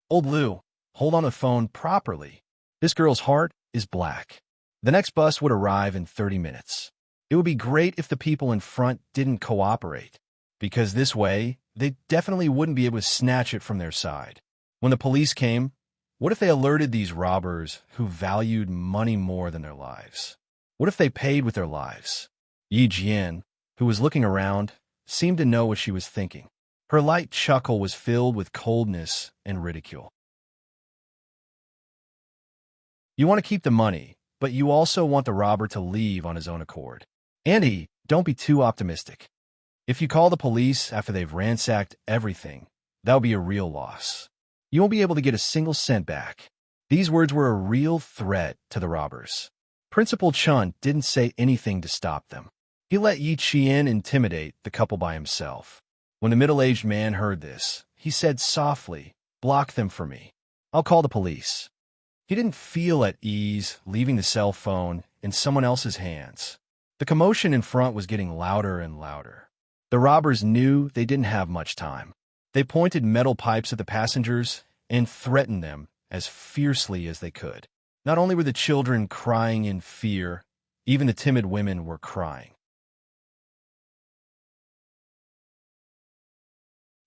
Old Liu, hold on the phone properly. This girl's heart is black." The next bus would arrive in 30 minutes. It would be great if the people in front didn't cooperate, because this way, they definitely wouldn't be able to snatch it from their side. When the police came, what if they alerted these robbers who valued money more than their lives? What if they paid with their lives? Yi Jian, who was looking around, seemed to know what she was thinking. Her light chuckle was filled with coldness and ridicule. You want to keep the money, but you also want the robber to leave on his own accord. Andy, don't be too optimistic. If you call the police after they've ransacked everything, that'll be a real loss. You won't be able to get a single cent back. These words were a real threat to the robbers. Principal Chun didn't say anything to stop them. He let Yi Qian intimidate the couple by himself. When the middle-aged man heard this, he said softly, "Block them for me. I'll call the police." He didn't feel at ease leaving the cell phone in someone else's hands. The commotion in front was getting louder and louder. The robbers knew they didn't have much time. They pointed metal pipes at the passengers and threatened them as fiercely as they could. Not only were the children crying in fear, even the timid women were crying.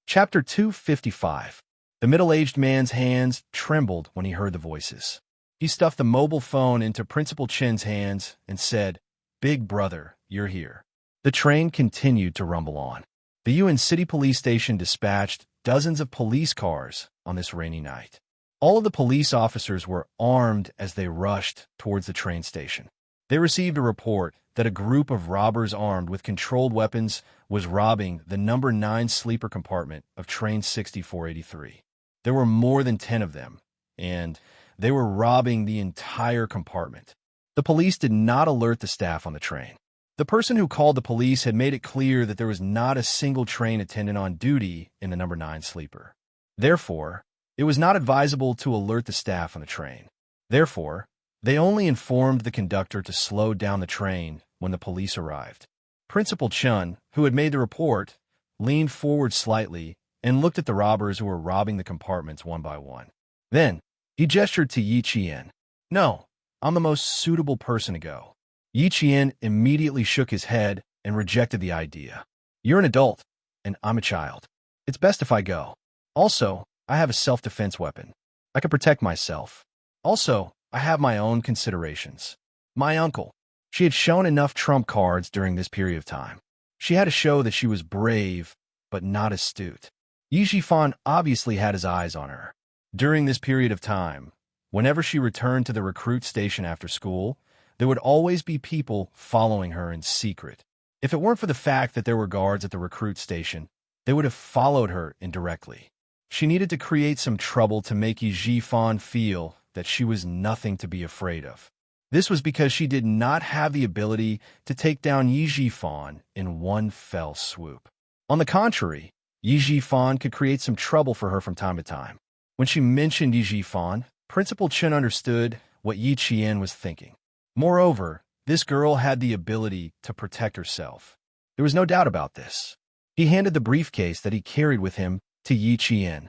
Chapter 255. The middle-aged man's hands trembled when he heard the voices. He stuffed the mobile phone into Principal Chen's hands and said, "Big brother, you're here." The train continued to rumble on. The Yuan City Police Station dispatched dozens of police cars on this rainy night. All of the police officers were armed as they rushed towards the train station. They received a report that a group of robbers armed with controlled weapons was robbing the number 9 sleeper compartment of train 6483. There were more than 10 of them, and they were robbing the entire compartment. The police did not alert the staff on the train. The person who called the police had made it clear that there was not a single train attendant on duty in the number 9 sleeper. Therefore, it was not advisable to alert the staff on the train. Therefore, they only informed the conductor to slow down the train when the police arrived. Principal Chun, who had made the report, leaned forward slightly and looked at the robbers who were robbing the compartments one by one. Then, he gestured to Yi Qian. "No, I'm the most suitable person to go." Yi Qian immediately shook his head and rejected the idea. "You're an adult, and I'm a child. It's best if I go. Also, I have a self-defense weapon. I can protect myself. Also, I have my own considerations. My uncle." She had shown enough trump cards during this period of time. She had to show that she was brave, but not astute. Yi Zhifan obviously had his eyes on her. During this period of time, whenever she returned to the recruit station after school, there would always be people following her in secret. If it weren't for the fact that there were guards at the recruit station, they would have followed her indirectly. She needed to create some trouble to make Yi Zhifan feel that she was nothing to be afraid of. This was because she did not have the ability to take down Yi Zhifan in one fell swoop. On the contrary, Yi Zhifan could create some trouble for her from time to time. When she mentioned Yi Zhifan, Principal Chen understood what Yi Qian was thinking. Moreover, this girl had the ability to protect herself. There was no doubt about this. He handed the briefcase that he carried with him to Yi Qian.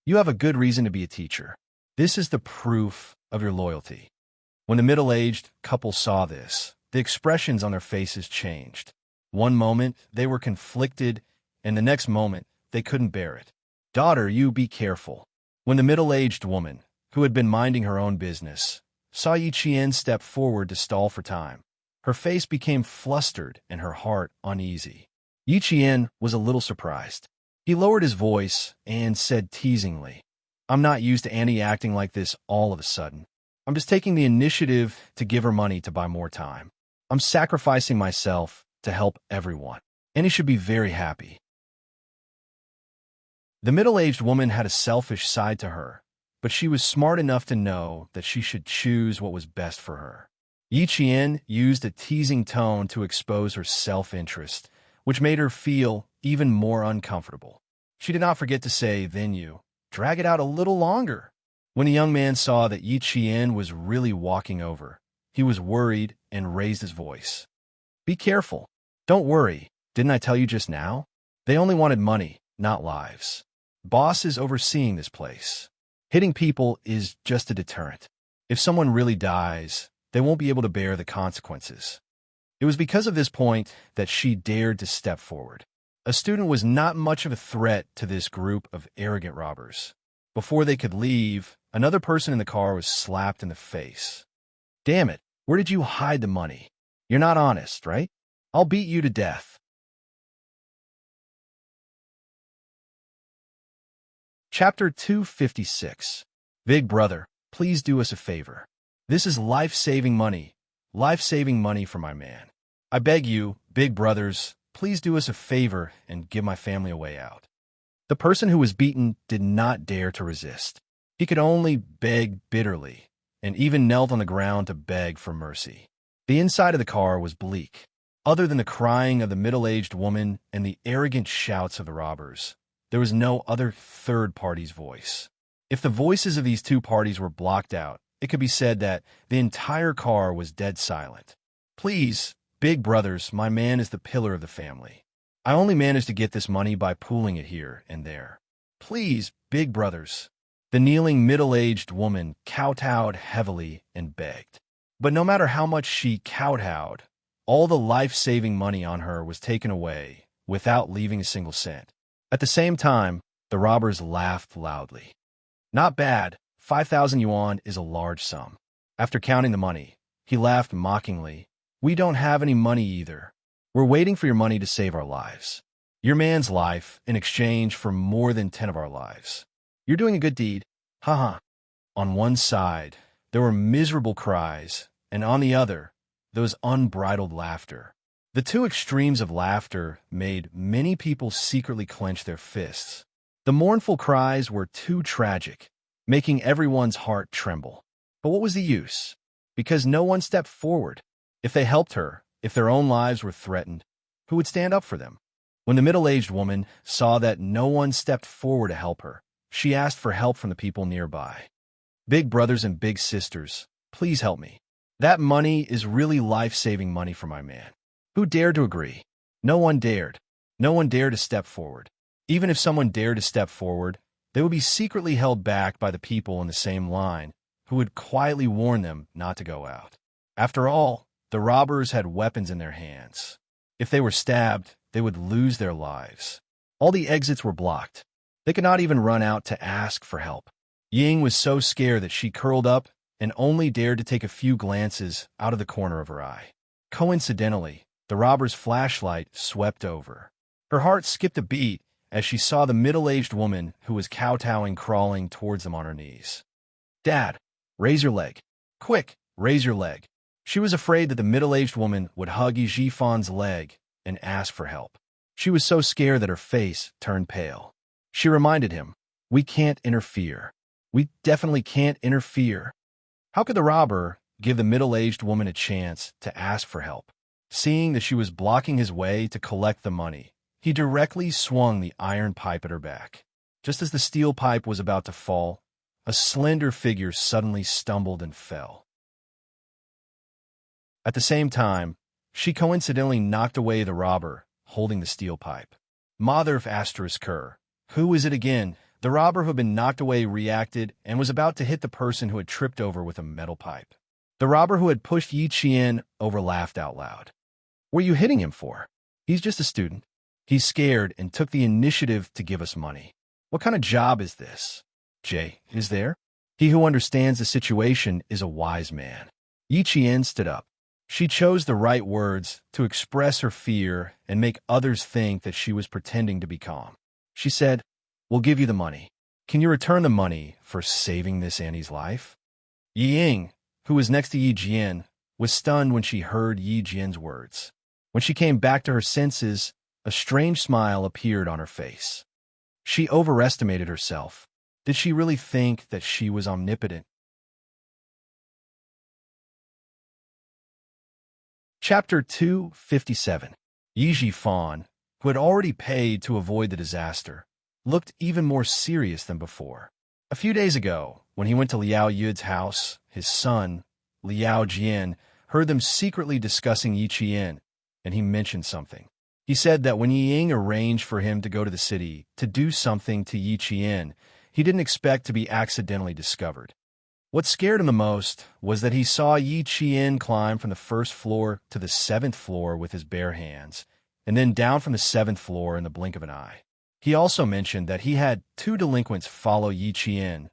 "You have a good reason to be a teacher. This is the proof of your loyalty." When the middle-aged couple saw this, the expressions on their faces changed. One moment, they were conflicted, and the next moment, they couldn't bear it. "Daughter, you be careful." When the middle-aged woman, who had been minding her own business, saw Yi Qian step forward to stall for time, her face became flustered and her heart uneasy. Yi Qian was a little surprised. He lowered his voice and said teasingly, "I'm not used to Annie acting like this all of a sudden. I'm just taking the initiative to give her money to buy more time. I'm sacrificing myself to help everyone. Annie should be very happy." The middle-aged woman had a selfish side to her, but she was smart enough to know that she should choose what was best for her. Yi Qian used a teasing tone to expose her self-interest, which made her feel even more uncomfortable. She did not forget to say, "Then you, drag it out a little longer." When the young man saw that Yi Qian was really walking over, he was worried and raised his voice. "Be careful. Don't worry. Didn't I tell you just now? They only wanted money, not lives. Boss is overseeing this place. Hitting people is just a deterrent. If someone really dies, they won't be able to bear the consequences." It was because of this point that she dared to step forward. A student was not much of a threat to this group of arrogant robbers. Before they could leave, another person in the car was slapped in the face. "Damn it, where did you hide the money? You're not honest, right? I'll beat you to death." Chapter 256. Big brother, please do us a favor. This is life-saving money for my man. I beg you, big brothers, please do us a favor and give my family a way out. The person who was beaten did not dare to resist. He could only beg bitterly, and even knelt on the ground to beg for mercy. The inside of the car was bleak. Other than the crying of the middle-aged woman and the arrogant shouts of the robbers, there was no other third party's voice. If the voices of these two parties were blocked out, it could be said that the entire car was dead silent. "Please, big brothers, my man is the pillar of the family. I only managed to get this money by pooling it here and there. Please, big brothers." The kneeling middle-aged woman kowtowed heavily and begged. But no matter how much she kowtowed, all the life-saving money on her was taken away without leaving a single cent. At the same time, the robbers laughed loudly. "Not bad. 5,000 yuan is a large sum." After counting the money, he laughed mockingly. "We don't have any money either. We're waiting for your money to save our lives. Your man's life in exchange for more than 10 of our lives. You're doing a good deed. Haha." On one side, there were miserable cries, and on the other, there was unbridled laughter. The two extremes of laughter made many people secretly clench their fists. The mournful cries were too tragic, making everyone's heart tremble. But what was the use? Because no one stepped forward. If they helped her, if their own lives were threatened, who would stand up for them? When the middle-aged woman saw that no one stepped forward to help her, she asked for help from the people nearby. "Big brothers and big sisters, please help me. That money is really life-saving money for my man." Who dared to agree? No one dared. No one dared to step forward. Even if someone dared to step forward, they would be secretly held back by the people in the same line, who would quietly warn them not to go out. After all, the robbers had weapons in their hands. If they were stabbed, they would lose their lives. All the exits were blocked. They could not even run out to ask for help. Ying was so scared that she curled up and only dared to take a few glances out of the corner of her eye. Coincidentally, the robber's flashlight swept over. Her heart skipped a beat as she saw the middle-aged woman who was kowtowing crawling towards them on her knees. "Dad, raise your leg. Quick, raise your leg." She was afraid that the middle-aged woman would hug Yi Jifan's leg and ask for help. She was so scared that her face turned pale. She reminded him, "We can't interfere. We definitely can't interfere." How could the robber give the middle-aged woman a chance to ask for help? Seeing that she was blocking his way to collect the money, he directly swung the iron pipe at her back. Just as the steel pipe was about to fall, a slender figure suddenly stumbled and fell. At the same time, she coincidentally knocked away the robber holding the steel pipe. Mother of Asterisk, who is it again? The robber who had been knocked away reacted and was about to hit the person who had tripped over with a metal pipe. The robber who had pushed Yi Qian over laughed out loud. "What are you hitting him for? He's just a student. He's scared and took the initiative to give us money. What kind of job is this? Jay, is there? He who understands the situation is a wise man." Yi Qian stood up. She chose the right words to express her fear and make others think that she was pretending to be calm. She said, "We'll give you the money. Can you return the money for saving this Annie's life?" Yi Ying, who was next to Yi Jian, was stunned when she heard Yi Jian's words. When she came back to her senses, a strange smile appeared on her face. She overestimated herself. Did she really think that she was omnipotent? Chapter 257. Yi Jifan, who had already paid to avoid the disaster, looked even more serious than before. A few days ago, when he went to Liao Yud's house, his son, Liao Jian, heard them secretly discussing Yi Qian, and he mentioned something. He said that when Yi Ying arranged for him to go to the city to do something to Yi Qian, he didn't expect to be accidentally discovered. What scared him the most was that he saw Yi Qian climb from the first floor to the 7th floor with his bare hands, and then down from the 7th floor in the blink of an eye. He also mentioned that he had 2 delinquents follow Yi Qian,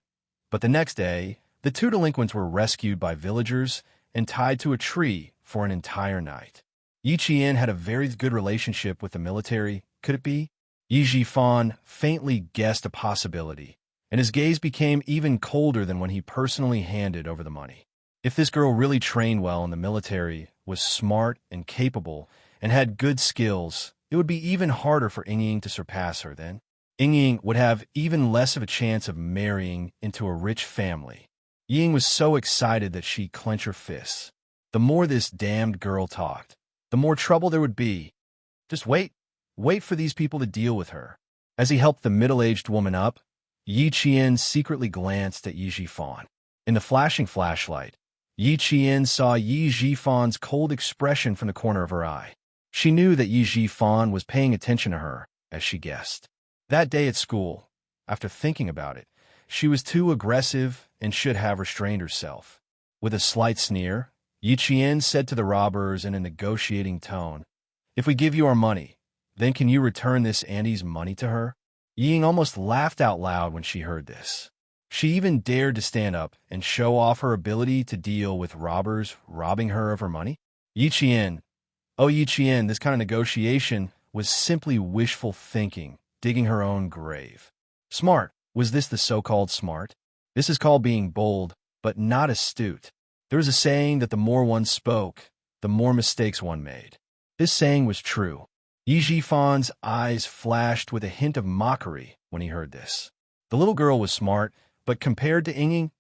but the next day, the 2 delinquents were rescued by villagers and tied to a tree for an entire night. Yi Qian had a very good relationship with the military, could it be? Yi Jifan faintly guessed a possibility, and his gaze became even colder than when he personally handed over the money. If this girl really trained well in the military, was smart and capable, and had good skills, it would be even harder for Ying to surpass her then. Ying would have even less of a chance of marrying into a rich family. Ying was so excited that she clenched her fists. The more this damned girl talked, the more trouble there would be. Just wait for these people to deal with her. As he helped the middle-aged woman up, Yi Qian secretly glanced at Yi Jifan. In the flashing flashlight, Yi Qian saw Yi Jifan's cold expression from the corner of her eye. She knew that Yi Jifan was paying attention to her, as she guessed. That day at school, after thinking about it, she was too aggressive and should have restrained herself. With a slight sneer, Yi Qian said to the robbers in a negotiating tone, "If we give you our money, then can you return this Annie's money to her?" Ying almost laughed out loud when she heard this. She even dared to stand up and show off her ability to deal with robbers robbing her of her money. Yi Qian, oh Yi Qian, this kind of negotiation was simply wishful thinking, digging her own grave. Smart. Was this the so-called smart? This is called being bold, but not astute. There is a saying that the more one spoke, the more mistakes one made. This saying was true. Yi Jifan's eyes flashed with a hint of mockery when he heard this. The little girl was smart, but compared to Ying,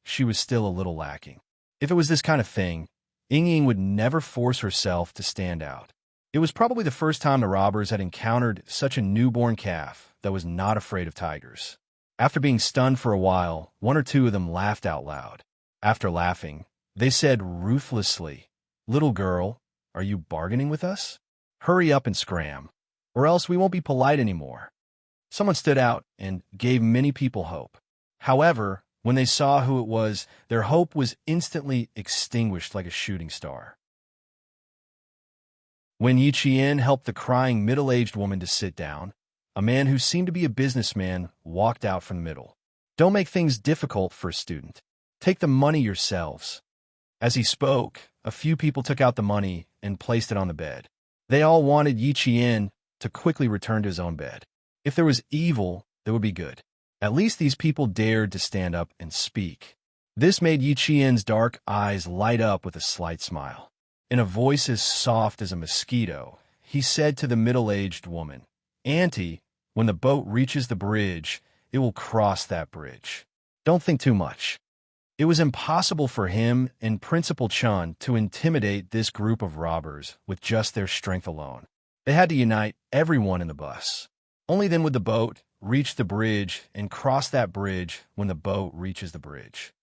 she was still a little lacking. If it was this kind of thing, Ying would never force herself to stand out. It was probably the first time the robbers had encountered such a newborn calf that was not afraid of tigers. After being stunned for a while, 1 or 2 of them laughed out loud. After laughing, they said ruthlessly, "Little girl, are you bargaining with us? Hurry up and scram, or else we won't be polite anymore." Someone stood out and gave many people hope. However, when they saw who it was, their hope was instantly extinguished like a shooting star. When Yi Qian helped the crying middle-aged woman to sit down, a man who seemed to be a businessman walked out from the middle. "Don't make things difficult for a student. Take the money yourselves." As he spoke, a few people took out the money and placed it on the bed. They all wanted Yi Qian to quickly return to his own bed. If there was evil, there would be good. At least these people dared to stand up and speak. This made Yi Qian's dark eyes light up with a slight smile. In a voice as soft as a mosquito, he said to the middle-aged woman, "Auntie, when the boat reaches the bridge, it will cross that bridge. Don't think too much." It was impossible for him and Principal Chun to intimidate this group of robbers with just their strength alone. They had to unite everyone in the bus. Only then would the boat reach the bridge and cross that bridge when the boat reaches the bridge.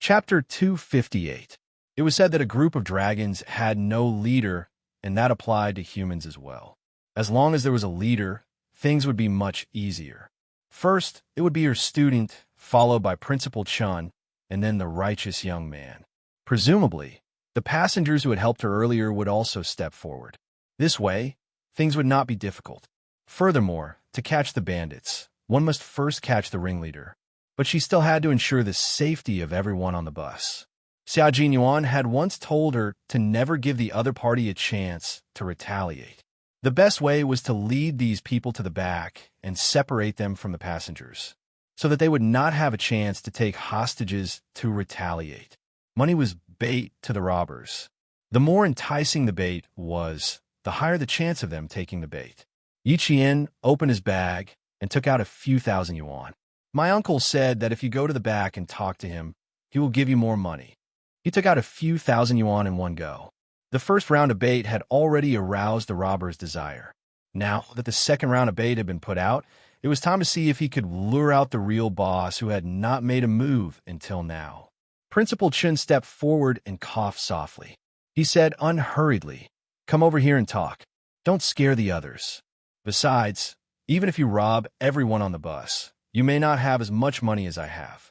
Chapter 258. It was said that a group of dragons had no leader, and that applied to humans as well. As long as there was a leader, things would be much easier. First, it would be her student, followed by Principal Chun, and then the righteous young man. Presumably, the passengers who had helped her earlier would also step forward. This way, things would not be difficult. Furthermore, to catch the bandits, one must first catch the ringleader. But she still had to ensure the safety of everyone on the bus. Xia Jinyuan had once told her to never give the other party a chance to retaliate. The best way was to lead these people to the back and separate them from the passengers, so that they would not have a chance to take hostages to retaliate. Money was bait to the robbers. The more enticing the bait was, the higher the chance of them taking the bait. Yi Qian opened his bag and took out a few thousand yuan. My uncle said that if you go to the back and talk to him, he will give you more money. He took out a few thousand yuan in one go. The first round of bait had already aroused the robber's desire. Now that the second round of bait had been put out, it was time to see if he could lure out the real boss who had not made a move until now. Principal Chun stepped forward and coughed softly. He said unhurriedly, "Come over here and talk. Don't scare the others. Besides, even if you rob everyone on the bus, you may not have as much money as I have.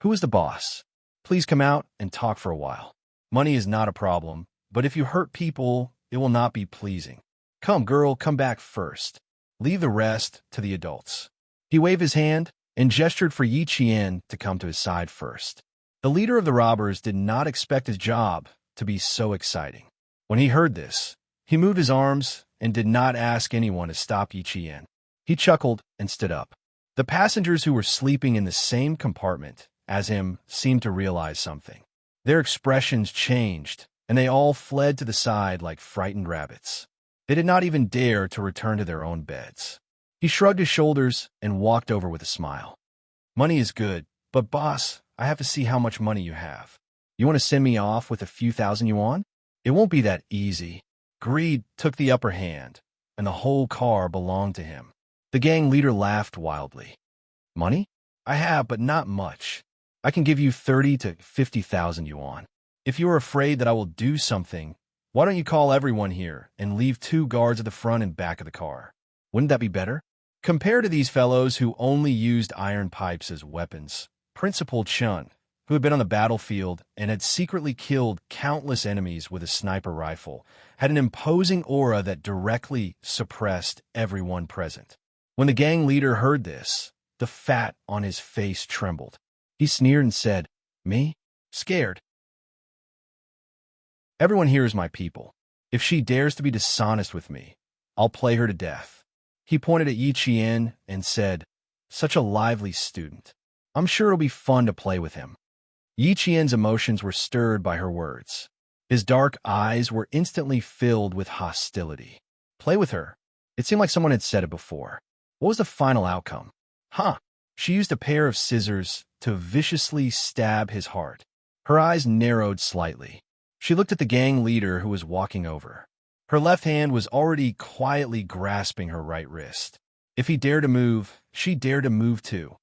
Who is the boss? Please come out and talk for a while. Money is not a problem, but if you hurt people, it will not be pleasing. Come, girl, come back first. Leave the rest to the adults." He waved his hand and gestured for Yi Qian to come to his side first. The leader of the robbers did not expect his job to be so exciting. When he heard this, he moved his arms and did not ask anyone to stop Yi Qian. He chuckled and stood up. The passengers who were sleeping in the same compartment as him seemed to realize something. Their expressions changed, and they all fled to the side like frightened rabbits. They did not even dare to return to their own beds. He shrugged his shoulders and walked over with a smile. "Money is good, but boss, I have to see how much money you have. You want to send me off with a few thousand yuan? It won't be that easy." Greed took the upper hand, and the whole car belonged to him. The gang leader laughed wildly. "Money? I have, but not much. I can give you 30 to 50,000 yuan. If you are afraid that I will do something, why don't you call everyone here and leave 2 guards at the front and back of the car? Wouldn't that be better?" Compared to these fellows who only used iron pipes as weapons, Principal Chun, who had been on the battlefield and had secretly killed countless enemies with a sniper rifle, had an imposing aura that directly suppressed everyone present. When the gang leader heard this, the fat on his face trembled. He sneered and said, "Me? Scared? Everyone here is my people. If she dares to be dishonest with me, I'll play her to death." He pointed at Yi Qian and said, "Such a lively student. I'm sure it'll be fun to play with him." Yi Qian's emotions were stirred by her words. His dark eyes were instantly filled with hostility. Play with her? It seemed like someone had said it before. What was the final outcome? She used a pair of scissors to viciously stab his heart. Her eyes narrowed slightly. She looked at the gang leader who was walking over. Her left hand was already quietly grasping her right wrist. If he dared to move, she dared to move too.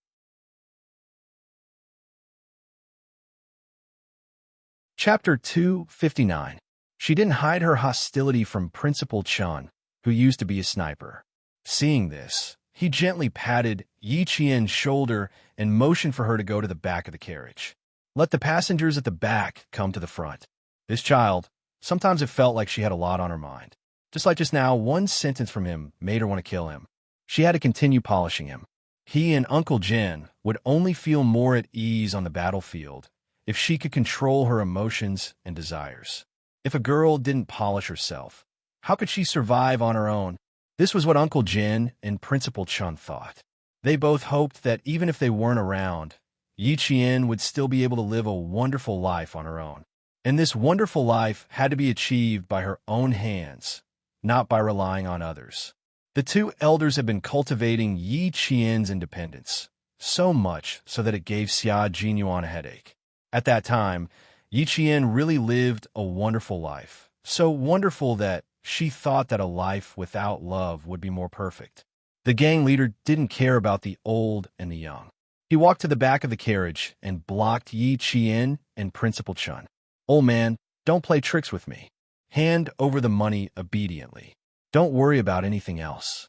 Chapter 259. She didn't hide her hostility from Principal Chun, who used to be a sniper. Seeing this, he gently patted Yi Qian's shoulder and motioned for her to go to the back of the carriage. Let the passengers at the back come to the front. This child, sometimes it felt like she had a lot on her mind. Just like just now, one sentence from him made her want to kill him. She had to continue polishing him. He and Uncle Jin would only feel more at ease on the battlefield if she could control her emotions and desires. If a girl didn't polish herself, how could she survive on her own? This was what Uncle Jin and Principal Chun thought. They both hoped that even if they weren't around, Yi Qian would still be able to live a wonderful life on her own. And this wonderful life had to be achieved by her own hands, not by relying on others. The two elders had been cultivating Yi Qian's independence, so much so that it gave Xia Jinyuan a headache. At that time, Yi Qian really lived a wonderful life, so wonderful that she thought that a life without love would be more perfect. The gang leader didn't care about the old and the young. He walked to the back of the carriage and blocked Yi Qian and Principal Chun. "Old man, don't play tricks with me. Hand over the money obediently. Don't worry about anything else."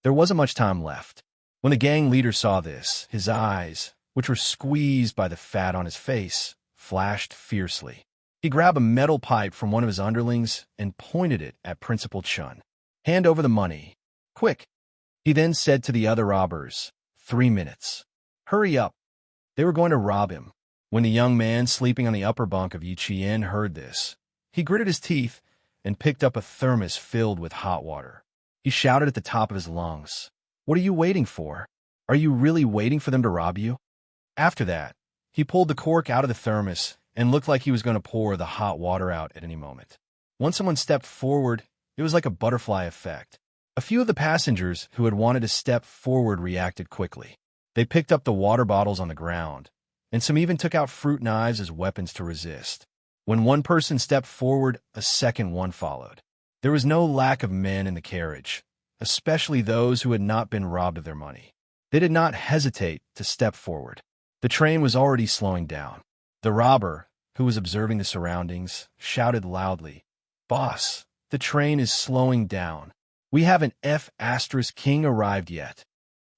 There wasn't much time left. When the gang leader saw this, his eyes, which were squeezed by the fat on his face, flashed fiercely. He grabbed a metal pipe from one of his underlings and pointed it at Principal Chun. "Hand over the money. Quick." He then said to the other robbers, 3 minutes. Hurry up. They were going to rob him. When the young man sleeping on the upper bunk of Yi Qian heard this, he gritted his teeth and picked up a thermos filled with hot water. He shouted at the top of his lungs, "What are you waiting for? Are you really waiting for them to rob you?" After that, he pulled the cork out of the thermos and looked like he was going to pour the hot water out at any moment. Once someone stepped forward, it was like a butterfly effect. A few of the passengers who had wanted to step forward reacted quickly. They picked up the water bottles on the ground, and some even took out fruit knives as weapons to resist. When one person stepped forward, a second one followed. There was no lack of men in the carriage, especially those who had not been robbed of their money. They did not hesitate to step forward. The train was already slowing down. The robber, who was observing the surroundings, shouted loudly, "Boss, the train is slowing down. We haven't King arrived yet."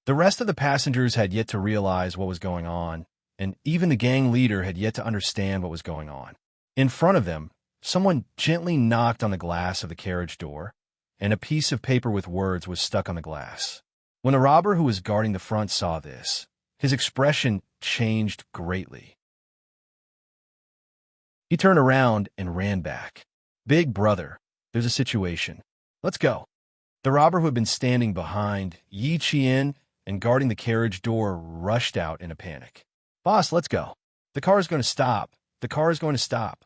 The rest of the passengers had yet to realize what was going on, and even the gang leader had yet to understand what was going on. In front of them, someone gently knocked on the glass of the carriage door, and a piece of paper with words was stuck on the glass. When the robber who was guarding the front saw this, his expression changed greatly. He turned around and ran back. "Big brother, there's a situation. Let's go." The robber who had been standing behind Yi Qian and guarding the carriage door rushed out in a panic. "Boss, let's go. The car is going to stop. The car is going to stop."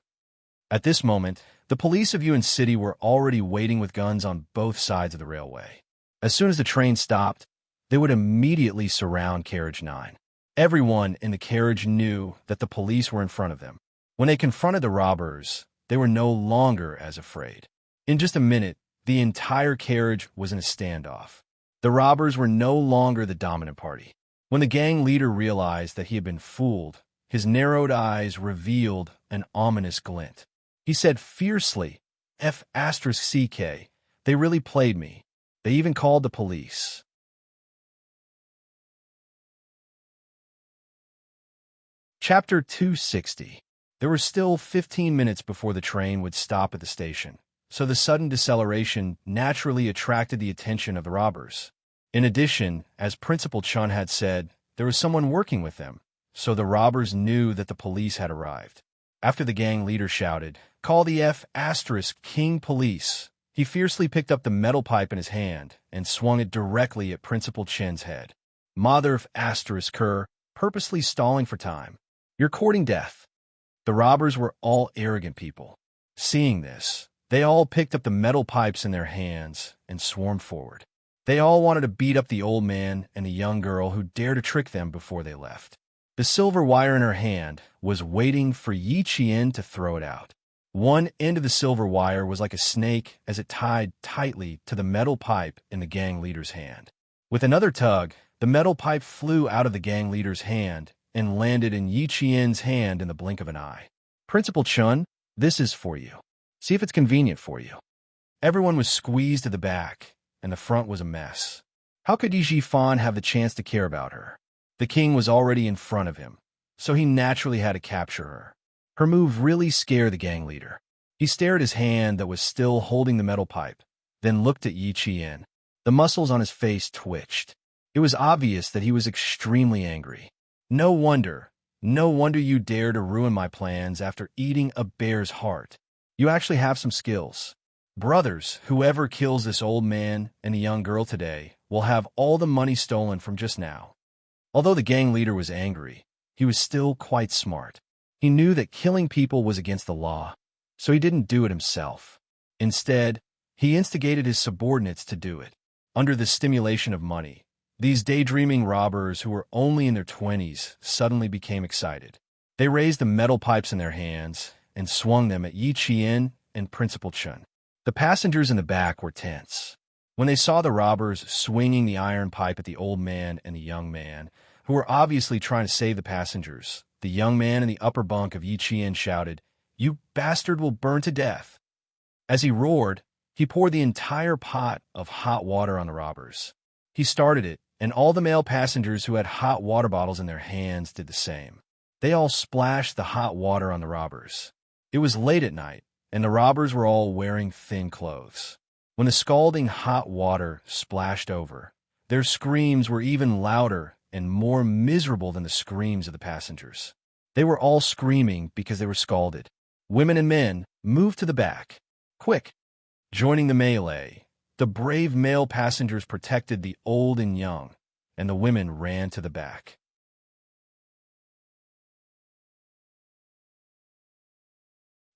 At this moment, the police of Yuan City were already waiting with guns on both sides of the railway. As soon as the train stopped, they would immediately surround Carriage 9. Everyone in the carriage knew that the police were in front of them. When they confronted the robbers, they were no longer as afraid. In just a minute, the entire carriage was in a standoff. The robbers were no longer the dominant party. When the gang leader realized that he had been fooled, his narrowed eyes revealed an ominous glint. He said fiercely, "F***CK, they really played me. They even called the police." Chapter 260. There were still 15 minutes before the train would stop at the station, so the sudden deceleration naturally attracted the attention of the robbers. In addition, as Principal Chun had said, there was someone working with them, so the robbers knew that the police had arrived. After the gang leader shouted, "Call the King police," he fiercely picked up the metal pipe in his hand and swung it directly at Principal Chen's head. "Mother of Kerr, purposely stalling for time. You're courting death." The robbers were all arrogant people. Seeing this, they all picked up the metal pipes in their hands and swarmed forward. They all wanted to beat up the old man and the young girl who dared to trick them before they left. The silver wire in her hand was waiting for Yi Qian to throw it out. One end of the silver wire was like a snake as it tied tightly to the metal pipe in the gang leader's hand. With another tug, the metal pipe flew out of the gang leader's hand and landed in Yi Qian's hand in the blink of an eye. "Principal Chun, this is for you. See if it's convenient for you." Everyone was squeezed to the back, and the front was a mess. How could Yi Jifan have the chance to care about her? The king was already in front of him, so he naturally had to capture her. Her move really scared the gang leader. He stared at his hand that was still holding the metal pipe, then looked at Yi Qian. The muscles on his face twitched. It was obvious that he was extremely angry. No wonder you dare to ruin my plans after eating a bear's heart. You actually have some skills. Brothers, whoever kills this old man and the young girl today will have all the money stolen from just now. Although the gang leader was angry, he was still quite smart. He knew that killing people was against the law, so he didn't do it himself. Instead, he instigated his subordinates to do it. Under the stimulation of money, these daydreaming robbers who were only in their 20s suddenly became excited. They raised the metal pipes in their hands and swung them at Yi Qian and Principal Chun. The passengers in the back were tense. When they saw the robbers swinging the iron pipe at the old man and the young man, who were obviously trying to save the passengers, the young man in the upper bunk of Yi Qian shouted, "You bastard will burn to death." As he roared, he poured the entire pot of hot water on the robbers. He started it, and all the male passengers who had hot water bottles in their hands did the same. They all splashed the hot water on the robbers. It was late at night, and the robbers were all wearing thin clothes. When the scalding hot water splashed over, their screams were even louder and more miserable than the screams of the passengers. They were all screaming because they were scalded. Women and men moved to the back. Quick! Joining the melee, the brave male passengers protected the old and young, and the women ran to the back.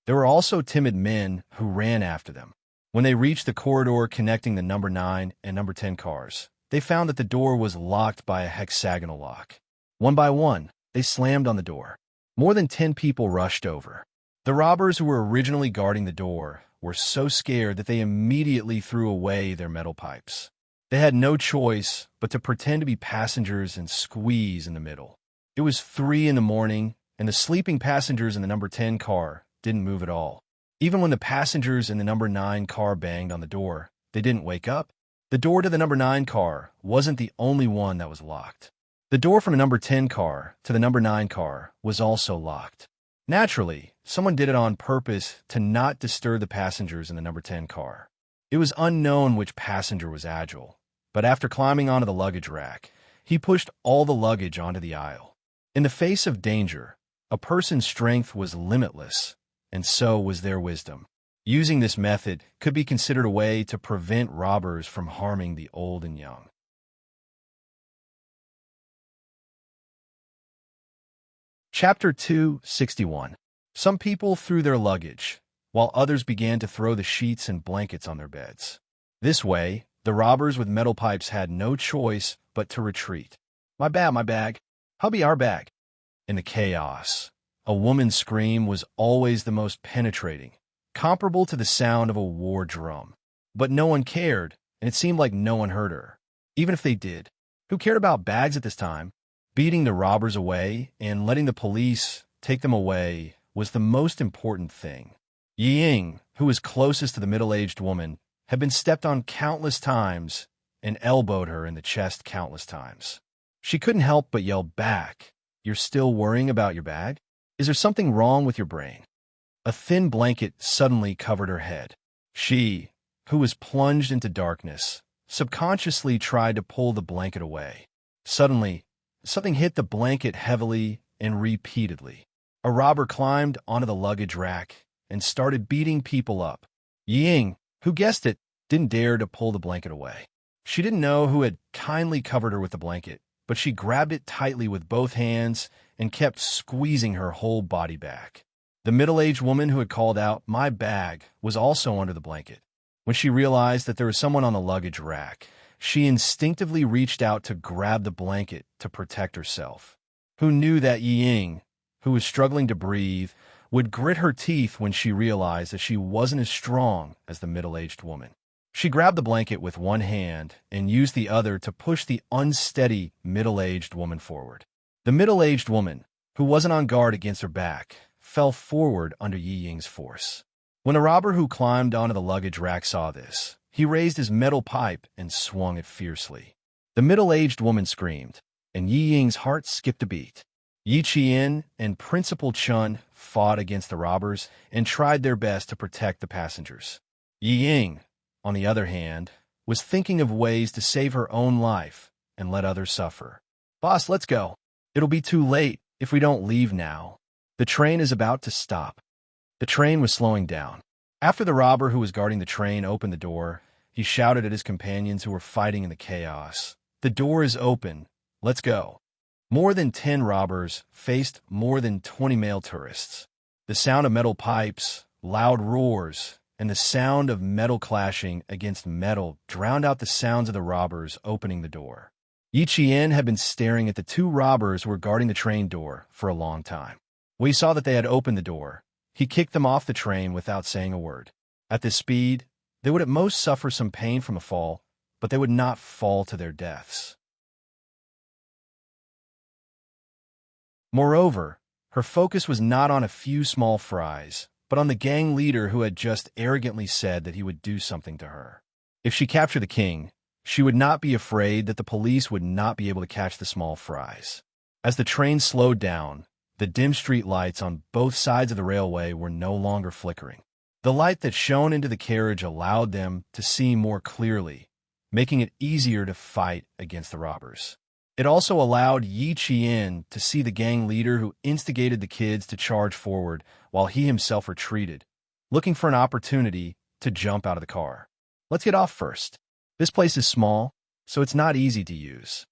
There were also timid men who ran after them. When they reached the corridor connecting the number 9 and number 10 cars, they found that the door was locked by a hexagonal lock. One by one, they slammed on the door. More than 10 people rushed over. The robbers who were originally guarding the door were so scared that they immediately threw away their metal pipes. They had no choice but to pretend to be passengers and squeeze in the middle. It was 3 in the morning, and the sleeping passengers in the number 10 car didn't move at all. Even when the passengers in the number 9 car banged on the door, they didn't wake up. The door to the number 9 car wasn't the only one that was locked. The door from the number 10 car to the number 9 car was also locked. Naturally, someone did it on purpose to not disturb the passengers in the number 10 car. It was unknown which passenger was agile, but after climbing onto the luggage rack, he pushed all the luggage onto the aisle. In the face of danger, a person's strength was limitless, and so was their wisdom. Using this method could be considered a way to prevent robbers from harming the old and young. Chapter 261. Some people threw their luggage, while others began to throw the sheets and blankets on their beds. This way, the robbers with metal pipes had no choice but to retreat. My bag. Hubby, our bag. In the chaos, a woman's scream was always the most penetrating, comparable to the sound of a war drum. But no one cared, and it seemed like no one heard her. Even if they did, who cared about bags at this time? Beating the robbers away and letting the police take them away was the most important thing. Ying, who was closest to the middle-aged woman, had been stepped on countless times and elbowed her in the chest countless times. She couldn't help but yell back, "You're still worrying about your bag? Is there something wrong with your brain?" A thin blanket suddenly covered her head. She, who was plunged into darkness, subconsciously tried to pull the blanket away. Suddenly, something hit the blanket heavily and repeatedly. A robber climbed onto the luggage rack and started beating people up. Ying, who guessed it, didn't dare to pull the blanket away. She didn't know who had kindly covered her with the blanket, but she grabbed it tightly with both hands and kept squeezing her whole body back. The middle-aged woman who had called out, "My bag," was also under the blanket. When she realized that there was someone on the luggage rack, she instinctively reached out to grab the blanket to protect herself. Who knew that Ying, who was struggling to breathe, would grit her teeth when she realized that she wasn't as strong as the middle-aged woman. She grabbed the blanket with one hand and used the other to push the unsteady middle-aged woman forward. The middle-aged woman, who wasn't on guard against her back, fell forward under Yi Ying's force. When the robber who climbed onto the luggage rack saw this, he raised his metal pipe and swung it fiercely. The middle-aged woman screamed, and Yi Ying's heart skipped a beat. Yi Qian and Principal Chun fought against the robbers and tried their best to protect the passengers. Yi Ying, on the other hand, was thinking of ways to save her own life and let others suffer. "Boss, let's go. It'll be too late if we don't leave now. The train is about to stop." The train was slowing down. After the robber who was guarding the train opened the door, he shouted at his companions who were fighting in the chaos, "The door is open. Let's go." More than 10 robbers faced more than 20 male tourists. The sound of metal pipes, loud roars, and the sound of metal clashing against metal drowned out the sounds of the robbers opening the door. Yi Qian had been staring at the 2 robbers who were guarding the train door for a long time. When he saw that they had opened the door, he kicked them off the train without saying a word. At this speed, they would at most suffer some pain from a fall, but they would not fall to their deaths. Moreover, her focus was not on a few small fries, but on the gang leader who had just arrogantly said that he would do something to her. If she captured the king, she would not be afraid that the police would not be able to catch the small fries. As the train slowed down, the dim street lights on both sides of the railway were no longer flickering. The light that shone into the carriage allowed them to see more clearly, making it easier to fight against the robbers. It also allowed Yi Qian to see the gang leader who instigated the kids to charge forward while he himself retreated, looking for an opportunity to jump out of the car. Let's get off first. This place is small, so it's not easy to use.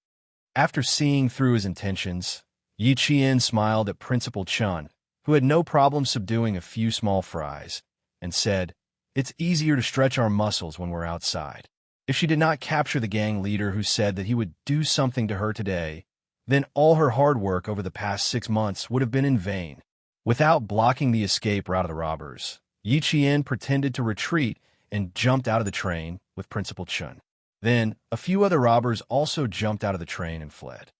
After seeing through his intentions, Yi Qian smiled at Principal Chun, who had no problem subduing a few small fries, and said, "It's easier to stretch our muscles when we're outside." If she did not capture the gang leader who said that he would do something to her today, then all her hard work over the past 6 months would have been in vain. Without blocking the escape route of the robbers, Yi Qian pretended to retreat and jumped out of the train with Principal Chun. Then, a few other robbers also jumped out of the train and fled.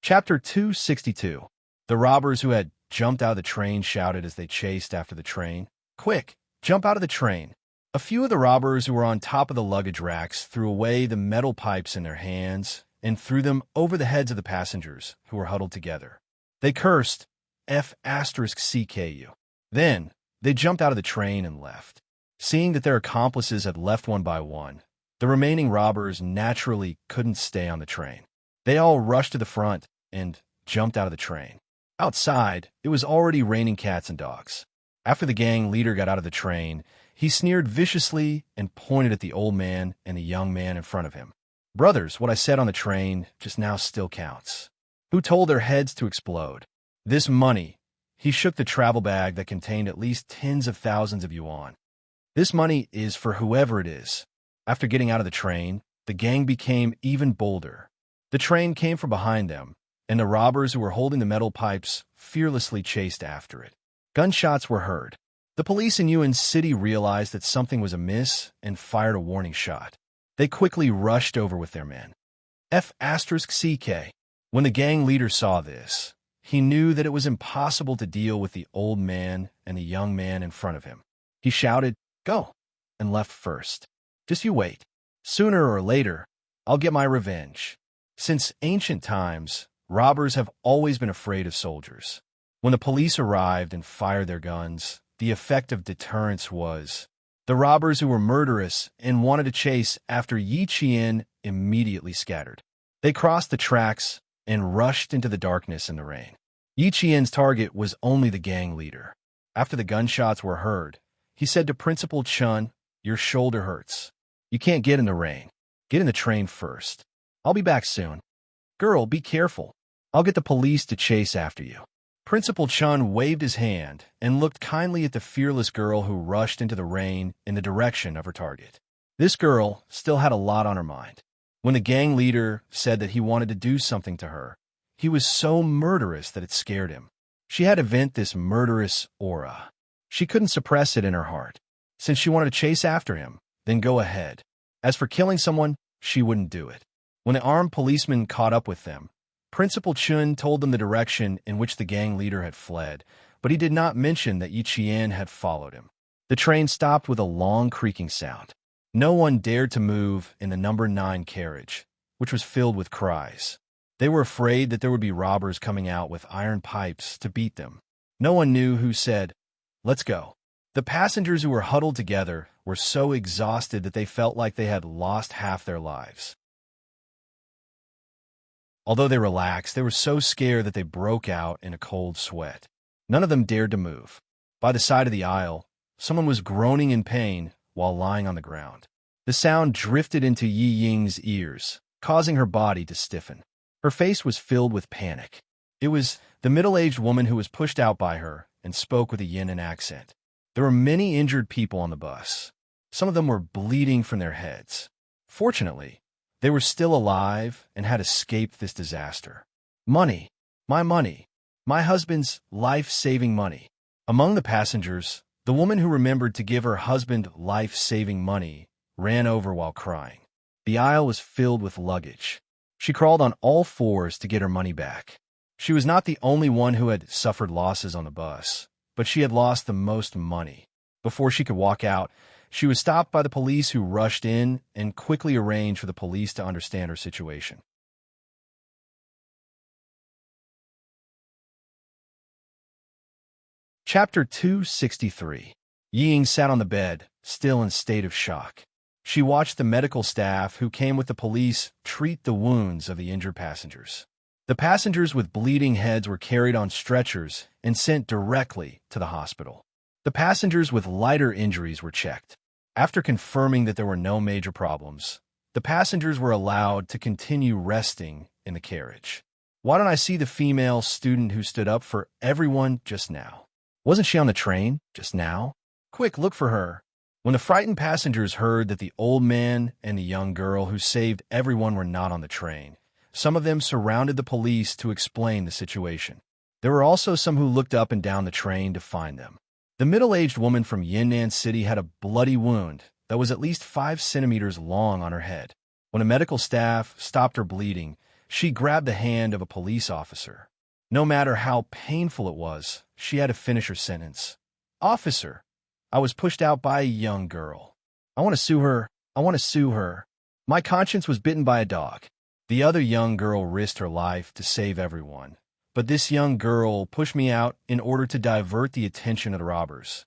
Chapter 262. The robbers who had jumped out of the train shouted as they chased after the train, "Quick, jump out of the train!" A few of the robbers who were on top of the luggage racks threw away the metal pipes in their hands and threw them over the heads of the passengers who were huddled together. They cursed, F***CKU. Then, they jumped out of the train and left. Seeing that their accomplices had left one by one, the remaining robbers naturally couldn't stay on the train. They all rushed to the front and jumped out of the train. Outside, it was already raining cats and dogs. After the gang leader got out of the train, he sneered viciously and pointed at the old man and the young man in front of him. "Brothers, what I said on the train just now still counts. Who told their heads to explode? This money." He shook the travel bag that contained at least tens of thousands of yuan. "This money is for whoever it is." After getting out of the train, the gang became even bolder. The train came from behind them, and the robbers who were holding the metal pipes fearlessly chased after it. Gunshots were heard. The police in Yuan City realized that something was amiss and fired a warning shot. They quickly rushed over with their men. F***CK. When the gang leader saw this, he knew that it was impossible to deal with the old man and the young man in front of him. He shouted, "Go!" and left first. "Just you wait. Sooner or later, I'll get my revenge." Since ancient times, robbers have always been afraid of soldiers. When the police arrived and fired their guns, the effect of deterrence was the robbers who were murderous and wanted to chase after Yi Qian immediately scattered. They crossed the tracks and rushed into the darkness and the rain. Yi Qian's target was only the gang leader. After the gunshots were heard, he said to Principal Chun, "Your shoulder hurts. You can't get in the rain. Get in the train first. I'll be back soon. Girl, be careful. I'll get the police to chase after you." Principal Chun waved his hand and looked kindly at the fearless girl who rushed into the rain in the direction of her target. This girl still had a lot on her mind. When the gang leader said that he wanted to do something to her, he was so murderous that it scared him. She had to vent this murderous aura. She couldn't suppress it in her heart. Since she wanted to chase after him, then go ahead. As for killing someone, she wouldn't do it. When the armed policeman caught up with them, Principal Chun told them the direction in which the gang leader had fled, but he did not mention that Yi Qian had followed him. The train stopped with a long creaking sound. No one dared to move in the number 9 carriage, which was filled with cries. They were afraid that there would be robbers coming out with iron pipes to beat them. No one knew who said, "Let's go." The passengers who were huddled together were so exhausted that they felt like they had lost half their lives. Although they relaxed, they were so scared that they broke out in a cold sweat. None of them dared to move. By the side of the aisle, someone was groaning in pain while lying on the ground. The sound drifted into Yi Ying's ears, causing her body to stiffen. Her face was filled with panic. It was the middle-aged woman who was pushed out by her and spoke with a Yunnan accent. There were many injured people on the bus. Some of them were bleeding from their heads. Fortunately, they were still alive and had escaped this disaster. Money, my husband's life-saving money. Among the passengers, the woman who remembered to give her husband life-saving money ran over while crying. The aisle was filled with luggage. She crawled on all fours to get her money back. She was not the only one who had suffered losses on the bus, but she had lost the most money. Before she could walk out, she was stopped by the police who rushed in and quickly arranged for the police to understand her situation. Chapter 263. Yi Ying sat on the bed, still in a state of shock. She watched the medical staff who came with the police treat the wounds of the injured passengers. The passengers with bleeding heads were carried on stretchers and sent directly to the hospital. The passengers with lighter injuries were checked. After confirming that there were no major problems, the passengers were allowed to continue resting in the carriage. Why don't I see the female student who stood up for everyone just now? Wasn't she on the train just now? Quick, look for her. When the frightened passengers heard that the old man and the young girl who saved everyone were not on the train, some of them surrounded the police to explain the situation. There were also some who looked up and down the train to find them. The middle-aged woman from Yunnan City had a bloody wound that was at least 5 centimeters long on her head. When a medical staff stopped her bleeding, she grabbed the hand of a police officer. No matter how painful it was, she had to finish her sentence. "Officer, I was pushed out by a young girl. I want to sue her. I want to sue her. My conscience was bitten by a dog." The other young girl risked her life to save everyone. But this young girl pushed me out in order to divert the attention of the robbers.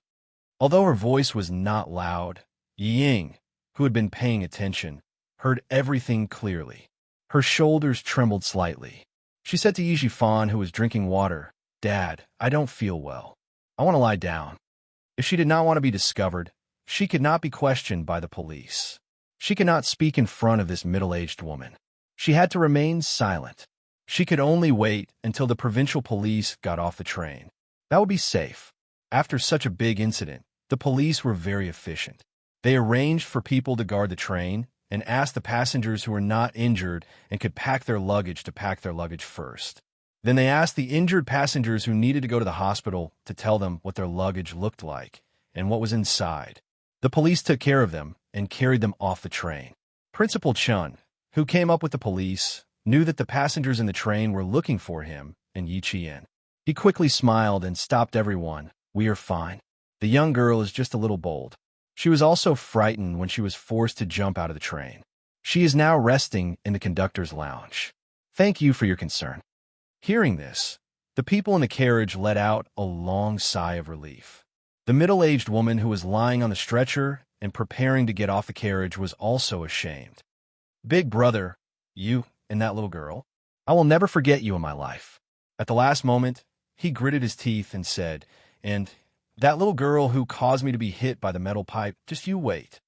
Although her voice was not loud, Ying, who had been paying attention, heard everything clearly. Her shoulders trembled slightly. She said to Yijifan, who was drinking water, "Dad, I don't feel well. I want to lie down." If she did not want to be discovered, she could not be questioned by the police. She could not speak in front of this middle-aged woman. She had to remain silent. She could only wait until the provincial police got off the train. That would be safe. After such a big incident, the police were very efficient. They arranged for people to guard the train and asked the passengers who were not injured and could pack their luggage to pack their luggage first. Then they asked the injured passengers who needed to go to the hospital to tell them what their luggage looked like and what was inside. The police took care of them and carried them off the train. Principal Chun, who came up with the police, knew that the passengers in the train were looking for him and Yi Qian. He quickly smiled and stopped everyone. "We are fine. The young girl is just a little bold. She was also frightened when she was forced to jump out of the train. She is now resting in the conductor's lounge. Thank you for your concern." Hearing this, the people in the carriage let out a long sigh of relief. The middle-aged woman who was lying on the stretcher and preparing to get off the carriage was also ashamed. "Big brother, you and that little girl, I will never forget you in my life." At the last moment, he gritted his teeth and said, "And that little girl who caused me to be hit by the metal pipe, just you wait."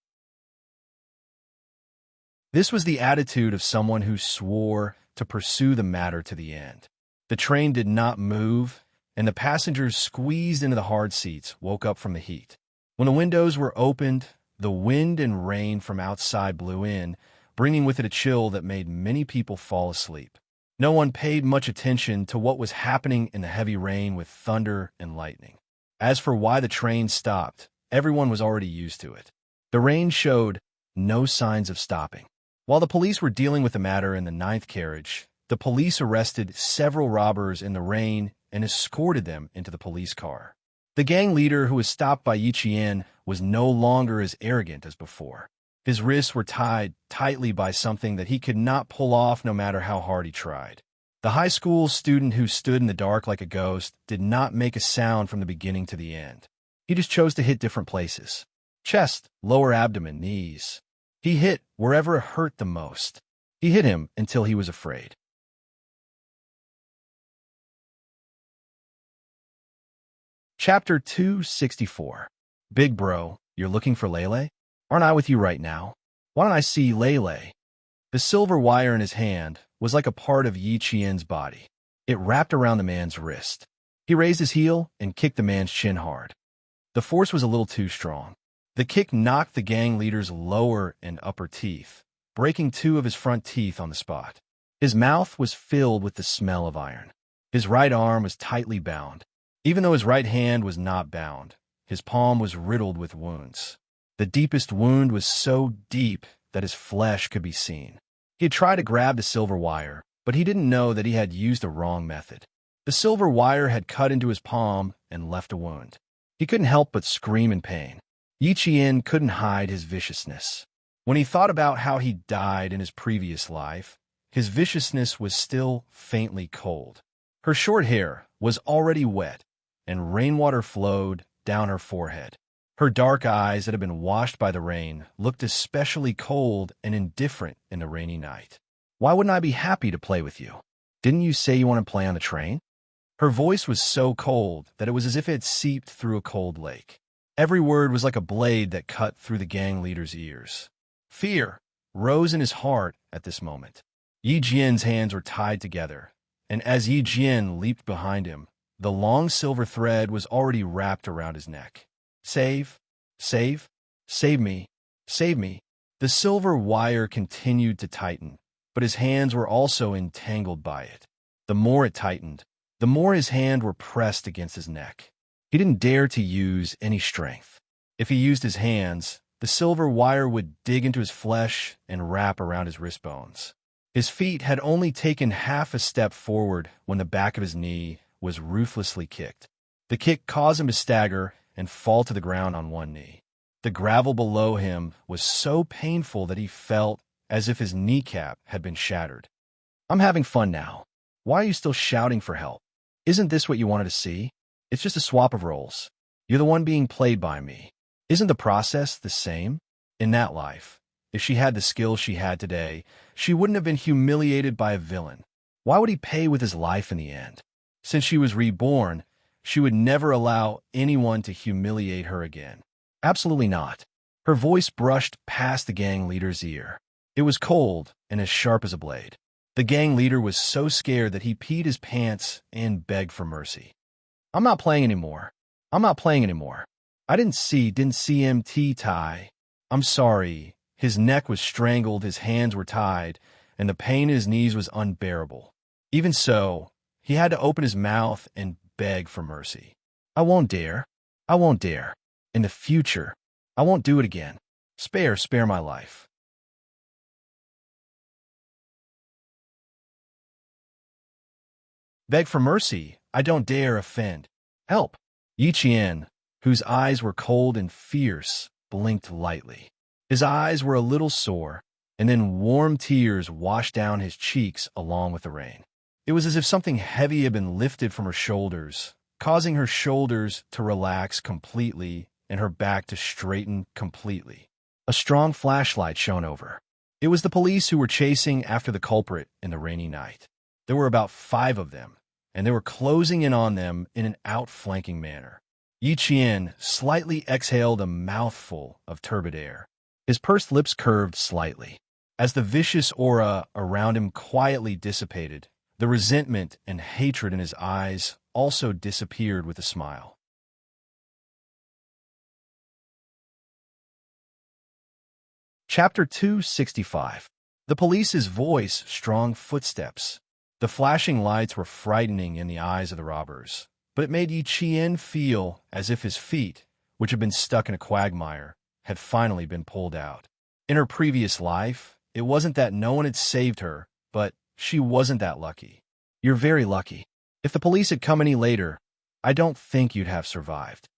This was the attitude of someone who swore to pursue the matter to the end. The train did not move, and the passengers squeezed into the hard seats woke up from the heat. When the windows were opened, the wind and rain from outside blew in, bringing with it a chill that made many people fall asleep. No one paid much attention to what was happening in the heavy rain with thunder and lightning. As for why the train stopped, everyone was already used to it. The rain showed no signs of stopping. While the police were dealing with the matter in the 9th carriage, the police arrested several robbers in the rain and escorted them into the police car. The gang leader who was stopped by Yi Qian was no longer as arrogant as before. His wrists were tied tightly by something that he could not pull off no matter how hard he tried. The high school student who stood in the dark like a ghost did not make a sound from the beginning to the end. He just chose to hit different places. Chest, lower abdomen, knees. He hit wherever it hurt the most. He hit him until he was afraid. Chapter 264. Big bro, you're looking for Lele? Aren't I with you right now? Why don't I see Lele? The silver wire in his hand was like a part of Yi Qian's body. It wrapped around the man's wrist. He raised his heel and kicked the man's chin hard. The force was a little too strong. The kick knocked the gang leader's lower and upper teeth, breaking 2 of his front teeth on the spot. His mouth was filled with the smell of iron. His right arm was tightly bound. Even though his right hand was not bound, his palm was riddled with wounds. The deepest wound was so deep that his flesh could be seen. He had tried to grab the silver wire, but he didn't know that he had used the wrong method. The silver wire had cut into his palm and left a wound. He couldn't help but scream in pain. Yi Qian couldn't hide his viciousness. When he thought about how he died in his previous life, his viciousness was still faintly cold. Her short hair was already wet, and rainwater flowed down her forehead. Her dark eyes that had been washed by the rain looked especially cold and indifferent in the rainy night. Why wouldn't I be happy to play with you? Didn't you say you want to play on the train? Her voice was so cold that it was as if it had seeped through a cold lake. Every word was like a blade that cut through the gang leader's ears. Fear rose in his heart at this moment. Yi Jian's hands were tied together, and as Yi Jian leaped behind him, the long silver thread was already wrapped around his neck. Save, save, save me, save me. The silver wire continued to tighten, but his hands were also entangled by it. The more it tightened, the more his hands were pressed against his neck. He didn't dare to use any strength. If he used his hands, the silver wire would dig into his flesh and wrap around his wrist bones. His feet had only taken half a step forward when the back of his knee was ruthlessly kicked. The kick caused him to stagger and fall to the ground on one knee. The gravel below him was so painful that he felt as if his kneecap had been shattered. I'm having fun now. Why are you still shouting for help? Isn't this what you wanted to see? It's just a swap of roles. You're the one being played by me. Isn't the process the same? In that life, if she had the skills she had today, she wouldn't have been humiliated by a villain. Why would he pay with his life in the end? Since she was reborn, she would never allow anyone to humiliate her again. Absolutely not. Her voice brushed past the gang leader's ear. It was cold and as sharp as a blade. The gang leader was so scared that he peed his pants and begged for mercy. I'm not playing anymore. I'm not playing anymore. I didn't see him tie. I'm sorry. His neck was strangled, his hands were tied, and the pain in his knees was unbearable. Even so, he had to open his mouth and beg for mercy. I won't dare. I won't dare. In the future, I won't do it again. Spare my life. Beg for mercy. I don't dare offend. Help. Yi Qian, whose eyes were cold and fierce, blinked lightly. His eyes were a little sore, and then warm tears washed down his cheeks along with the rain. It was as if something heavy had been lifted from her shoulders, causing her shoulders to relax completely and her back to straighten completely. A strong flashlight shone over. It was the police who were chasing after the culprit in the rainy night. There were about 5 of them, and they were closing in on them in an outflanking manner. Yi Qian slightly exhaled a mouthful of turbid air. His pursed lips curved slightly. As the vicious aura around him quietly dissipated, the resentment and hatred in his eyes also disappeared with a smile. Chapter 265. The police's voice, strong footsteps. The flashing lights were frightening in the eyes of the robbers, but it made Yi Qian feel as if his feet, which had been stuck in a quagmire, had finally been pulled out. In her previous life, it wasn't that no one had saved her, but she wasn't that lucky. You're very lucky. If the police had come any later, I don't think you'd have survived.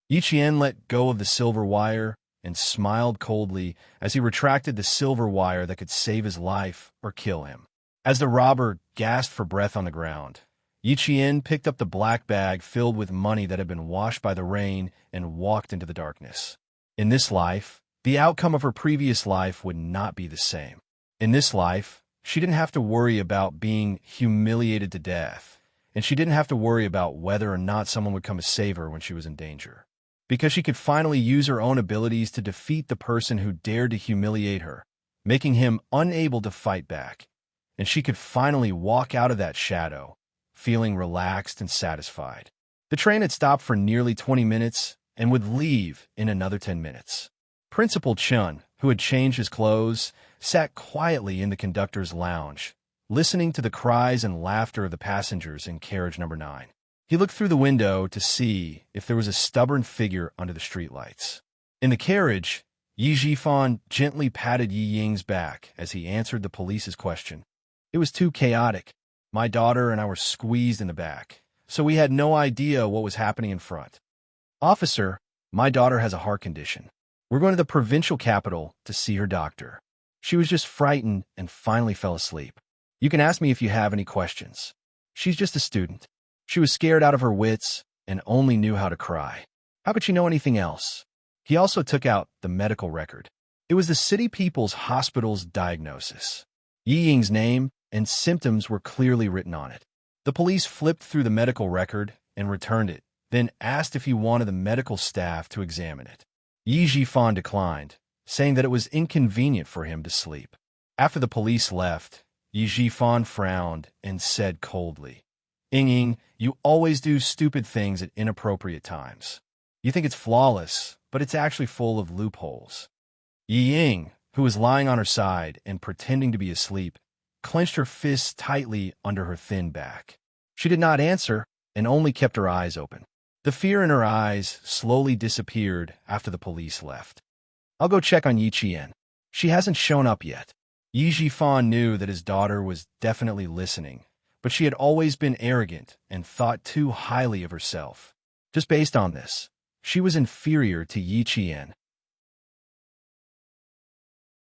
Yi Qian let go of the silver wire and smiled coldly as he retracted the silver wire that could save his life or kill him. As the robber gasped for breath on the ground, Yi Qian picked up the black bag filled with money that had been washed by the rain and walked into the darkness. In this life, the outcome of her previous life would not be the same. In this life, she didn't have to worry about being humiliated to death, and she didn't have to worry about whether or not someone would come to save her when she was in danger. Because she could finally use her own abilities to defeat the person who dared to humiliate her, making him unable to fight back. And she could finally walk out of that shadow, feeling relaxed and satisfied. The train had stopped for nearly 20 minutes and would leave in another 10 minutes. Principal Chun, who had changed his clothes, sat quietly in the conductor's lounge, listening to the cries and laughter of the passengers in carriage number 9. He looked through the window to see if there was a stubborn figure under the streetlights. In the carriage, Yi Jifan gently patted Yi Ying's back as he answered the police's question. It was too chaotic. My daughter and I were squeezed in the back, so we had no idea what was happening in front. Officer, my daughter has a heart condition. We're going to the provincial capital to see her doctor. She was just frightened and finally fell asleep. You can ask me if you have any questions. She's just a student. She was scared out of her wits and only knew how to cry. How could she know anything else? He also took out the medical record. It was the city people's hospital's diagnosis. Yi Ying's name and symptoms were clearly written on it. The police flipped through the medical record and returned it, then asked if he wanted the medical staff to examine it. Yi Jifan declined, saying that it was inconvenient for him to sleep. After the police left, Yi Jifan frowned and said coldly, Ying, you always do stupid things at inappropriate times. You think it's flawless, but it's actually full of loopholes. Yi Ying, who was lying on her side and pretending to be asleep, clenched her fists tightly under her thin back. She did not answer and only kept her eyes open. The fear in her eyes slowly disappeared after the police left. I'll go check on Yi Qian. She hasn't shown up yet. Yi Jifan knew that his daughter was definitely listening, but she had always been arrogant and thought too highly of herself. Just based on this, she was inferior to Yi Qian.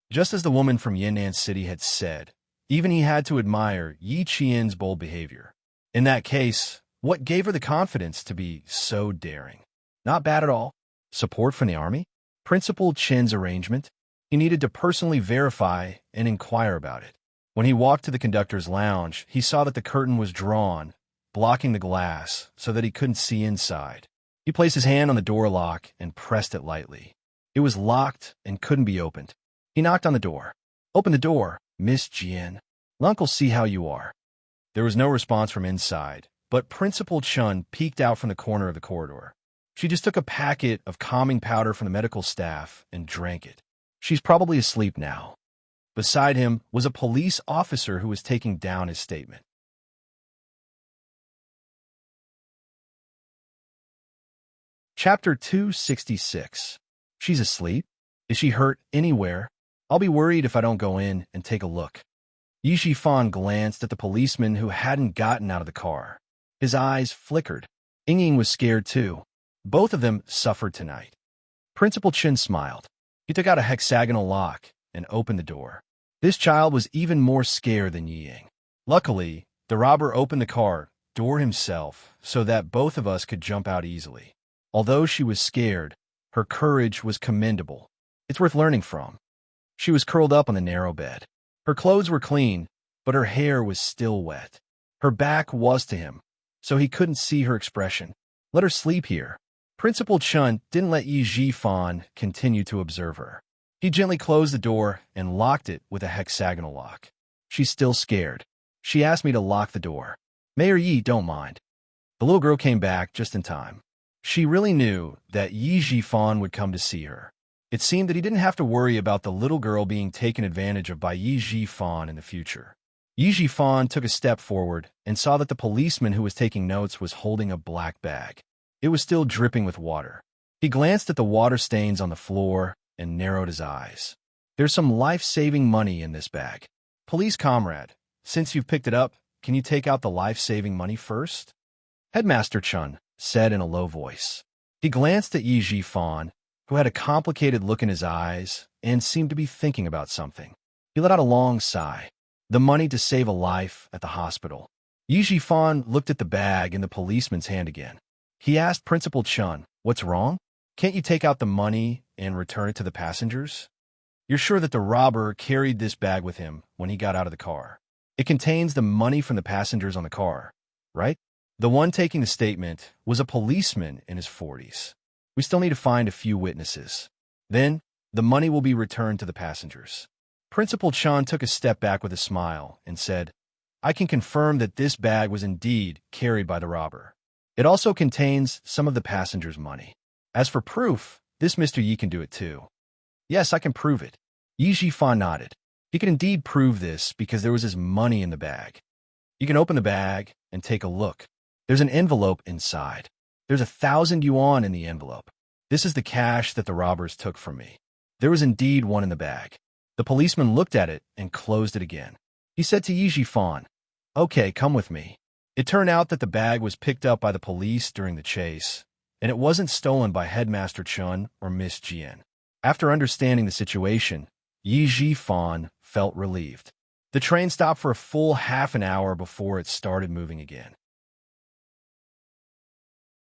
Just as the woman from Yan'an City had said, even he had to admire Yi Qian's bold behavior. In that case, what gave her the confidence to be so daring? Not bad at all. Support from the army? Principal Chen's arrangement? He needed to personally verify and inquire about it. When he walked to the conductor's lounge, he saw that the curtain was drawn, blocking the glass so that he couldn't see inside. He placed his hand on the door lock and pressed it lightly. It was locked and couldn't be opened. He knocked on the door. Open the door, Miss Jian. L'uncle see how you are. There was no response from inside, but Principal Chun peeked out from the corner of the corridor. She just took a packet of calming powder from the medical staff and drank it. She's probably asleep now. Beside him was a police officer who was taking down his statement. Chapter 266. She's asleep? Is she hurt anywhere? I'll be worried if I don't go in and take a look. Yi Jifan glanced at the policeman who hadn't gotten out of the car. His eyes flickered. Ying was scared too. Both of them suffered tonight. Principal Chen smiled. He took out a hexagonal lock and opened the door. This child was even more scared than Yi Ying. Luckily, the robber opened the car door himself so that both of us could jump out easily. Although she was scared, her courage was commendable. It's worth learning from. She was curled up on the narrow bed. Her clothes were clean, but her hair was still wet. Her back was to him, so he couldn't see her expression. Let her sleep here. Principal Chun didn't let Yi Jifan continue to observe her. He gently closed the door and locked it with a hexagonal lock. She's still scared. She asked me to lock the door. Mayor Yi don't mind. The little girl came back just in time. She really knew that Yi Jifan would come to see her. It seemed that he didn't have to worry about the little girl being taken advantage of by Yi Jifan in the future. Yi Jifan took a step forward and saw that the policeman who was taking notes was holding a black bag. It was still dripping with water. He glanced at the water stains on the floor and narrowed his eyes. There's some life-saving money in this bag. Police comrade, since you've picked it up, can you take out the life-saving money first? Headmaster Chun said in a low voice. He glanced at Yi Jifan, who had a complicated look in his eyes and seemed to be thinking about something. He let out a long sigh. The money to save a life at the hospital. Yi Jifan looked at the bag in the policeman's hand again. He asked Principal Chun, what's wrong? Can't you take out the money and return it to the passengers? You're sure that the robber carried this bag with him when he got out of the car? It contains the money from the passengers on the car, right? The one taking the statement was a policeman in his 40s. We still need to find a few witnesses. Then, the money will be returned to the passengers. Principal Chun took a step back with a smile and said, I can confirm that this bag was indeed carried by the robber. It also contains some of the passengers' money. As for proof, this Mr. Yi can do it too. Yes, I can prove it. Yi Jifan nodded. He could indeed prove this because there was his money in the bag. You can open the bag and take a look. There's an envelope inside. There's 1,000 yuan in the envelope. This is the cash that the robbers took from me. There was indeed one in the bag. The policeman looked at it and closed it again. He said to Yi Jifan, okay, come with me. It turned out that the bag was picked up by the police during the chase, and it wasn't stolen by Headmaster Chun or Miss Jian. After understanding the situation, Yi Jifan felt relieved. The train stopped for a full half an hour before it started moving again.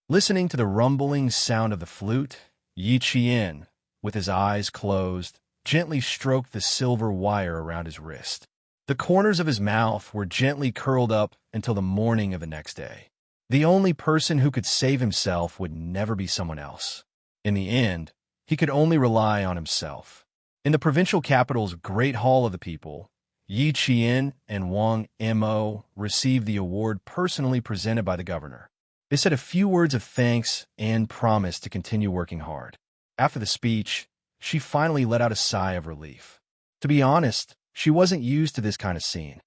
Listening to the rumbling sound of the flute, Yi Qian, with his eyes closed, gently stroked the silver wire around his wrist. The corners of his mouth were gently curled up until the morning of the next day. The only person who could save himself would never be someone else. In the end, he could only rely on himself. In the provincial capital's Great Hall of the People, Yi Qian and Wang Mo received the award personally presented by the governor. They said a few words of thanks and promised to continue working hard. After the speech, she finally let out a sigh of relief. To be honest, she wasn't used to this kind of scene.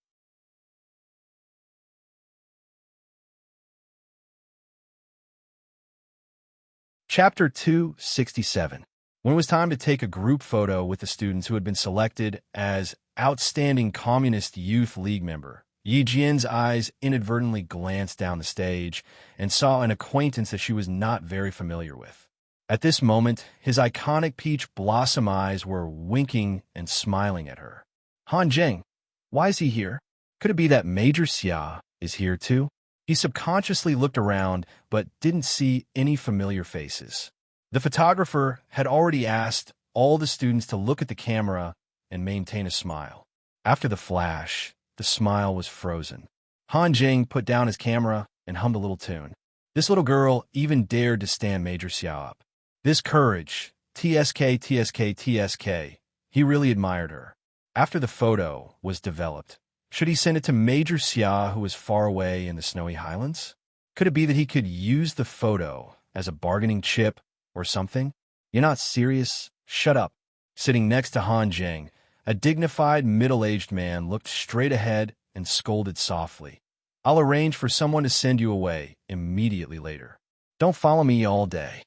Chapter 267. When it was time to take a group photo with the students who had been selected as Outstanding Communist Youth League member, Yi Jian's eyes inadvertently glanced down the stage and saw an acquaintance that she was not very familiar with. At this moment, his iconic peach blossom eyes were winking and smiling at her. Han Zheng, why is he here? Could it be that Major Xia is here too? He subconsciously looked around but didn't see any familiar faces. The photographer had already asked all the students to look at the camera and maintain a smile. After the flash, the smile was frozen. Han Zheng put down his camera and hummed a little tune. This little girl even dared to stand Major Xia up. This courage, TSK, TSK, TSK, he really admired her. After the photo was developed, should he send it to Major Xia, who was far away in the snowy highlands? Could it be that he could use the photo as a bargaining chip or something? You're not serious? Shut up. Sitting next to Han Zheng, a dignified middle-aged man looked straight ahead and scolded softly. I'll arrange for someone to send you away immediately later. Don't follow me all day.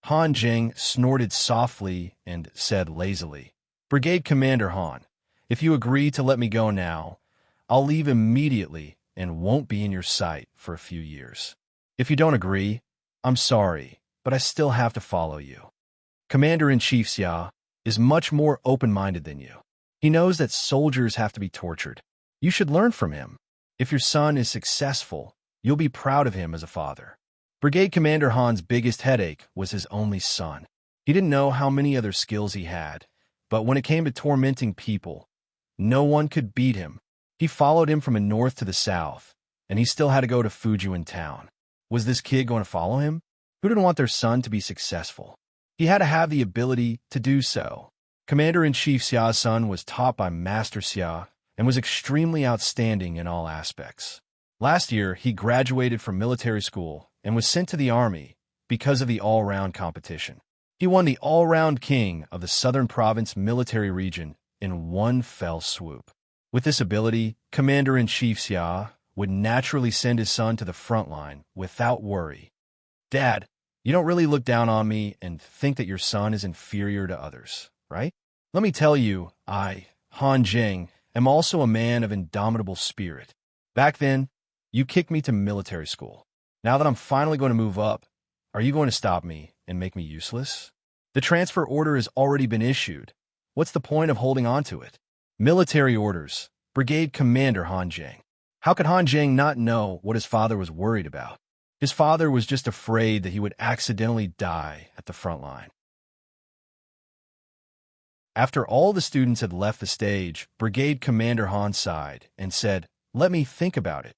Han Zheng snorted softly and said lazily, Brigade Commander Han, if you agree to let me go now, I'll leave immediately and won't be in your sight for a few years. If you don't agree, I'm sorry, but I still have to follow you. Commander-in-Chief Xia is much more open-minded than you. He knows that soldiers have to be tortured. You should learn from him. If your son is successful, you'll be proud of him as a father. Brigade Commander Han's biggest headache was his only son. He didn't know how many other skills he had, but when it came to tormenting people, no one could beat him. He followed him from the north to the south, and he still had to go to Fujian town. Was this kid going to follow him? Who didn't want their son to be successful? He had to have the ability to do so. Commander-in-Chief Xia's son was taught by Master Xia and was extremely outstanding in all aspects. Last year, he graduated from military school and was sent to the army because of the all-round competition. He won the all-round king of the Southern Province military region in one fell swoop. With this ability, Commander-in-Chief Xia would naturally send his son to the front line without worry. Dad, you don't really look down on me and think that your son is inferior to others, right? Let me tell you, I, Han Zheng, am also a man of indomitable spirit. Back then, you kicked me to military school. Now that I'm finally going to move up, are you going to stop me and make me useless? The transfer order has already been issued. What's the point of holding on to it? Military orders. Brigade Commander Han Zheng. How could Han Zheng not know what his father was worried about? His father was just afraid that he would accidentally die at the front line. After all the students had left the stage, Brigade Commander Han sighed and said, Let me think about it.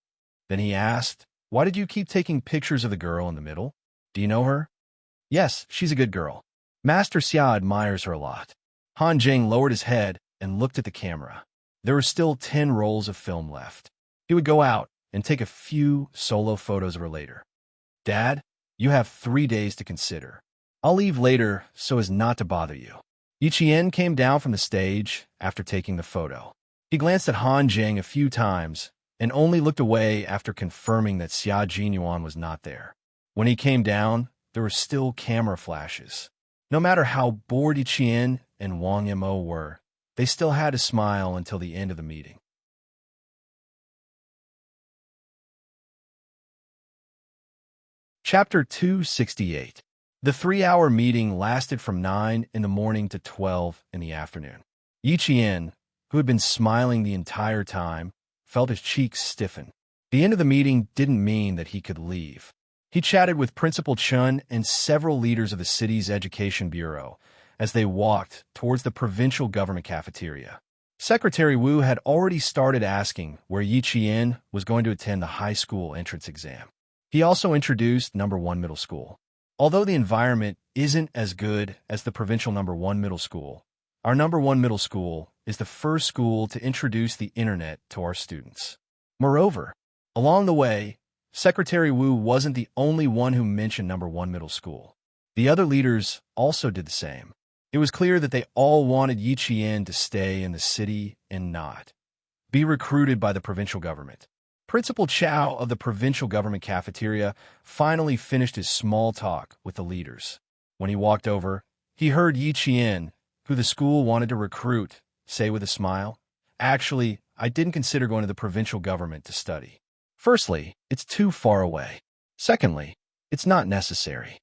Then he asked, Why did you keep taking pictures of the girl in the middle? Do you know her? Yes, she's a good girl. Master Xia admires her a lot. Han Zheng lowered his head and looked at the camera. There were still 10 rolls of film left. He would go out and take a few solo photos of her later. Dad, you have 3 days to consider. I'll leave later so as not to bother you. Yi Qian came down from the stage after taking the photo. He glanced at Han Zheng a few times and only looked away after confirming that Xia Jinyuan was not there. When he came down, there were still camera flashes. No matter how bored Yi Qian and Wang Mo were, they still had to smile until the end of the meeting. Chapter 268. The 3-hour meeting lasted from 9 in the morning to 12 in the afternoon. Yi Qian, who had been smiling the entire time, felt his cheeks stiffen. The end of the meeting didn't mean that he could leave. He chatted with Principal Chun and several leaders of the city's education bureau as they walked towards the provincial government cafeteria. Secretary Wu had already started asking where Yi Qian was going to attend the high school entrance exam. He also introduced number 1 middle school. Although the environment isn't as good as the provincial number 1 middle school, our number 1 middle school is the first school to introduce the internet to our students. Moreover, along the way, Secretary Wu wasn't the only one who mentioned number 1 middle school. The other leaders also did the same. It was clear that they all wanted Yi Qian to stay in the city and not be recruited by the provincial government. Principal Chow of the provincial government cafeteria finally finished his small talk with the leaders. When he walked over, he heard Yi Qian, who the school wanted to recruit, say with a smile, "Actually, I didn't consider going to the provincial government to study. Firstly, it's too far away. Secondly, it's not necessary.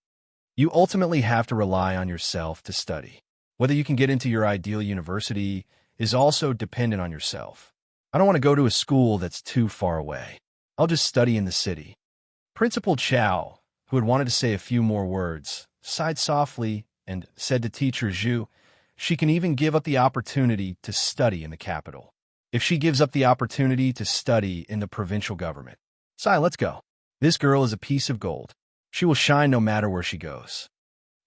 You ultimately have to rely on yourself to study. Whether you can get into your ideal university is also dependent on yourself. I don't want to go to a school that's too far away. I'll just study in the city." Principal Chow, who had wanted to say a few more words, sighed softly and said to Teacher Zhu, "She can even give up the opportunity to study in the capital. If she gives up the opportunity to study in the provincial government. Sai, let's go. This girl is a piece of gold. She will shine no matter where she goes.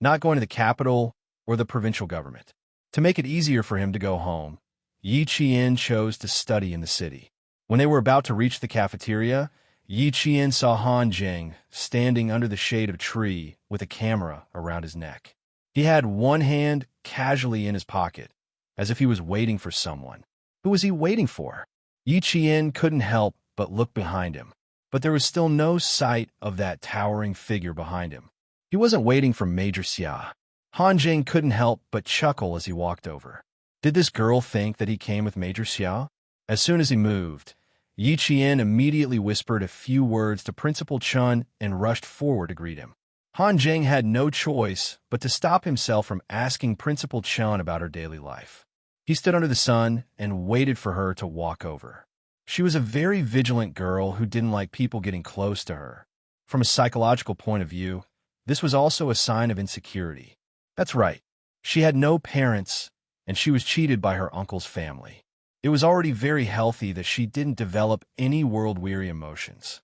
Not going to the capital or the provincial government." To make it easier for him to go home, Yi Qian chose to study in the city. When they were about to reach the cafeteria, Yi Qian saw Han Jing standing under the shade of a tree with a camera around his neck. He had one hand casually in his pocket, as if he was waiting for someone. Who was he waiting for? Yi Qian couldn't help but look behind him, but there was still no sight of that towering figure behind him. He wasn't waiting for Major Xia. Han Jing couldn't help but chuckle as he walked over. Did this girl think that he came with Major Xia? As soon as he moved, Yi Qian immediately whispered a few words to Principal Chun and rushed forward to greet him. Han Jing had no choice but to stop himself from asking Principal Chun about her daily life. He stood under the sun and waited for her to walk over. She was a very vigilant girl who didn't like people getting close to her. From a psychological point of view, this was also a sign of insecurity. That's right, she had no parents, and she was cheated by her uncle's family. It was already very healthy that she didn't develop any world-weary emotions.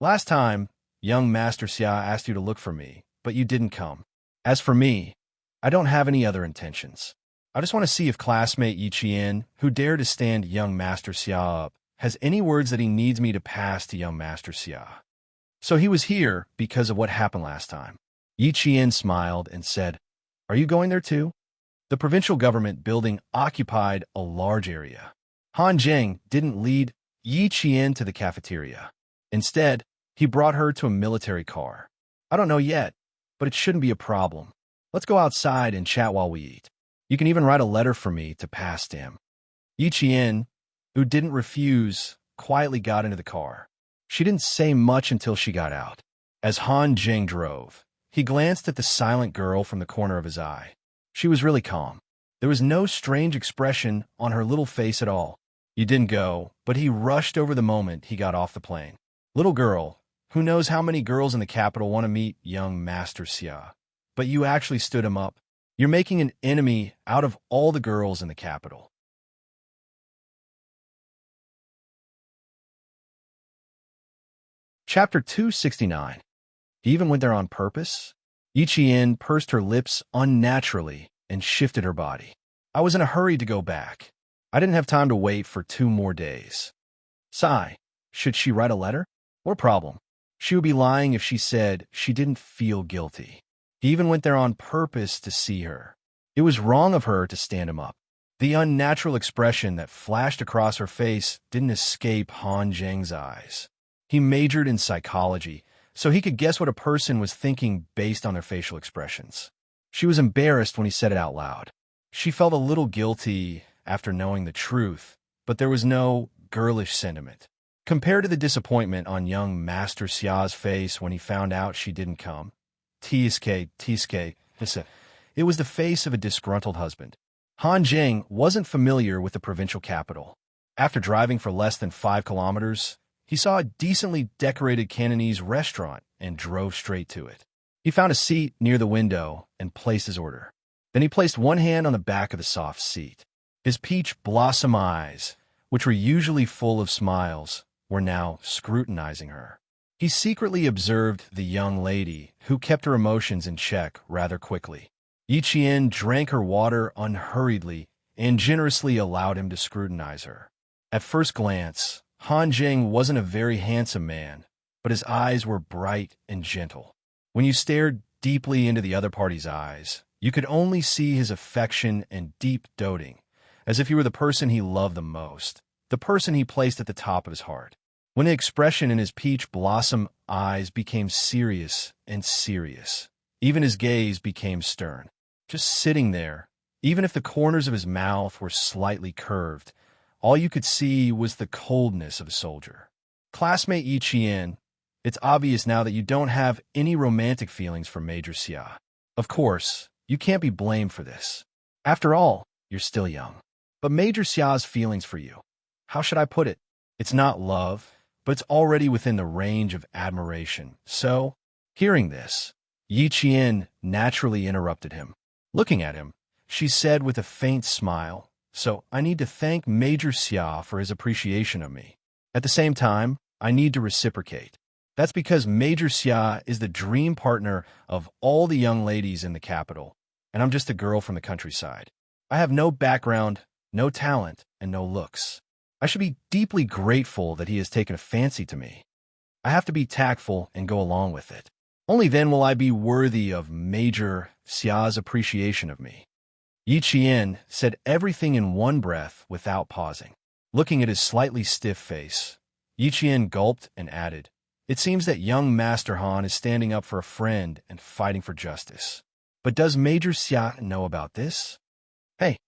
Last time, young Master Xia asked you to look for me, but you didn't come. As for me, I don't have any other intentions. I just want to see if classmate Yi Qian, who dared to stand young Master Xia up, has any words that he needs me to pass to young Master Xia. So he was here because of what happened last time. Yi Qian smiled and said, "Are you going there too?" The provincial government building occupied a large area. Han Jing didn't lead Yi Qian to the cafeteria. Instead, he brought her to a military car. "I don't know yet, but it shouldn't be a problem. Let's go outside and chat while we eat. You can even write a letter for me to pass to him." Yi Qian, who didn't refuse, quietly got into the car. She didn't say much until she got out. As Han Jing drove, he glanced at the silent girl from the corner of his eye. She was really calm. There was no strange expression on her little face at all. You didn't go, but he rushed over the moment he got off the plane. Little girl, who knows how many girls in the capital want to meet young Master Xia? But you actually stood him up. You're making an enemy out of all the girls in the capital. Chapter 269. He even went there on purpose? Yi Qian pursed her lips unnaturally and shifted her body. I was in a hurry to go back. I didn't have time to wait for 2 more days. Sigh. Should she write a letter? What problem? She would be lying if she said she didn't feel guilty. He even went there on purpose to see her. It was wrong of her to stand him up. The unnatural expression that flashed across her face didn't escape Han Jing's eyes. He majored in psychology, so he could guess what a person was thinking based on their facial expressions. She was embarrassed when he said it out loud. She felt a little guilty after knowing the truth, but there was no girlish sentiment. Compared to the disappointment on young Master Xia's face when he found out she didn't come, Tiske, it was the face of a disgruntled husband. Han Jing wasn't familiar with the provincial capital. After driving for less than 5 kilometers, he He saw a decently decorated Cantonese restaurant and drove straight to it. He found a seat near the window and placed his order. Then he placed one hand on the back of the soft seat. His peach blossom eyes, which were usually full of smiles, were now scrutinizing her. He secretly observed the young lady, who kept her emotions in check rather quickly. Yi Qian drank her water unhurriedly and generously allowed him to scrutinize her. At first glance, Han Jing wasn't a very handsome man, but his eyes were bright and gentle. When you stared deeply into the other party's eyes, you could only see his affection and deep doting, as if he were the person he loved the most, the person he placed at the top of his heart. When the expression in his peach blossom eyes became serious and serious, even his gaze became stern. Just sitting there, even if the corners of his mouth were slightly curved, all you could see was the coldness of a soldier. Classmate Yi Qian, it's obvious now that you don't have any romantic feelings for Major Xia. Of course, you can't be blamed for this. After all, you're still young. But Major Xia's feelings for you, how should I put it? It's not love, but it's already within the range of admiration. So, hearing this, Yi Qian naturally interrupted him. Looking at him, she said with a faint smile, "So I need to thank Major Xia for his appreciation of me. At the same time, I need to reciprocate. That's because Major Xia is the dream partner of all the young ladies in the capital, and I'm just a girl from the countryside. I have no background, no talent, and no looks. I should be deeply grateful that he has taken a fancy to me. I have to be tactful and go along with it. Only then will I be worthy of Major Xia's appreciation of me." Yi Qian said everything in one breath without pausing. Looking at his slightly stiff face, Yi Qian gulped and added, "It seems that young Master Han is standing up for a friend and fighting for justice. But does Major Xia know about this? Hey."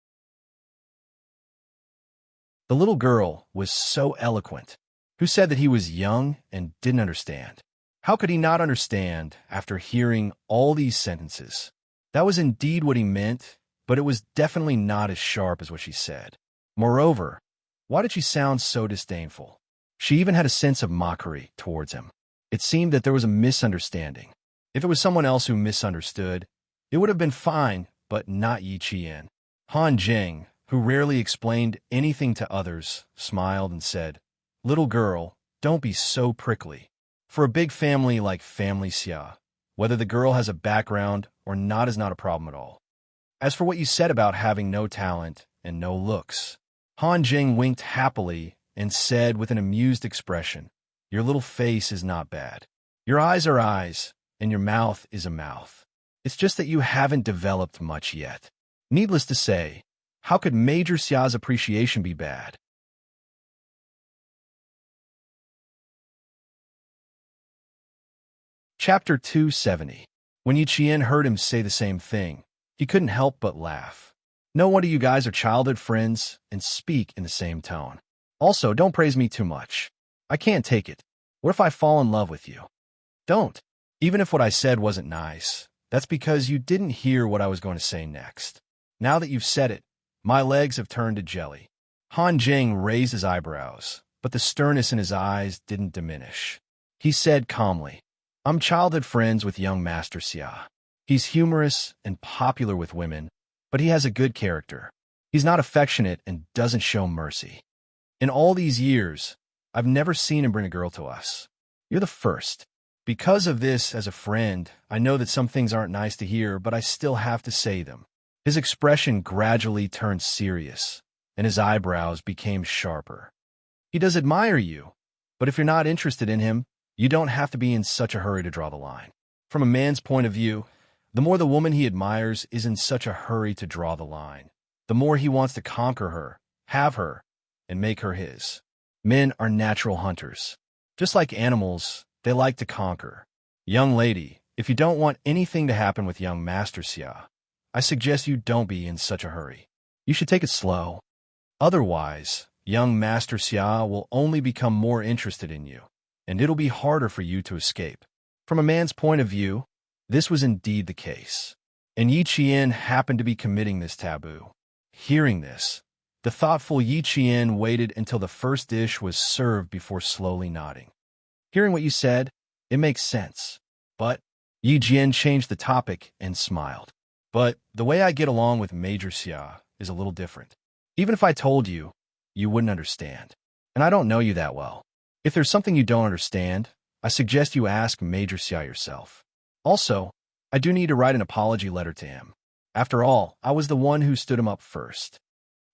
The little girl was so eloquent, who said that he was young and didn't understand. How could he not understand after hearing all these sentences? That was indeed what he meant, but it was definitely not as sharp as what she said. Moreover, why did she sound so disdainful? She even had a sense of mockery towards him. It seemed that there was a misunderstanding. If it was someone else who misunderstood, it would have been fine, but not Yi Qian. Han Jing, who rarely explained anything to others, smiled and said, "Little girl, don't be so prickly. For a big family like Family Xia, whether the girl has a background or not is not a problem at all. As for what you said about having no talent and no looks," Han Jing winked happily and said with an amused expression, "Your little face is not bad. Your eyes are eyes, and your mouth is a mouth. It's just that you haven't developed much yet. Needless to say, how could Major Xia's appreciation be bad?" Chapter 270. When Yi Qian heard him say the same thing, he couldn't help but laugh. No wonder you guys are childhood friends and speak in the same tone. Also, don't praise me too much. I can't take it. What if I fall in love with you? Don't. Even if what I said wasn't nice, that's because you didn't hear what I was going to say next. Now that you've said it, my legs have turned to jelly. Han Jing raised his eyebrows, but the sternness in his eyes didn't diminish. He said calmly, "I'm childhood friends with young Master Xia. He's humorous and popular with women, but he has a good character. He's not affectionate and doesn't show mercy. In all these years, I've never seen him bring a girl to us. You're the first. Because of this, as a friend, I know that some things aren't nice to hear, but I still have to say them." His expression gradually turned serious, and his eyebrows became sharper. "He does admire you, but if you're not interested in him, you don't have to be in such a hurry to draw the line. From a man's point of view, the more the woman he admires is in such a hurry to draw the line, the more he wants to conquer her, have her, and make her his. Men are natural hunters. Just like animals, they like to conquer. Young lady, if you don't want anything to happen with young Master Xia, I suggest you don't be in such a hurry. You should take it slow. Otherwise, young Master Xia will only become more interested in you, and it'll be harder for you to escape." From a man's point of view, this was indeed the case, and Yi Qian happened to be committing this taboo. Hearing this, The thoughtful Yi Qian waited until the first dish was served before slowly nodding. Hearing what you said, it makes sense. But Yi Jian changed the topic and smiled. But the way I get along with Major Xia is a little different. Even if I told you, you wouldn't understand. And I don't know you that well. If there's something you don't understand, I suggest you ask Major Xia yourself. Also, I do need to write an apology letter to him. After all, I was the one who stood him up first.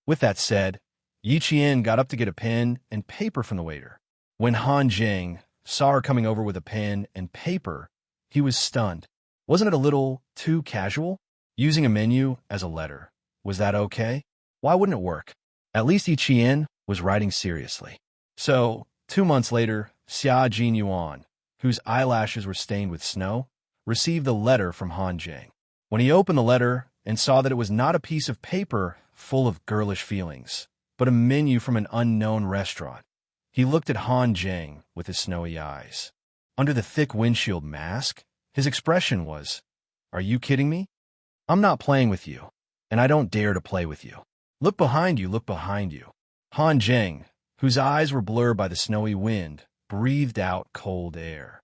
With that said, Yi Qian got up to get a pen and paper from the waiter. When Han Jing saw her coming over with a pen and paper, he was stunned. Wasn't it a little too casual? Using a menu as a letter. Was that okay? Why wouldn't it work? At least Yi Qian was writing seriously. So, 2 months later, Xia Jinyuan, whose eyelashes were stained with snow, received a letter from Han Jing. When he opened the letter and saw that it was not a piece of paper full of girlish feelings, but a menu from an unknown restaurant, he looked at Han Jing with his snowy eyes. Under the thick windshield mask, his expression was, "Are you kidding me? I'm not playing with you, and I don't dare to play with you. Look behind you, look behind you." Han Jing, whose eyes were blurred by the snowy wind, breathed out cold air.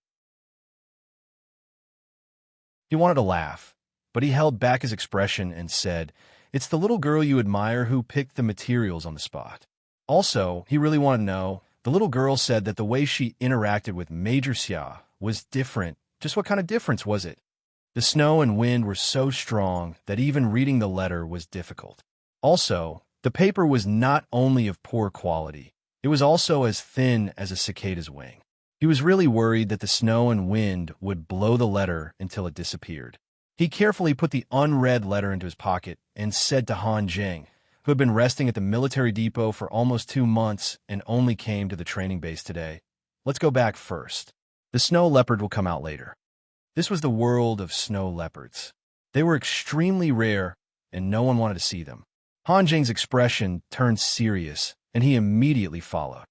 He wanted to laugh, but he held back his expression and said, "It's the little girl you admire who picked the materials on the spot." Also, he really wanted to know, the little girl said that the way she interacted with Major Xia was different. Just what kind of difference was it? The snow and wind were so strong that even reading the letter was difficult. Also, the paper was not only of poor quality, it was also as thin as a cicada's wing. He was really worried that the snow and wind would blow the letter until it disappeared. He carefully put the unread letter into his pocket and said to Han Jing, who had been resting at the military depot for almost 2 months and only came to the training base today, "Let's go back first. The snow leopard will come out later." This was the world of snow leopards. They were extremely rare, and no one wanted to see them. Han Jing's expression turned serious, and he immediately followed.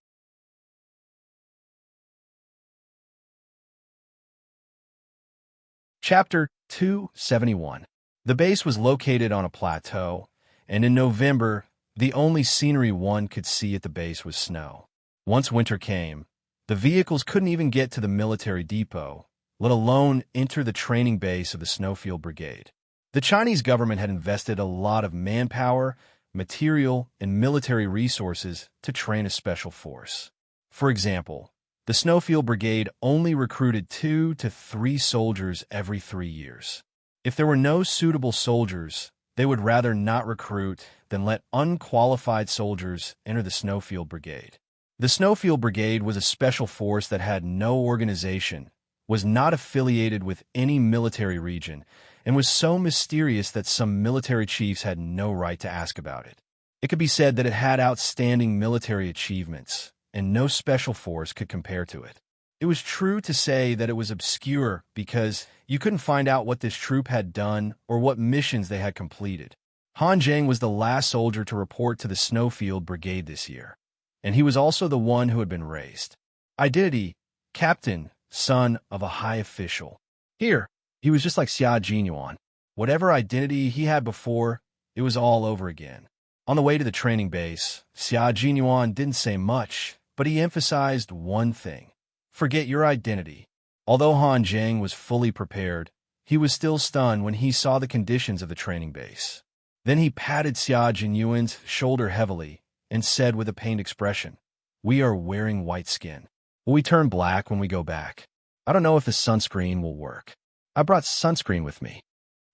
Chapter 271. The base was located on a plateau, and in November, the only scenery one could see at the base was snow. Once winter came, the vehicles couldn't even get to the military depot, let alone enter the training base of the Snowfield Brigade. The Chinese government had invested a lot of manpower, material, and military resources to train a special force. For example, the Snowfield Brigade only recruited 2 to 3 soldiers every 3 years. If there were no suitable soldiers, they would rather not recruit than let unqualified soldiers enter the Snowfield Brigade. The Snowfield Brigade was a special force that had no organization, was not affiliated with any military region, and was so mysterious that some military chiefs had no right to ask about it. It could be said that it had outstanding military achievements, and no special force could compare to it. It was true to say that it was obscure because you couldn't find out what this troop had done or what missions they had completed. Han Jing was the last soldier to report to the Snowfield Brigade this year, and he was also the one who had been raised. Identity: Captain, son of a high official. Here, he was just like Xia Jinyuan. Whatever identity he had before, it was all over again. On the way to the training base, Xia Jinyuan didn't say much, but he emphasized one thing: forget your identity. Although Han Jing was fully prepared, he was still stunned when he saw the conditions of the training base. Then he patted Xia Jinyuan's shoulder heavily and said with a pained expression, "We are wearing white skin. Will we turn black when we go back? I don't know if the sunscreen will work. I brought sunscreen with me.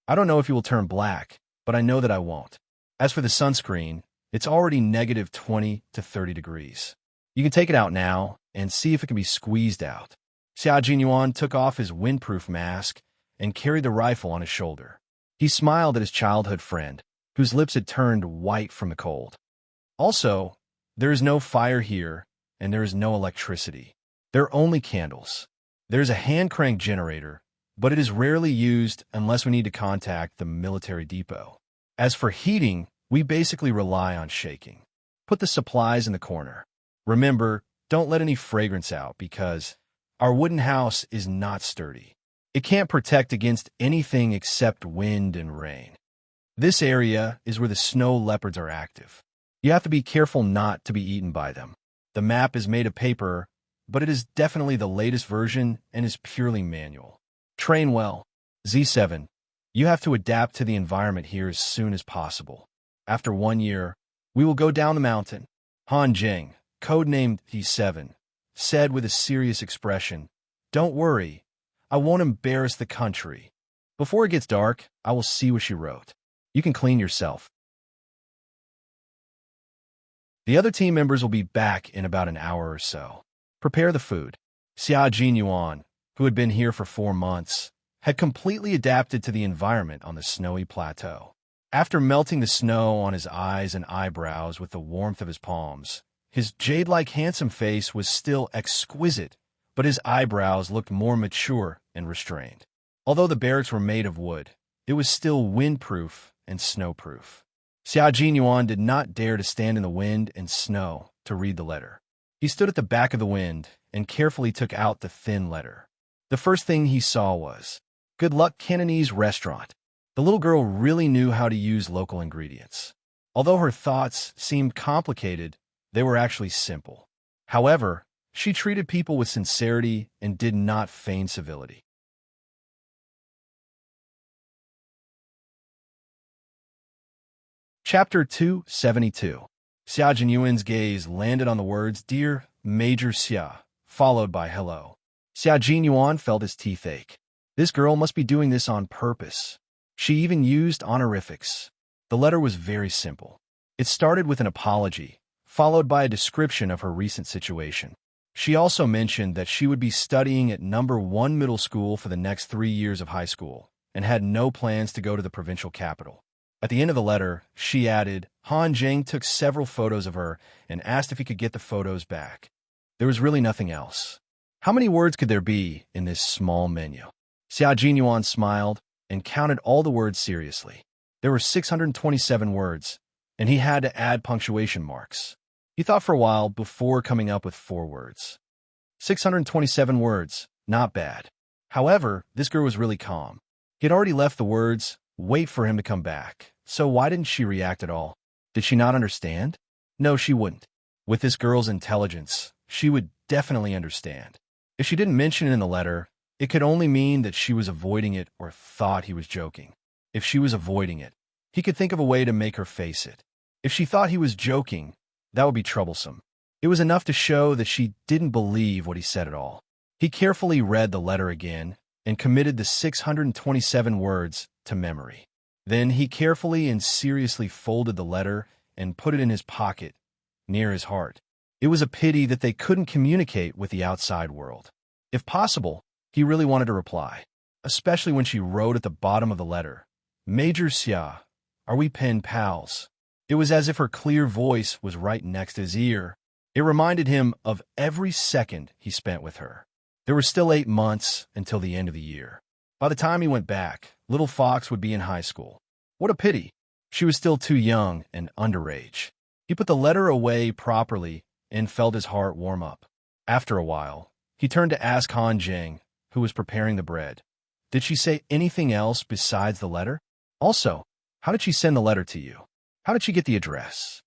I don't know if you will turn black, but I know that I won't. As for the sunscreen, it's already negative 20 to 30 degrees. You can take it out now and see if it can be squeezed out." Xia Jinyuan took off his windproof mask and carried the rifle on his shoulder. He smiled at his childhood friend, whose lips had turned white from the cold. Also, there is no fire here, and there is no electricity. There are only candles. There is a hand-crank generator, but it is rarely used unless we need to contact the military depot. As for heating, we basically rely on shaking. Put the supplies in the corner. Remember, don't let any fragrance out because our wooden house is not sturdy. It can't protect against anything except wind and rain. This area is where the snow leopards are active. You have to be careful not to be eaten by them. The map is made of paper, but it is definitely the latest version and is purely manual. Train well. Z7. You have to adapt to the environment here as soon as possible. After 1 year, we will go down the mountain. Han Jing, codenamed Z7, said with a serious expression, "Don't worry, I won't embarrass the country. Before it gets dark, I will see what she wrote. You can clean yourself." The other team members will be back in about an hour or so. Prepare the food. Xia Jinyuan, who had been here for 4 months, had completely adapted to the environment on the snowy plateau. After melting the snow on his eyes and eyebrows with the warmth of his palms, his jade-like handsome face was still exquisite, but his eyebrows looked more mature and restrained. Although the barracks were made of wood, it was still windproof and snowproof. Xia Jinyuan did not dare to stand in the wind and snow to read the letter. He stood at the back of the wind and carefully took out the thin letter. The first thing he saw was, "Good luck, Cantonese restaurant." The little girl really knew how to use local ingredients. Although her thoughts seemed complicated, they were actually simple. However, she treated people with sincerity and did not feign civility. Chapter 272. Xia Jinyuan's gaze landed on the words, "Dear Major Xia," followed by "Hello." Xia Jinyuan felt his teeth ache. This girl must be doing this on purpose. She even used honorifics. The letter was very simple. It started with an apology, followed by a description of her recent situation. She also mentioned that she would be studying at number 1 middle school for the next 3 years of high school, and had no plans to go to the provincial capital. At the end of the letter, she added, Han Jing took several photos of her and asked if he could get the photos back. There was really nothing else. How many words could there be in this small menu? Xia Jinyuan smiled and counted all the words seriously. There were 627 words, and he had to add punctuation marks. He thought for a while before coming up with 4 words. 627 words, not bad. However, this girl was really calm. He had already left the words, "Wait for him to come back." So why didn't she react at all? Did she not understand? No, she wouldn't. With this girl's intelligence, she would definitely understand. If she didn't mention it in the letter, it could only mean that she was avoiding it or thought he was joking. If she was avoiding it, he could think of a way to make her face it. If she thought he was joking, that would be troublesome. It was enough to show that she didn't believe what he said at all. He carefully read the letter again and committed the 627 words to memory. Then he carefully and seriously folded the letter and put it in his pocket, near his heart. It was a pity that they couldn't communicate with the outside world. If possible, he really wanted to reply, especially when she wrote at the bottom of the letter, "Major Xia, are we pen pals?" It was as if her clear voice was right next to his ear. It reminded him of every second he spent with her. There were still 8 months until the end of the year. By the time he went back, little Fox would be in high school. What a pity. She was still too young and underage. He put the letter away properly and felt his heart warm up. After a while, he turned to ask Han Jing, who was preparing the bread. Did she say anything else besides the letter? Also, how did she send the letter to you? How did she get the address?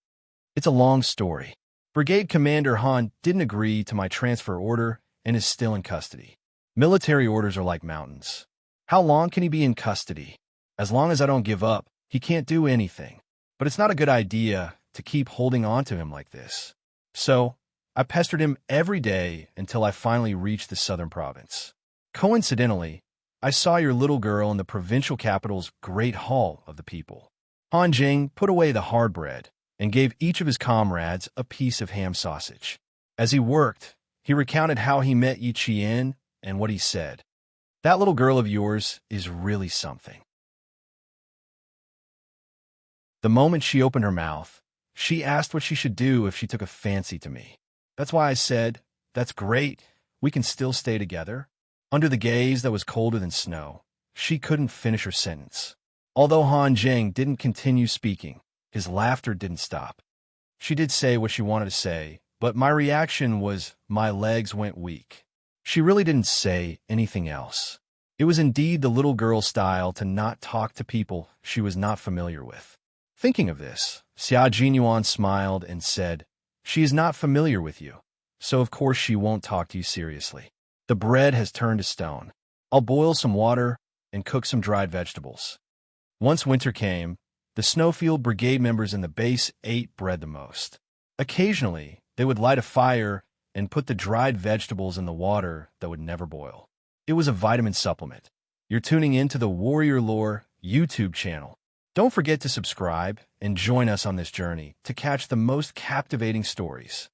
It's a long story. Brigade Commander Han didn't agree to my transfer order and is still in custody. Military orders are like mountains. How long can he be in custody? As long as I don't give up, he can't do anything. But it's not a good idea to keep holding on to him like this. So, I pestered him every day until I finally reached the southern province. Coincidentally, I saw your little girl in the provincial capital's Great Hall of the People. Han Jing put away the hard bread and gave each of his comrades a piece of ham sausage. As he worked, he recounted how he met Yi Qian and what he said. That little girl of yours is really something. The moment she opened her mouth, she asked what she should do if she took a fancy to me. That's why I said, "That's great, we can still stay together." Under the gaze that was colder than snow, she couldn't finish her sentence. Although Han Jing didn't continue speaking, his laughter didn't stop. She did say what she wanted to say, but my reaction was my legs went weak. She really didn't say anything else. It was indeed the little girl's style to not talk to people she was not familiar with. Thinking of this, Xia Jinyuan smiled and said, "She is not familiar with you, so of course she won't talk to you seriously. The bread has turned to stone. I'll boil some water and cook some dried vegetables." Once winter came, the Snowfield Brigade members in the base ate bread the most. Occasionally, they would light a fire and put the dried vegetables in the water that would never boil. It was a vitamin supplement. You're tuning in to the Warrior Lore YouTube channel. Don't forget to subscribe and join us on this journey to catch the most captivating stories.